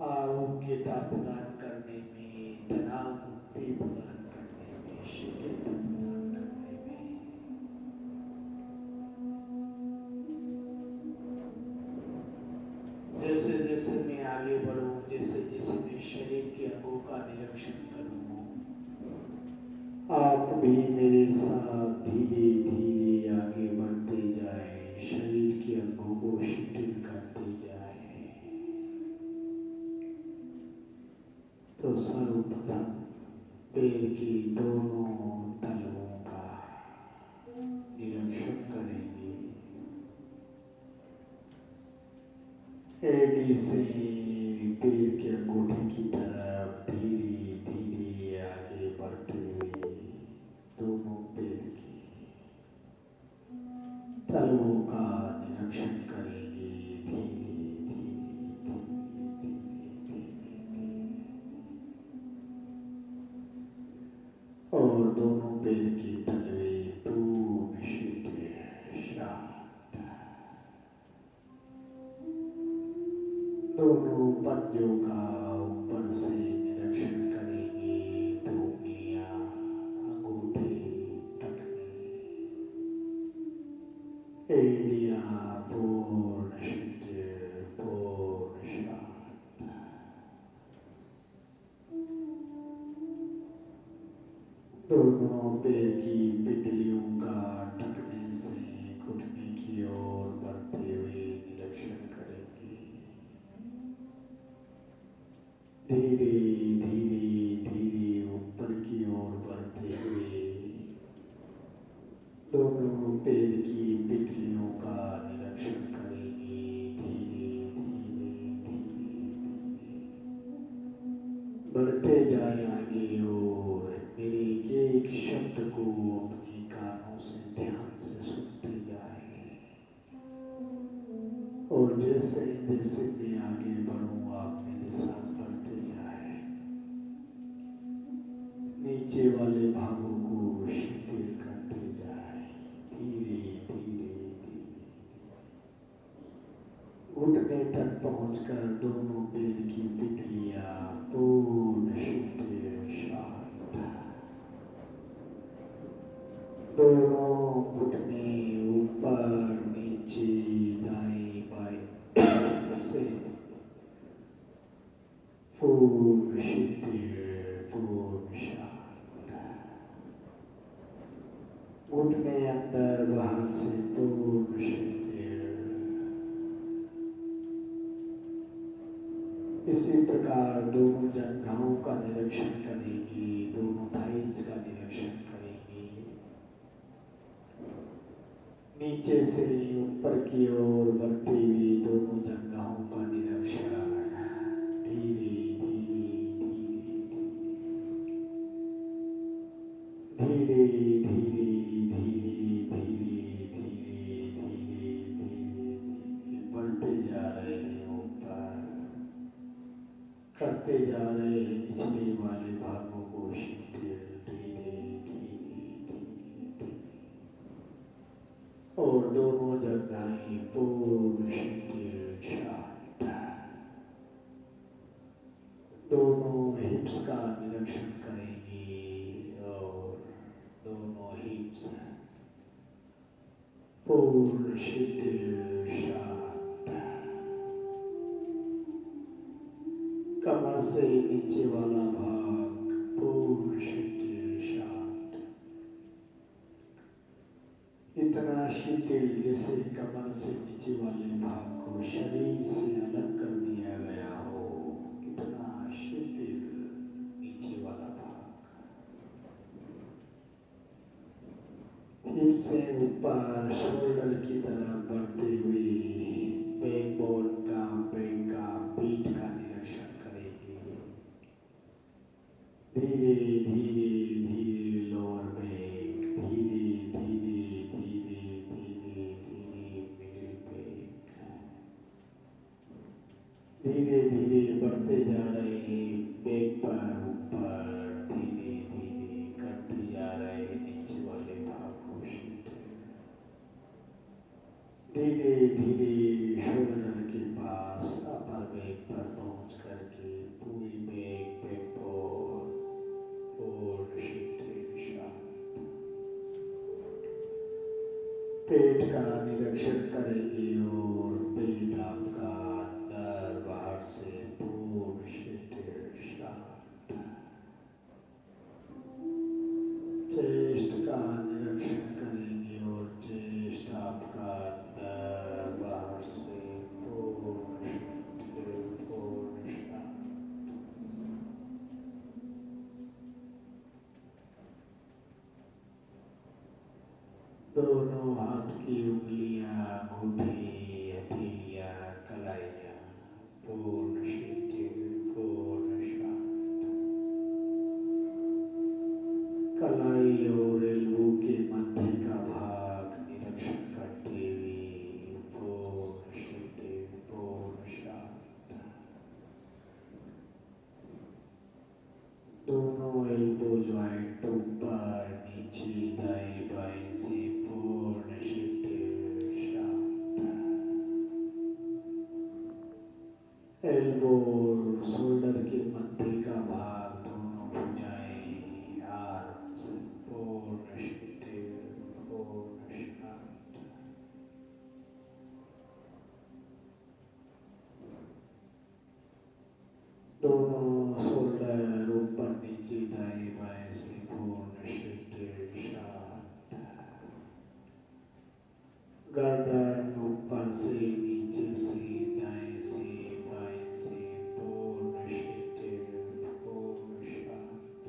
आरोग्यता प्रदान करने में, तनाव मुक्ति प्रदान करने में, शिथिलता प्रदान करने में। जैसे जैसे मैं आगे बढ़ूं, जैसे जैसे मैं शरीर के अंगों का निरीक्षण करूं, आप भी मेरे साथ धीरे धीरे आगे बढ़ते जाए, शरीर के अंगों को शिथिल करते जाए। तो सर्वप्रथम पैर के दोनों तलवों का निरीक्षण करेंगे। एड़ी से पैर के अंगूठे की तरफ धीरे धीरे आगे बढ़ते हुए दोनों पैर के तलवों का निरीक्षण करेंगे। धीरे धीरे धीरे धीरे धीरे पंजों का ऊपर से निरीक्षण करेंगे। तो उंगलियां, अंगूठे, टखने, एड़ियां पूर्ण शिथिल, पूर्ण शांत। दोनों पैर की पिंडलियों का टखने से घुटने की ओर बढ़ते हुए निरीक्षण करेंगे। धीरे धीरे धीरे ऊपर की ओर बढ़ते हुए दोनों पैर की पिंडलियों का निरीक्षण करेंगे। धीरे धीरे धीरे बढ़ते जाए आगे और मेरे एक शब्द को अपने कानों से ध्यान से सुनते जाए। और जैसे जैसे मैं आगे बढ़ूं आप मेरे साथ बढ़ते जाए। नीचे वाले भागों को शिथिल करते जाए। धीरे धीरे धीरे घुटने तक पहुंचकर दोनों पैर की पिंडलियां पूर्ण शिथिल शांत। दोनों घुटने ऊपर नीचे दाएं बाएं से पूर्ण शिथिल, पूर्ण शांत। घुटने अंदर बाहर से पूर्ण शिथिल। इसी प्रकार दोनों जंघाओं का निरीक्षण करेंगे। दोनों थाइस का निरीक्षण करेंगे। नीचे से ऊपर की ओर बढ़ते हुए दोनों जंघाओं का निरीक्षण। धीरे धीरे धीरे धीरे धीरे धीरे धीरे धीरे धीरे धीरे बढ़ते जा रहे हैं ऊपर। करते जा रहे हैं निचले वाले भागों को शिथिल। धीरे धीरे धीरे और दोनों जगहें पूर्ण शिथिल शांत। दोनों हिप्स का निरीक्षण करेंगे और दोनों हिप्स पूर्ण शिथिल शांत। कमर से नीचे वाला भाग पूर्ण शिथिल शांत। इतना शिथिल जैसे कमर से नीचे वाले भाग को शरीर से अलग कर दिया गया हो। इतना शिथिल नीचे वाला भाग। हिप से ऊपर शोल्डर की तरफ बढ़ते हुए बैकबोन का, बैक का, पीठ का निरीक्षण करेंगे। धीरे धीरे धीरे लोअर बैक, धीरे धीरे धीरे धीरे धीरे मिडिल बैक। धीरे धीरे बढ़ते जा रहे हैं बैक पर ऊपर। धीरे धीरे करते जा रहे हैं नीचे वाले भाग को शिथिल। धीरे धीरे शोल्डर के पास अपर बैक पर पहुंच करके पूरी बैक बैकबोन पूर्ण शिथिल शांत। पेट का निरीक्षण करेंगे और पेट आपका अंदर बाहर से पूर्ण शिथिल शांत। चेस्ट का निरीक्षण करेंगे और चेस्ट आपका अंदर बाहर से पूर्ण शिथिल, पूर्ण शांत। दोनों हाथ की उंगलियां, अंगूठे, हथेलियां, कलाइयां पूर्ण शिथिल, पूर्ण शांत। कलाई और एल्बो के मध्य का भाग निरीक्षण करते हुए पूर्ण शिथिल, पूर्ण शांत। दोनों एल्बो ज्वाइंट ऊपर नीचे दाएं बाएं से पूर्ण शिथिल शांत। एल्बो शोल्डर के मध्य का भाग, दोनों भुजाएं, आर्म्स, पूर्ण शिथिल, पूर्ण शांत। दोनों शोल्डर ऊपर नीचे दाएं बाएं से पूर्ण शिथिल शांत। गर्दन ऊपर से नीचे से दाएं से बाएं से पूर्ण शिथिल, पूर्ण शांत।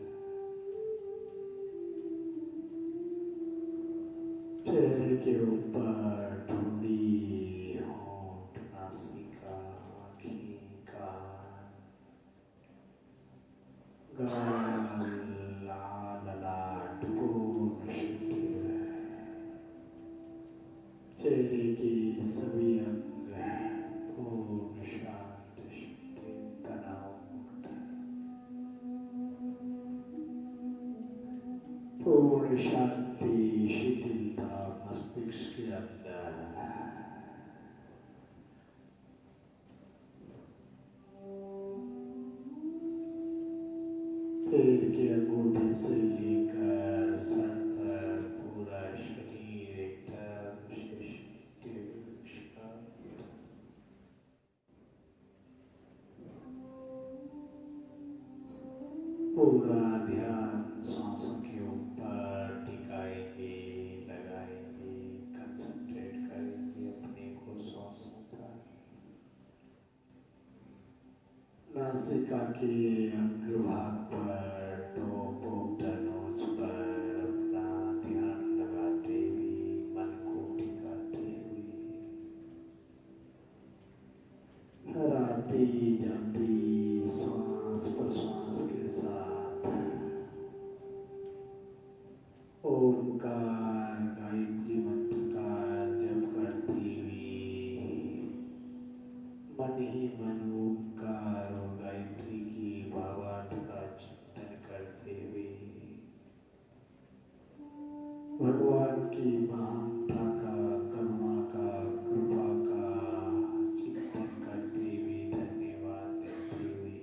चेहरे के ऊपर ठुड्डी, होंठ, नासिका, आँखें, कान, गाल, ललाट पूर्ण शिथिल। चेहरे के सभी अंग पूर्ण शांत, शिथिल, तनाव मुक्त। पूर्ण शांति, शिथिलता मस्तिष्क के अंदर। पैर के अंगूठे से लेकर सर तक पूरा शरीर एकदम शिथिल, शांत। पूरा ध्यान सांसों के ऊपर टिकाएंगे, लगाएंगे, कंसंट्रेट करेंगे अपने को सांसों पर। नासिका के अग्रभाग पर, टॉप ऑफ द नोज पर अपना ध्यान लगाते हुए, मन को टिकाते हुए, हर आती जाती श्वास प्रश्वास के साथ ओमकार गायत्री मंत्र का जप करते हुए, मन ही मन ओमकार और गायत्री की भावार्थ का चिंतन करते हुए, भगवान की महानता का, करुणा का, कृपा का चिंतन करते हुए, धन्यवाद देते हुए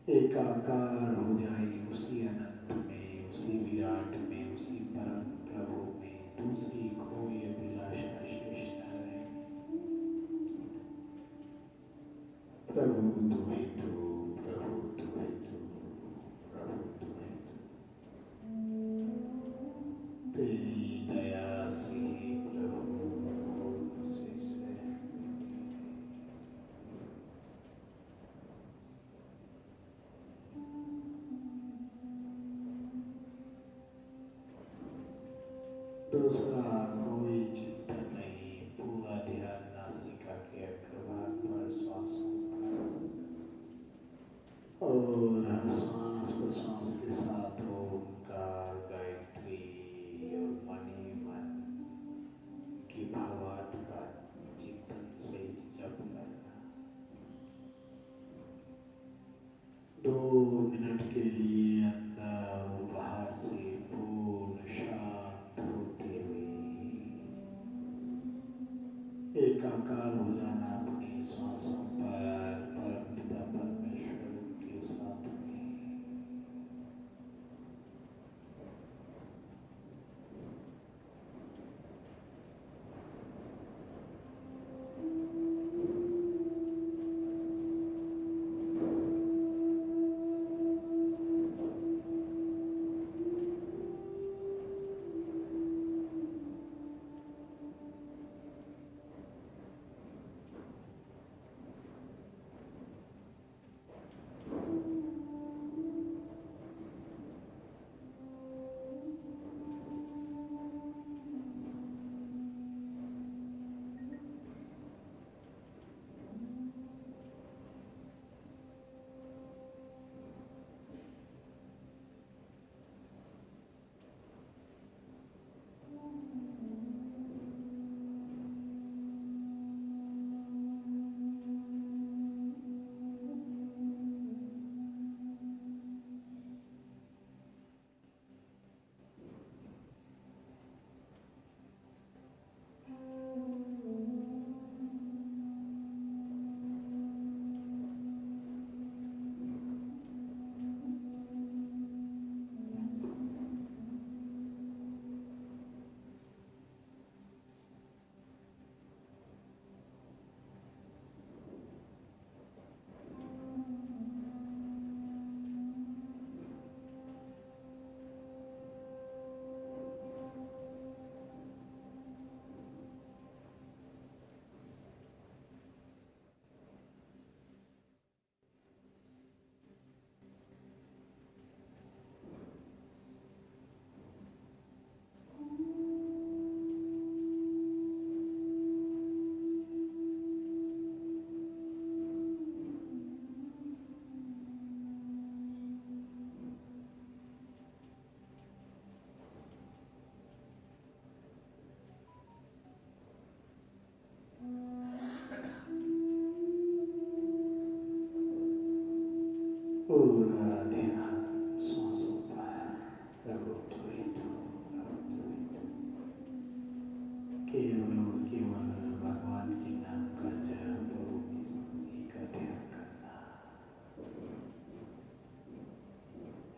एकाकार हो जाए उसी अनंत में, उसी विराट में, उसी परम प्रभु में। दूसरी कोई अभिलाषा शेष न रहे। प्रभु तू ही तू, प्रभु तू ही तू, प्रभु तू ही तू। तेरी दया से प्रभु शेष है। दूसरा कोई चिंतन नहीं, पूरा ध्यान नासिका के अग्रभाग पर, श्वासों पर, और हर श्वास प्रश्वास के साथ ओमकार गायत्री और मन ही मन की भावार्थ का चिंतन से जप करना। 2 मिनट के लिए अंदर और बाहर से पूर्ण शांत होते हुए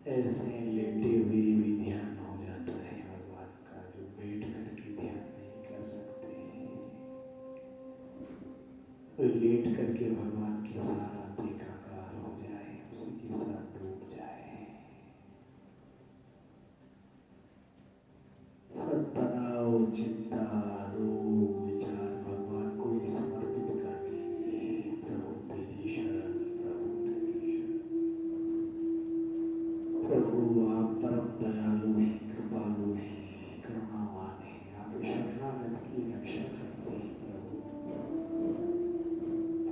ऐसे लेटे हुए भी ध्यान हो जाता है भगवान का, जो बैठ करके ध्यान नहीं कर सकते। कोई लेट करके भगवान के साथ एकाकार हो जाए, उसी के साथ डूब जाए, सब तनाव, चिंता, रोग, विचार भगवान को ही समर्पित कर देंगे। प्रभु तेरी शरण, प्रभु तेरी शरण। प्रभु आप परम दयालु हैं, कृपालु हैं, करुणावान हैं। आप शरणागत की रक्षा करते हैं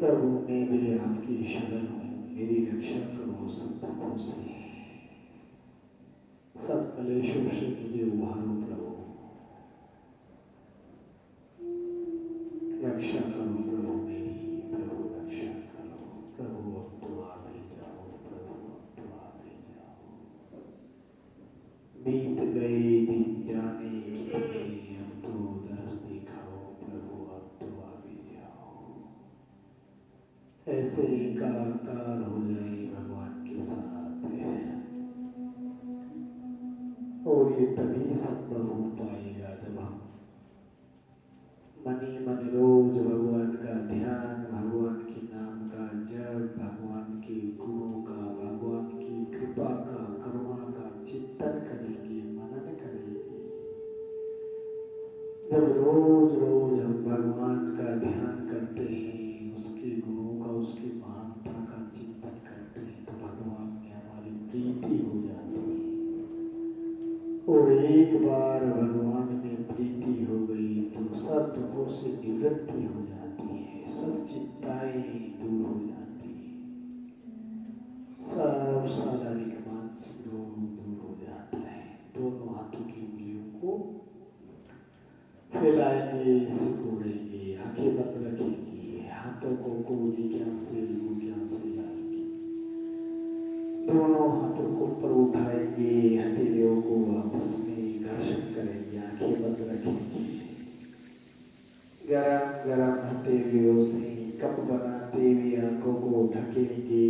प्रभु। मैं भी आपकी शरण हूँ, मेरी रक्षा करो सब दुखों से, सब कलेशों से मुझे उभारो प्रभु। रक्षा करो प्रभु मेरी, प्रभु रक्षा करो प्रभु। अब तो आप ही जाओ प्रभु, अब तो आप ही जाओ। बीत गए दिन जाने कितने, अब तो दरस दिखाओ प्रभु, अब तो आप ही जाओ। ऐसे एकाकार हो जाए भगवान के साथ, और ये तभी संभव हो पाएगा जब हम मनी मन रोज भगवान का ध्यान, भगवान के नाम का जप, भगवान के गुणों का, भगवान की कृपा का, करुणा का चिंतन करेंगे, मनन करेंगे। जब रोज रोज हम भगवान का ध्यान करते हैं, उसके गुणों का, उसकी महानता का चिंतन करते हैं, तो भगवान में हमारी प्रीति हो जाती है। और एक बार भगवान में प्रीति हो गई तो सब दुखों से निवृत्ति हो जाती है, सब चिंताएं दूर हो जाती है, सब शारीरिक मानसिक रोग दूर हो जाता है। दोनों हाथों की उंगलियों को फैलाएंगे, सिकोड़ेंगे, आंखें बंद रखेंगे, हाथों को कोहनी ज्ञान से लाएंगे, दोनों हाथों को ऊपर उठाएंगे, हथेलियों को आपस में घर्षण करेंगे, आंखें बंद रखेंगे। गरम गरम हथेलियों से कप बनाते हुए आंखों को ढकेंगे,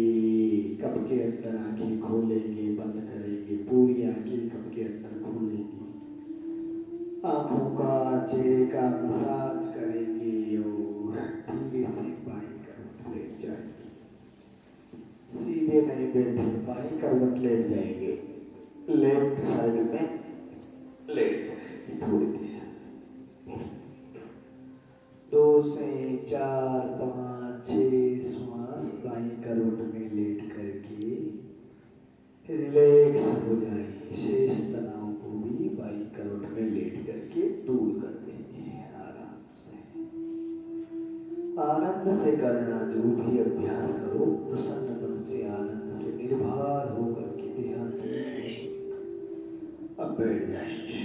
कप के अंदर आंखें खोलेंगे, बंद करेंगे, पूरी आंखें कप के अंदर खोलेंगे, आंखों का, चेहरे का मसाज करेंगे और धीरे से बाई करवट लेट जाएंगे। सीधे नहीं बैठे, बाई करवट लेट जाएंगे, लेफ्ट साइड में लेट थोड़ी देर, 2 से 4 5 6 श्वास बाई करवट में लेट करके रिलैक्स हो जाए। शेष तनाव को भी बाई करवट में लेट करके दूर कर देंगे। आराम से, आनंद से करना, जो भी अभ्यास करो प्रसन्न मन से, आनंद से, निर्भर होकर के ध्यान दें। अब बैठ जाएंगे।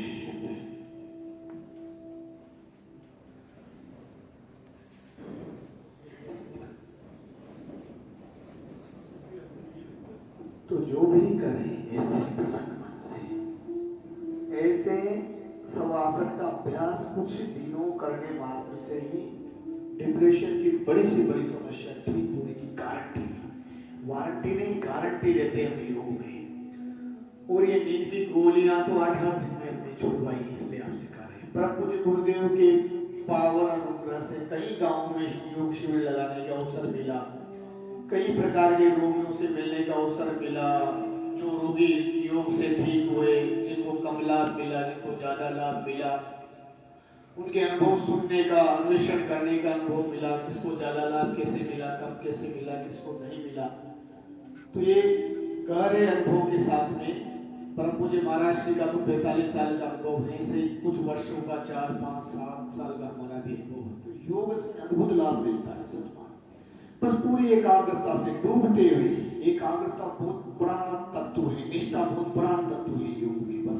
तो जो भी करें ऐसे प्रसन्न मन से, ऐसे शवासन का अभ्यास कुछ दिनों करने मात्र से ही डिप्रेशन की बड़ी से बड़ी समस्या ठीक होने की गारंटी, वारंटी नहीं गारंटी देते हैं हम लोगों में। और ये नींद की गोलियां तो 8-8 दिन में हमने छुड़वाई, इसलिए आप सिखा रहे हैं। पर मुझे गुरुदेव के पावन अनुग्रह से कई गांवों में योग शिविर लगाने का अवसर मिला, कई प्रकार के रोगियों से मिलने का अवसर मिला, जो रोगी योग से ठीक हुए, जिनको कम लाभ मिला, जिनको ज्यादा लाभ मिला, उनके अनुभव सुनने का, अन्वेषण करने का अनुभव मिला, किसको ज्यादा लाभ कैसे मिला, कम कैसे मिला, किसको नहीं मिला। तो ये गहरे अनुभव के साथ में परम पूज्य महाराज श्री का तो 45 साल का अनुभव है, से कुछ वर्षों का 4 5 7 साल का हमारा भी अनुभव है। तो योग से अद्भुत लाभ मिलता है सच में। बस पूरी एकाग्रता से डूबते हुए, एकाग्रता बहुत बड़ा तत्व है, निष्ठा बहुत बड़ा तत्व है योग में। बस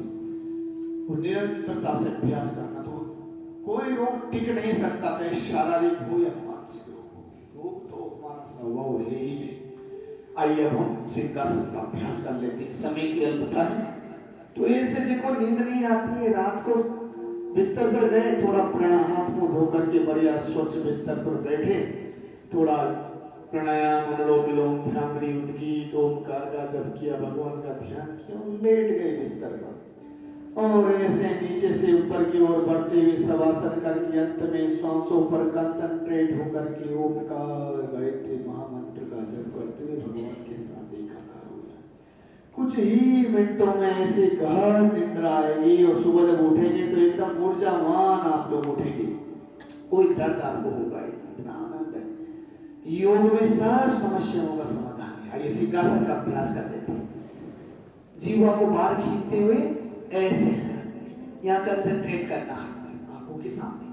वो निरंतरता से अभ्यास करना, तो कोई रोग टिक नहीं सकता, चाहे शारीरिक हो या मानसिक हो। रोग तो हमारा स्वभाव है ही नहीं। आइए अब हम सिंहासन का अभ्यास कर लेते हैं, समय की अल्पता है। तो ऐसे जिनको नींद नहीं आती है, रात को बिस्तर पर गए, थोड़ा प्राणायाम हाथ मुंह धो करके बढ़िया स्वच्छ बिस्तर पर बैठे, थोड़ा प्राणायाम, अनुलोम विलोम, भ्रामरी, उद्गीत, ओमकार का जप किया, भगवान का ध्यान किया और लेट गए बिस्तर पर। और ऐसे नीचे से ऊपर की ओर बढ़ते हुए शवासन करके अंत में श्वासों पर कंसंट्रेट होकर के ओमकार गायत्री महामंत्र का जप करते हुए भगवान के साथ एकाकार हो जाए। कुछ ही मिनटों में ऐसे गहन निद्रा आएगी और सुबह जब उठेंगे तो एकदम ऊर्जावान आप लोग उठेंगे, कोई दर्द आपको होगा, इतना आनंद है। योग में सब समस्याओं का समाधान है। आइए सिद्धासन का अभ्यास कर लेते हैं। जीवा को बाहर खींचते हुए ऐसे यहाँ कंसंट्रेट करना है आंखों के सामने।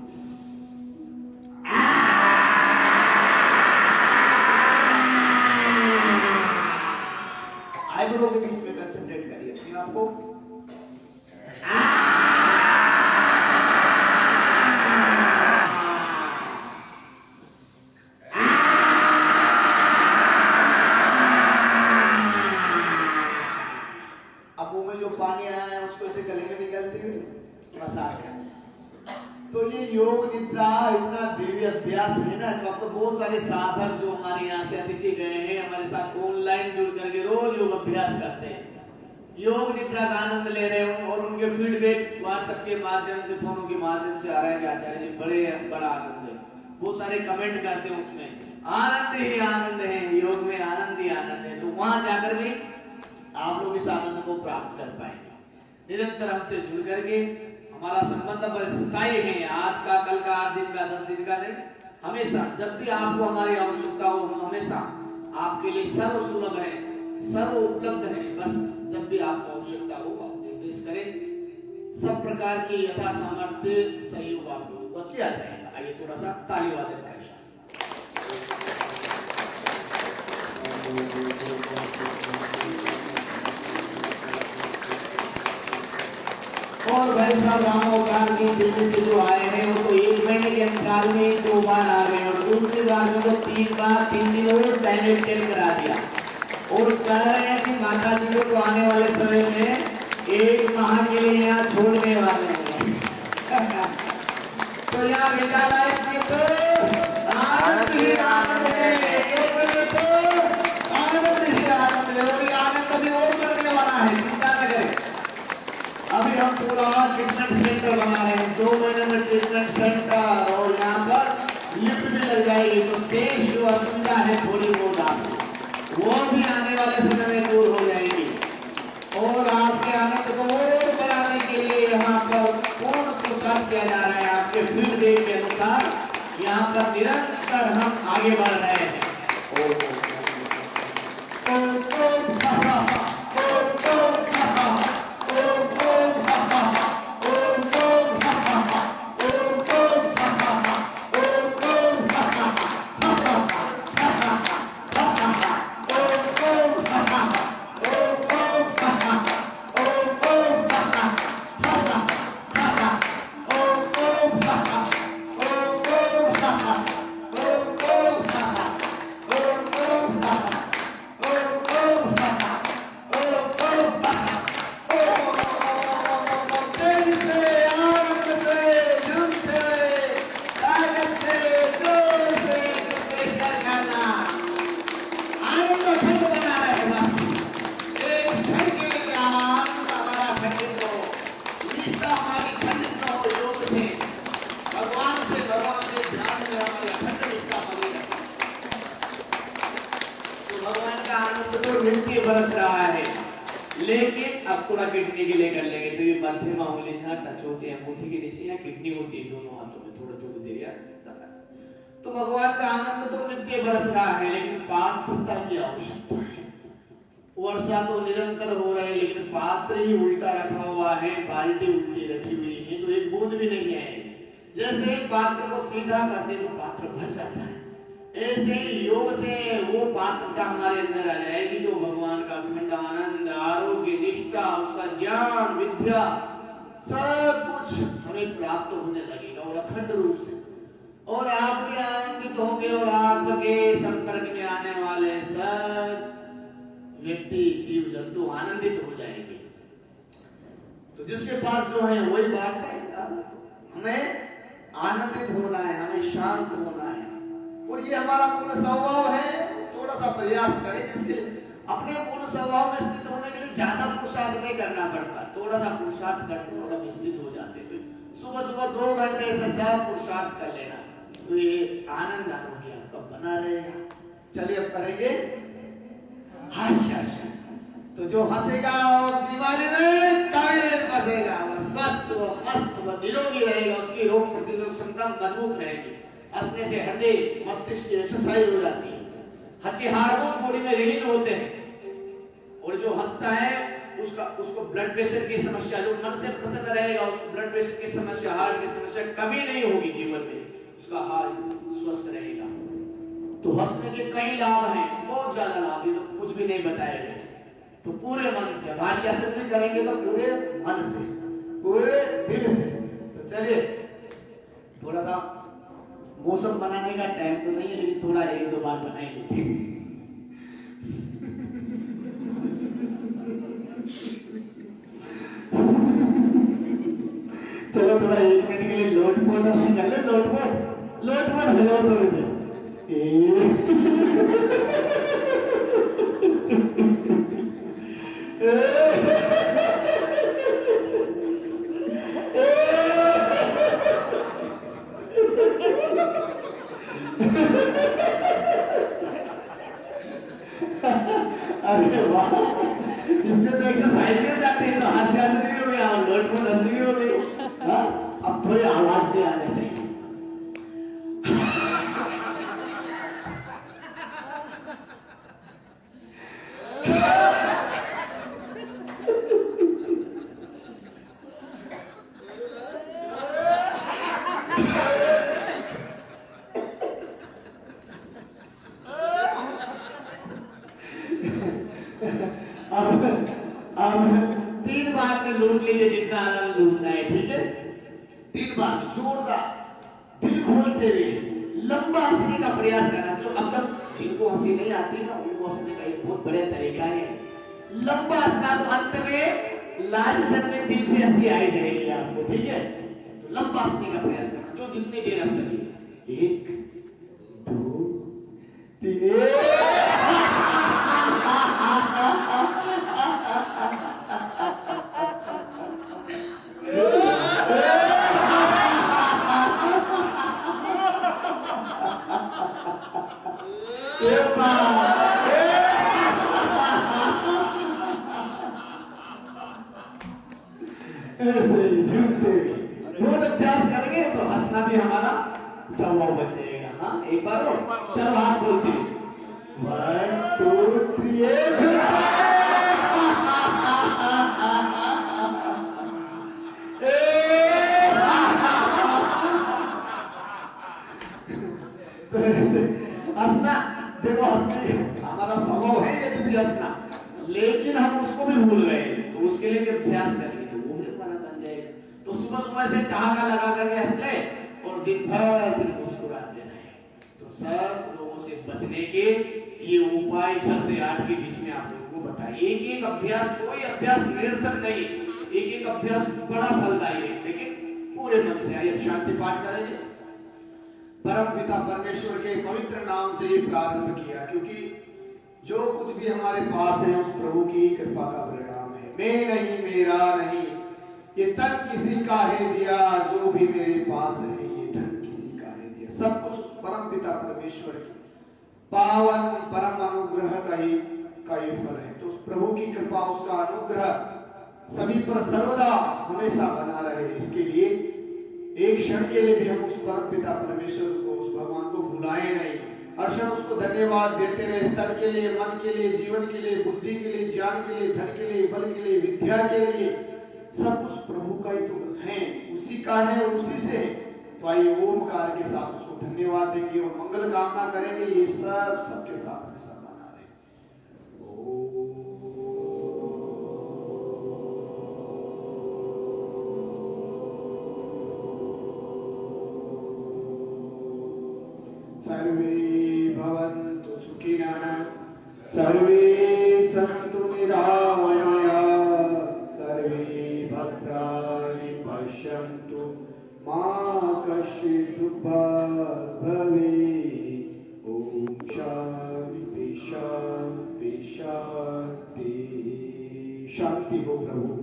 आईब्रो के बीच में कंसंट्रेट करिए अपने आप को। पानी आया है उसको इसे गले में निकलते हुए मसाज करना। तो ये योग निद्रा इतना दिव्य अभ्यास है ना, तो अब तो बहुत सारे साधक जो हमारे यहाँ से अतिथि गए हैं हमारे साथ ऑनलाइन जुड़ करके रोज योग अभ्यास करते हैं, योग निद्रा का आनंद ले रहे हैं और उनके फीडबैक व्हाट्सएप के माध्यम से, फोनों के माध्यम से आ रहे हैं कि आचार्य जी बड़ा आनंद है। बहुत सारे कमेंट करते हैं उसमें आनंद ही आनंद है, योग में आनंद ही आनंद है। तो वहां जाकर भी आप लोग इस आनंद को प्राप्त कर पाएंगे। निरंतर हमसे जुड़ करके हमारा संबंध अब स्थायी है, आज का, कल का, 8 दिन का, 10 दिन का नहीं, हमेशा जब भी आपको हमारी आवश्यकता हो हम हमेशा आपके लिए सर्व सुलभ है, सर्व उपलब्ध है। बस जब भी आपको आवश्यकता हो आप निर्देश करें, सब प्रकार की यथा सामर्थ्य सहयोग आप लोगों को किया जाएगा। आइए थोड़ा सा ताली वादन करिए। और भाई साहब रामोकार की दिल्ली से जो आए हैं वो तो 1 महीने के अंतराल में 2 बार आ गए और दूसरी बार में तो 3 बार 3 दिन और टाइम एक्सटेंड करा दिया और कह रहे हैं कि माता जी को तो आने वाले समय में 1 माह के लिए यहाँ छोड़ने वाले हैं। तो यहाँ विद्यालय में तो आनंद ही आनंद है, आनंद ही आनंद है और आनंद अभी और करने वाला है, चिंता न करें। अभी हम पूरा ट्रीटमेंट सेंटर बना रहे हैं, 2 महीने में ट्रीटमेंट सेंटर और यहाँ पर लिफ्ट भी लग जाएगी। तो शेष जो असुविधा है थोड़ी बहुत आपको वो भी आने वाले समय में दूर हो जाएगी और आपके आनंद को और बढ़ाने के लिए यहाँ पर पूर्ण प्रचार किया जा रहा है। आपके फीडबैक के अनुसार यहाँ पर निरंतर हम आगे बढ़ रहे हैं। बरस रहा है लेकिन अब थोड़ा किडनी के लिए कर लेंगे। तो ये मध्यमा उंगली यहाँ टच होती है, अंगूठी के नीचे यहाँ किडनी होती है, दोनों हाथों में थोड़ा थोड़ा देर यार। तो भगवान का आनंद तो नित्य बरस रहा है लेकिन पात्रता की आवश्यकता है। वर्षा तो निरंतर हो रही है लेकिन पात्र ही उल्टा रखा हुआ है, बाल्टी उल्टी रखी हुई है तो एक बूंद भी नहीं है। जैसे ही पात्र को सीधा करते तो पात्र भर जाता है, ऐसे ही योग से वो पात्रता हमारे अंदर आ जाएगी जो भगवान का अखंड आनंद, आरोग्य, निष्ठा, उसका ज्ञान, विद्या सब कुछ हमें प्राप्त होने लगेगा और अखंड रूप से। और आप भी आनंदित होंगे और आपके संपर्क में आने वाले सब व्यक्ति, जीव जंतु आनंदित हो जाएंगे। तो जिसके पास जो है वही बात है, हमें आनंदित होना है, हमें शांत होना है। और ये हमारा मूल स्वभाव है। थोड़ा सा प्रयास करें जिसके अपने मूल स्वभाव में स्थित होने के लिए ज्यादा पुरुषार्थ नहीं करना पड़ता, थोड़ा सा पुरुषार्थ करके और हम स्थित हो जाते। तो सुबह सुबह 2 घंटे से सब पुरुषार्थ कर लेना, तो ये आनंद आरोग्य आपका बना रहेगा। चलिए अब करेंगे हास्य। तो जो हंसेगा वो बीमारी में कभी नहीं फंसेगा, वो स्वस्थ वो मस्त वो निरोगी रहेगा, उसकी रोग प्रतिरोधक क्षमता मजबूत रहेगी। हंसने से हृदय मस्तिष्क की एक्सरसाइज हो जाती है, अच्छे हार्मोन बॉडी में रिलीज होते हैं। और जो हंसता है उसको ब्लड प्रेशर की समस्या, जो मन से प्रसन्न रहेगा उसको ब्लड प्रेशर की समस्या, हार्ट की समस्या कभी नहीं होगी जीवन में, उसका हार्ट स्वस्थ रहेगा। तो हंसने के कई लाभ हैं, बहुत ज्यादा लाभ है, तो कुछ भी नहीं बताए गए। तो पूरे मन से भाष्य से भी करेंगे, तो पूरे मन से पूरे दिल से। तो चलिए थोड़ा सा मौसम बनाने का टाइम तो नहीं है, लेकिन थोड़ा 1-2 बार बना ही लेते हैं। चलो थोड़ा 1 मिनट के लिए लोटपोट ऐसे कर ले, लोटपोट हो जाओ थोड़ी देर। अरे वाह, इससे तो एक्सरसाइज में जाते हैं, तो हास्य भी हो गया और लोटपोट भी हो गई। अब थोड़ी आवाज भी आनी चाहिए। अब 3 बार में लूट लीजिए जितना आनंद लूटना है, ठीक है? 3 बार में जोरदार दिल खोलते हुए लंबा हंसने का प्रयास करना। जो अब तक जिनको हंसी नहीं आती ना, उनको हंसने का एक बहुत बड़ा तरीका है लंबा हंसना। तो अंत में लाल में दिल से हंसी आई जाएगी आपको, ठीक है? तो लंबा हंसने का प्रयास करना, जो जितनी देर हंस सके। 1 2 3 ऐसे ही झूठे रोज अभ्यास करेंगे तो हंसना भी हमारा स्वभाव बन जाएगा। हाँ, एक बार और चलो हाथ बोलते 1 2 3 हंसना। देखो हंसने हमारा स्वभाव है ये भी हंसना, लेकिन हम उसको भी भूल गए। तो उसके लिए अभ्यास करेंगे तो वो भी हमारा बन जाएगा। तो सुबह सुबह से ठहाका लगा करके हंस ले और दिन भर फिर मुस्कुराते रहे। तो सब लोगों से बचने के ये उपाय 6 से 8 के बीच में आप लोगों को बताइए। एक अभ्यास, कोई अभ्यास निरर्थक नहीं, एक अभ्यास बड़ा फलदायी है, लेकिन पूरे मन से। आइए शांति पाठ करेंगे। परम पिता परमेश्वर के पवित्र नाम से ये प्रारंभ किया, क्योंकि जो कुछ भी हमारे पास है उस प्रभु की कृपा का परिणाम है। मैं नहीं, मेरा नहीं, ये धन किसी का है दिया, जो भी मेरे पास है ये धन किसी का है दिया। सब कुछ उस परम पिता परमेश्वर की पावन परम अनुग्रह का ही फल है। तो उस प्रभु की कृपा, उसका अनुग्रह सभी पर सर्वदा हमेशा बना रहे, इसके लिए एक क्षण के लिए भी हम उस परम पिता परमेश्वर को, उस भगवान को भुलाएं नहीं। हर क्षण उसको धन्यवाद देते रहे, तन के लिए, मन के लिए, जीवन के लिए, बुद्धि के लिए, ज्ञान के लिए, धन के लिए, बल के लिए, विद्या के लिए, सब कुछ प्रभु का ही तो है, उसी का है और उसी से। तो आइए ओमकार के साथ उसको धन्यवाद देंगे और मंगल कामना करेंगे। ये सब सबके साथ में सब बना रहे। सर्वे भवन्तु सुखिनः, सर्वे सन्तु निरामयाः, सर्वे भद्राणि पश्यन्तु, मा कश्चित् दुःखभाग् भवेत्। शांति हो प्रभु,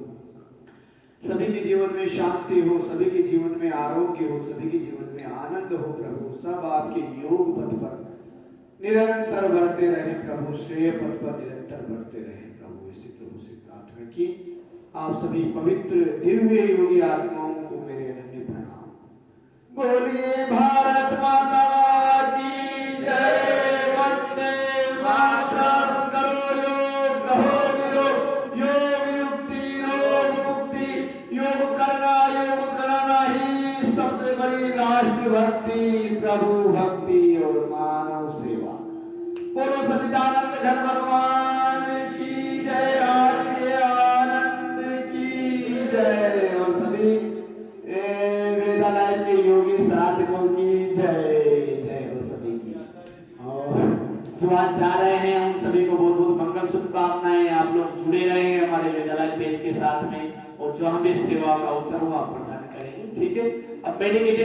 सभी के जीवन में शांति हो, सभी के जीवन में आरोग्य हो, सभी के जीवन में आनंद हो प्रभु। सब आपके योग पथ पर निरंतर बढ़ते रहे प्रभु, श्रेय पथ पर निरंतर बढ़ते रहे प्रभु। इसी प्रभु से प्रार्थना की। आप सभी पवित्र दिव्य योगी आत्माओं को मेरे अनन्य प्रणाम। बोलिए भारत माता की जय। वंदे मातरम। करो योग, कहो योग, योग युक्ति, रोग मुक्ति। योग करना ही सबसे बड़ी राष्ट्र भक्ति, प्रभु भक्ति और मानव सेवा। बोलो सच्चिदानंद घन भगवान की जय। आज के आनंद की जय। और सभी वेदालय के योगी साधकों की जय। जय हो सभी की। और जो आज जा रहे हैं उन सभी को बहुत बहुत मंगल शुभकामनाएं। आप लोग जुड़े रहे हमारे वेदालय पेज के साथ में, और जो हमें सेवा का अवसर हो आप प्रदान करेंगे। ठीक है। अब मेडिकेटेड